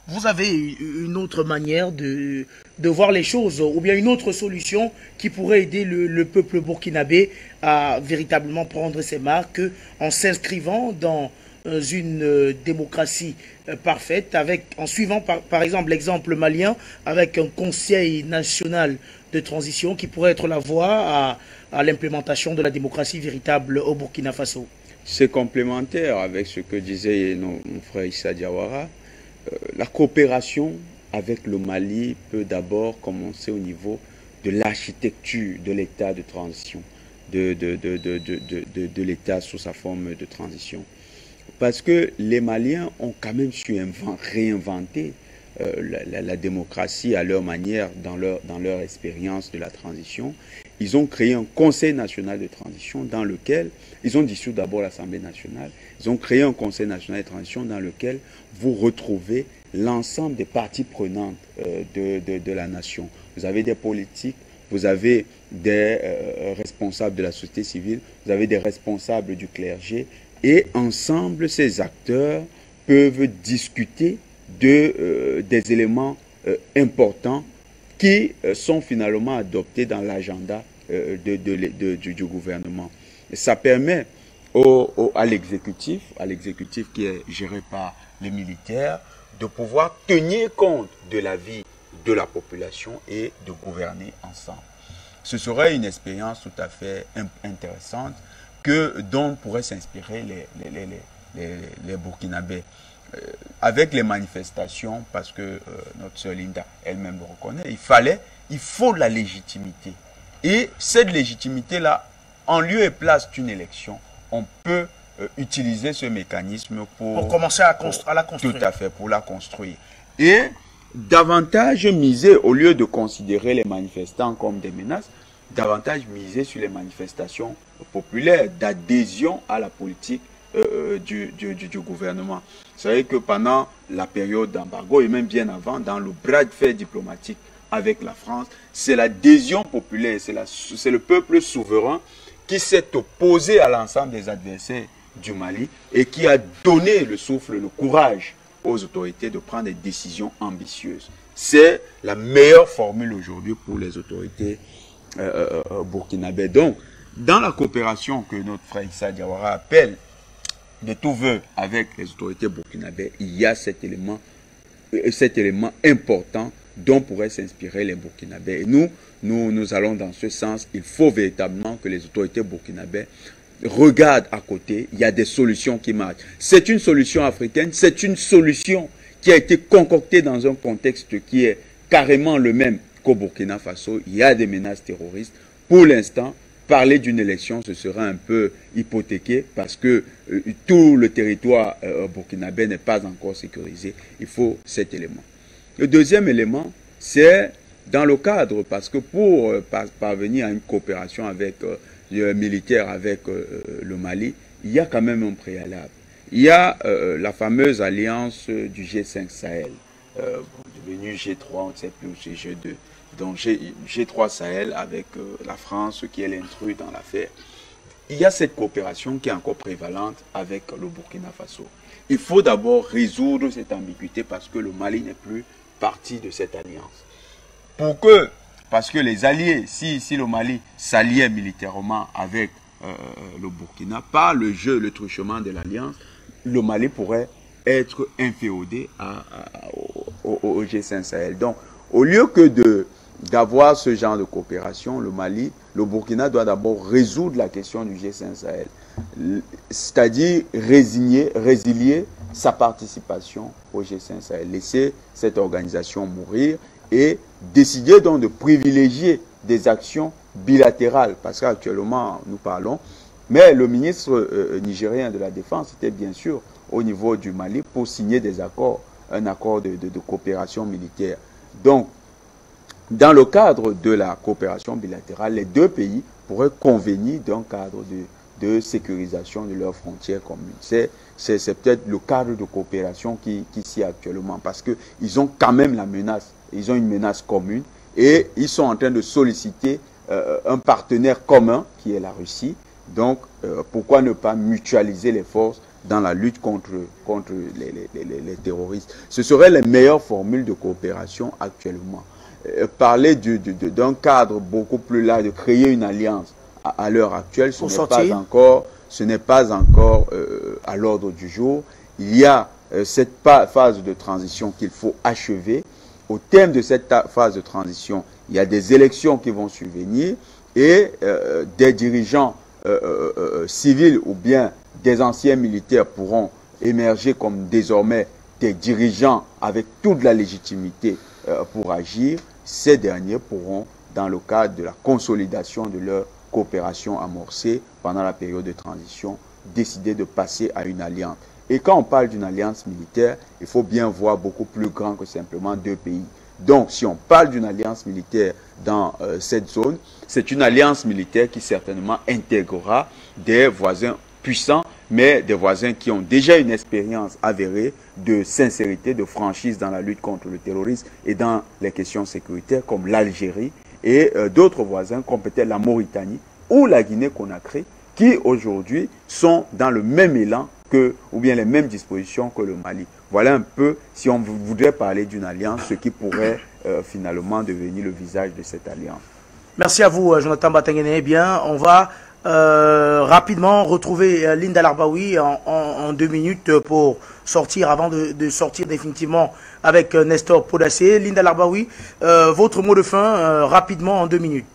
Vous avez une autre manière de voir les choses, ou bien une autre solution qui pourrait aider le peuple burkinabé à véritablement prendre ses marques en s'inscrivant dans une démocratie parfaite, en suivant par exemple l'exemple malien, avec un conseil national de transition qui pourrait être la voie à l'implémentation de la démocratie véritable au Burkina Faso. C'est complémentaire avec ce que disait mon frère Issa Diawara. La coopération avec le Mali peut d'abord commencer au niveau de l'architecture de l'état de transition, de l'état sous sa forme de transition. Parce que les Maliens ont quand même su réinventer la démocratie à leur manière, dans leur expérience de la transition. Ils ont créé un conseil national de transition dans lequel, ils ont dissous d'abord l'Assemblée nationale, ils ont créé un conseil national de transition dans lequel vous retrouvez l'ensemble des parties prenantes de la nation. Vous avez des politiques, vous avez des responsables de la société civile, vous avez des responsables du clergé, et ensemble, ces acteurs peuvent discuter des éléments importants qui sont finalement adoptés dans l'agenda du gouvernement. Et ça permet à l'exécutif qui est géré par les militaires, de pouvoir tenir compte de la vie de la population et de gouverner ensemble. Ce serait une expérience tout à fait intéressante dont pourraient s'inspirer les Burkinabés. Avec les manifestations, parce que notre sœur Linda elle-même le reconnaît, il faut la légitimité. Et cette légitimité-là, en lieu et place d'une élection, on peut utiliser ce mécanisme pour commencer à la construire. Tout à fait, pour la construire. Et davantage miser, au lieu de considérer les manifestants comme des menaces, davantage miser sur les manifestations populaires d'adhésion à la politique du gouvernement. Vous savez que pendant la période d'embargo et même bien avant, dans le bras de fer diplomatique avec la France, c'est l'adhésion populaire, c'est le peuple souverain qui s'est opposé à l'ensemble des adversaires du Mali et qui a donné le souffle, le courage aux autorités de prendre des décisions ambitieuses. C'est la meilleure formule aujourd'hui pour les autorités burkinabé. Donc, dans la coopération que notre frère Issa Diawara appelle de tout vœu avec les autorités burkinabé, il y a cet élément important dont pourraient s'inspirer les Burkinabés. Et nous allons dans ce sens. Il faut véritablement que les autorités burkinabé regardent à côté. Il y a des solutions qui marchent. C'est une solution africaine, c'est une solution qui a été concoctée dans un contexte qui est carrément le même qu'au Burkina Faso. Il y a des menaces terroristes. Pour l'instant, parler d'une élection, ce serait un peu hypothéqué parce que tout le territoire burkinabé n'est pas encore sécurisé. Il faut cet élément. Le deuxième élément, c'est dans le cadre, parce que pour parvenir à une coopération avec militaire avec le Mali, il y a quand même un préalable. Il y a la fameuse alliance du G5 Sahel. devenu G3, on ne sait plus, ou c'est G2. Donc G3 Sahel avec la France qui est l'intrus dans l'affaire. Il y a cette coopération qui est encore prévalente avec le Burkina Faso. Il faut d'abord résoudre cette ambiguïté parce que le Mali n'est plus partie de cette alliance. Parce que les alliés, si le Mali s'alliait militairement avec le Burkina, par le jeu, le truchement de l'alliance, le Mali pourrait être inféodé au G5 Sahel. Donc, au lieu que d'avoir ce genre de coopération, le Mali, le Burkina doit d'abord résoudre la question du G5 Sahel, c'est-à-dire résilier sa participation au G5 Sahel, laisser cette organisation mourir et décider donc de privilégier des actions bilatérales, parce qu'actuellement nous parlons, mais le ministre nigérien de la Défense était bien sûr au niveau du Mali pour signer des accords, un accord de coopération militaire. Donc, dans le cadre de la coopération bilatérale, les deux pays pourraient convenir d'un cadre de sécurisation de leurs frontières communes. C'est peut-être le cadre de coopération qui s'y est actuellement, parce qu'ils ont quand même la menace, ils ont une menace commune et ils sont en train de solliciter un partenaire commun qui est la Russie. Donc, pourquoi ne pas mutualiser les forces dans la lutte contre les terroristes? Ce seraient les meilleures formules de coopération actuellement. Parler d'un cadre beaucoup plus large, de créer une alliance à l'heure actuelle, ce n'est pas encore à l'ordre du jour. Il y a cette phase de transition qu'il faut achever. Au terme de cette phase de transition, il y a des élections qui vont survenir et des dirigeants civils ou bien des anciens militaires pourront émerger comme désormais des dirigeants avec toute la légitimité pour agir. Ces derniers pourront, dans le cadre de la consolidation de leur coopération amorcée pendant la période de transition, décider de passer à une alliance. Et quand on parle d'une alliance militaire, il faut bien voir beaucoup plus grand que simplement deux pays. Donc, si on parle d'une alliance militaire dans cette zone, c'est une alliance militaire qui certainement intégrera des voisins puissants, mais des voisins qui ont déjà une expérience avérée de sincérité, de franchise dans la lutte contre le terrorisme et dans les questions sécuritaires, comme l'Algérie et d'autres voisins comme peut-être la Mauritanie ou la Guinée-Conakry, qui aujourd'hui sont dans le même élan ou bien les mêmes dispositions que le Mali. Voilà un peu, si on voudrait parler d'une alliance, ce qui pourrait finalement devenir le visage de cette alliance. Merci à vous, Jonathan Batangene. Eh bien, on va rapidement retrouver Linda Larbaoui en 2 minutes pour sortir, avant de sortir définitivement avec Nestor Podassé. Linda Larbaoui, votre mot de fin rapidement en 2 minutes.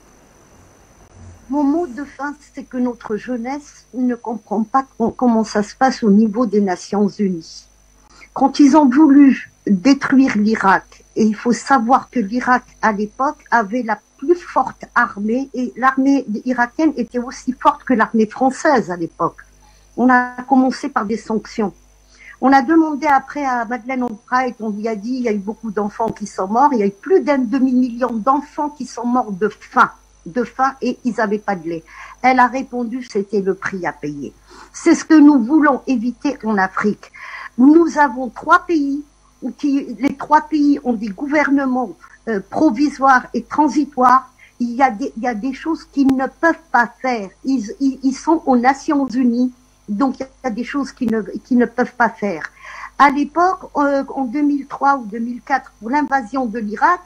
Mon mot de fin, c'est que notre jeunesse ne comprend pas comment ça se passe au niveau des Nations Unies. Quand ils ont voulu détruire l'Irak, et il faut savoir que l'Irak, à l'époque, avait la plus forte armée, et l'armée irakienne était aussi forte que l'armée française à l'époque. On a commencé par des sanctions. On a demandé après à Madeleine Albright, on lui a dit, il y a eu beaucoup d'enfants qui sont morts, il y a eu plus d'1 demi-million d'enfants qui sont morts de faim et ils n'avaient pas de lait. Elle a répondu, c'était le prix à payer. C'est ce que nous voulons éviter en Afrique. Nous avons 3 pays, les 3 pays ont des gouvernements provisoires et transitoires. Il y a des choses qu'ils ne peuvent pas faire. Ils sont aux Nations Unies, donc il y a des choses qu'ils ne peuvent pas faire. À l'époque, en 2003 ou 2004, pour l'invasion de l'Irak,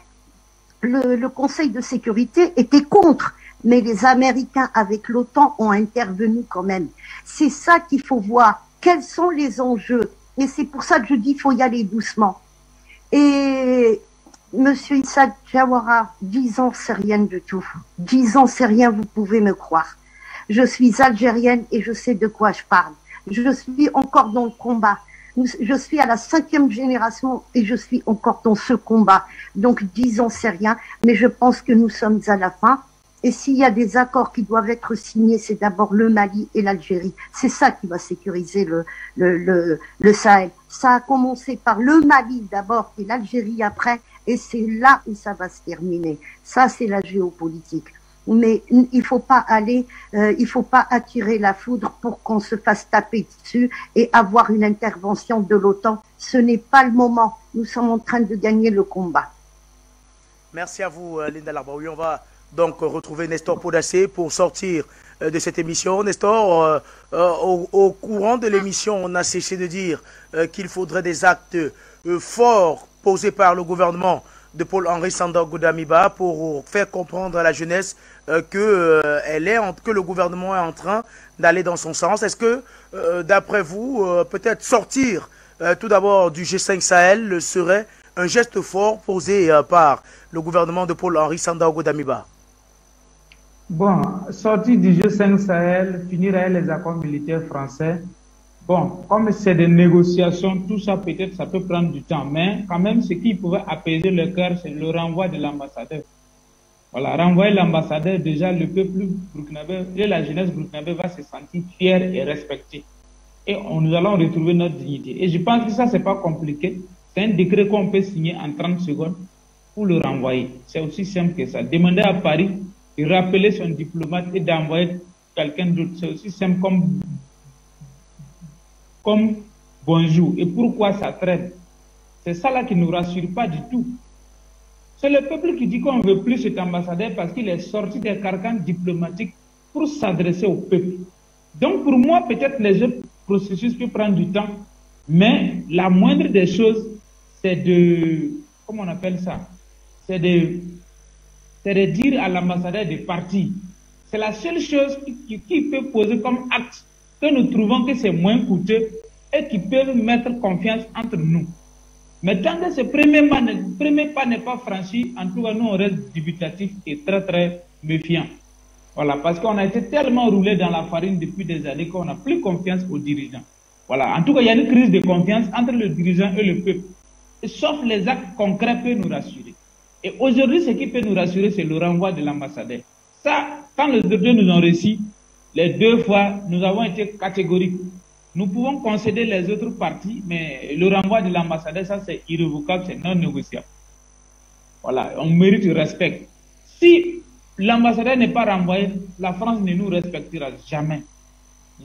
le Conseil de sécurité était contre, mais les Américains avec l'OTAN ont intervenu quand même. C'est ça qu'il faut voir. Quels sont les enjeux? Et c'est pour ça que je dis qu'il faut y aller doucement. Et Monsieur Issa Diawara, 10 ans, c'est rien du tout. 10 ans, c'est rien, vous pouvez me croire. Je suis algérienne et je sais de quoi je parle. Je suis encore dans le combat. Je suis à la 5e génération et je suis encore dans ce combat. Donc 10 ans, c'est rien, mais je pense que nous sommes à la fin. Et s'il y a des accords qui doivent être signés, c'est d'abord le Mali et l'Algérie. C'est ça qui va sécuriser le Sahel. Ça a commencé par le Mali d'abord et l'Algérie après, et c'est là où ça va se terminer. Ça, c'est la géopolitique. mais il faut pas attirer la foudre pour qu'on se fasse taper dessus et avoir une intervention de l'OTAN. Ce n'est pas le moment. Nous sommes en train de gagner le combat. Merci à vous, Linda Larbaoui. On va donc retrouver Nestor Podacé pour sortir de cette émission. Nestor, au courant de l'émission, on a cessé de dire qu'il faudrait des actes forts posés par le gouvernement de Paul-Henri Sandaogo Damiba pour faire comprendre à la jeunesse que le gouvernement est en train d'aller dans son sens. Est-ce que, d'après vous, peut-être sortir tout d'abord du G5 Sahel serait un geste fort posé par le gouvernement de Paul-Henri Sandaogo Damiba? Bon, sortir du G5 Sahel, finir avec les accords militaires français. Bon, comme c'est des négociations, tout ça peut-être ça peut prendre du temps, mais quand même ce qui pouvait apaiser le cœur, c'est le renvoi de l'ambassadeur. Voilà, renvoyer l'ambassadeur, déjà le peuple burkinabé et la jeunesse burkinabé va se sentir fier et respecté. Et nous allons retrouver notre dignité. Et je pense que ça, c'est pas compliqué. C'est un décret qu'on peut signer en 30 secondes pour le renvoyer. C'est aussi simple que ça. Demander à Paris de rappeler son diplomate et d'envoyer quelqu'un d'autre. C'est aussi simple comme bonjour. Et pourquoi ça traîne? C'est ça là qui ne nous rassure pas du tout. C'est le peuple qui dit qu'on ne veut plus cet ambassadeur parce qu'il est sorti des carcans diplomatiques pour s'adresser au peuple. Donc pour moi, peut-être les autres processus peuvent prendre du temps, mais la moindre des choses, c'est de... Comment on appelle ça? C'est de dire à l'ambassadeur de partir. C'est la seule chose qui peut poser comme acte que nous trouvons que c'est moins coûteux et qui peut mettre confiance entre nous. Mais tant que ce premier pas n'est pas franchi, en tout cas, nous, on reste dubitatif et très, très méfiant. Voilà, parce qu'on a été tellement roulé dans la farine depuis des années qu'on n'a plus confiance aux dirigeants. Voilà, en tout cas, il y a une crise de confiance entre le dirigeant et le peuple. Et sauf les actes concrets peuvent nous rassurer. Et aujourd'hui, ce qui peut nous rassurer, c'est le renvoi de l'ambassadeur. Ça, quand les deux nous ont réussi, les deux fois, nous avons été catégoriques. Nous pouvons concéder les autres parties, mais le renvoi de l'ambassadeur, ça c'est irrévocable, c'est non négociable. Voilà, on mérite le respect. Si l'ambassadeur n'est pas renvoyé, la France ne nous respectera jamais.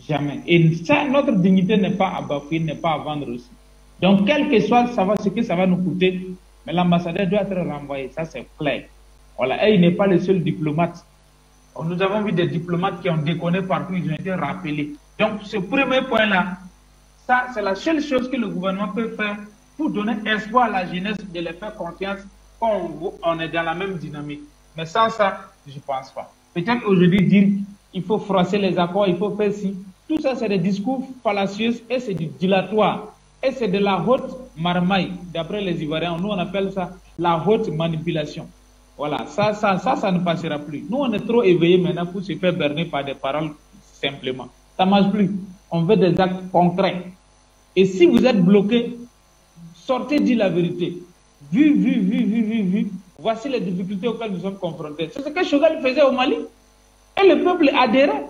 Jamais. Et ça, notre dignité n'est pas à bafouer, n'est pas à vendre aussi. Donc, quel que soit ce que ça va nous coûter, mais l'ambassadeur doit être renvoyé, ça c'est clair. Voilà, et il n'est pas le seul diplomate. Nous avons vu des diplomates qui ont déconné partout, ils ont été rappelés. Donc, ce premier point-là, ça, c'est la seule chose que le gouvernement peut faire pour donner espoir à la jeunesse, de les faire confiance qu'on est dans la même dynamique. Mais sans ça, je ne pense pas. Peut-être aujourd'hui dire qu'il faut froisser les accords, il faut faire ci. Tout ça, c'est des discours fallacieux et c'est du dilatoire. Et c'est de la haute marmaille, d'après les Ivoiriens. Nous, on appelle ça la haute manipulation. Voilà, ça ne passera plus. Nous, on est trop éveillés maintenant pour se faire berner par des paroles simplement. Ça ne marche plus. On veut des actes concrets. Et si vous êtes bloqué, sortez, dire la vérité. Vu, voici les difficultés auxquelles nous sommes confrontés. C'est ce que Choguel faisait au Mali. Et le peuple adhérait.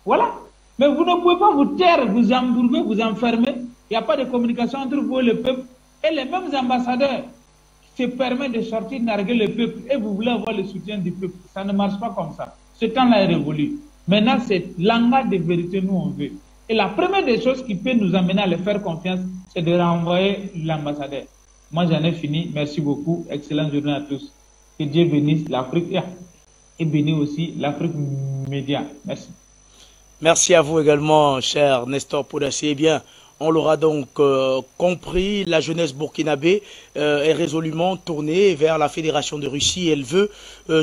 Voilà. Mais vous ne pouvez pas vous taire, vous embourber, vous enfermer. Il n'y a pas de communication entre vous et le peuple. Et les mêmes ambassadeurs se permettent de sortir, narguer le peuple. Et vous voulez avoir le soutien du peuple. Ça ne marche pas comme ça. Ce temps-là est révolu. Maintenant, c'est langage de vérité, nous, on veut. Et la première des choses qui peut nous amener à les faire confiance, c'est de renvoyer l'ambassadeur. Moi, j'en ai fini. Merci beaucoup. Excellente journée à tous. Que Dieu bénisse l'Afrique et bénisse aussi l'Afrique média. Merci. Merci à vous également, cher Nestor Podacé. Eh bien, on l'aura donc compris, la jeunesse burkinabé est résolument tournée vers la Fédération de Russie. Elle veut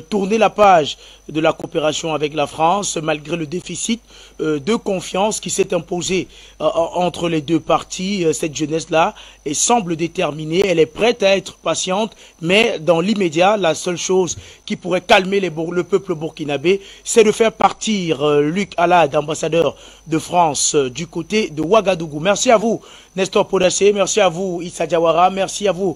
tourner la page de la coopération avec la France, malgré le déficit de confiance qui s'est imposé entre les deux parties. Cette jeunesse-là semble déterminée, elle est prête à être patiente, mais dans l'immédiat, la seule chose qui pourrait calmer le peuple burkinabé, c'est de faire partir Luc Alad, ambassadeur de France, du côté de Ouagadougou. Merci à vous, Nestor Podacé. Merci à vous, Issa Diawara. Merci à vous.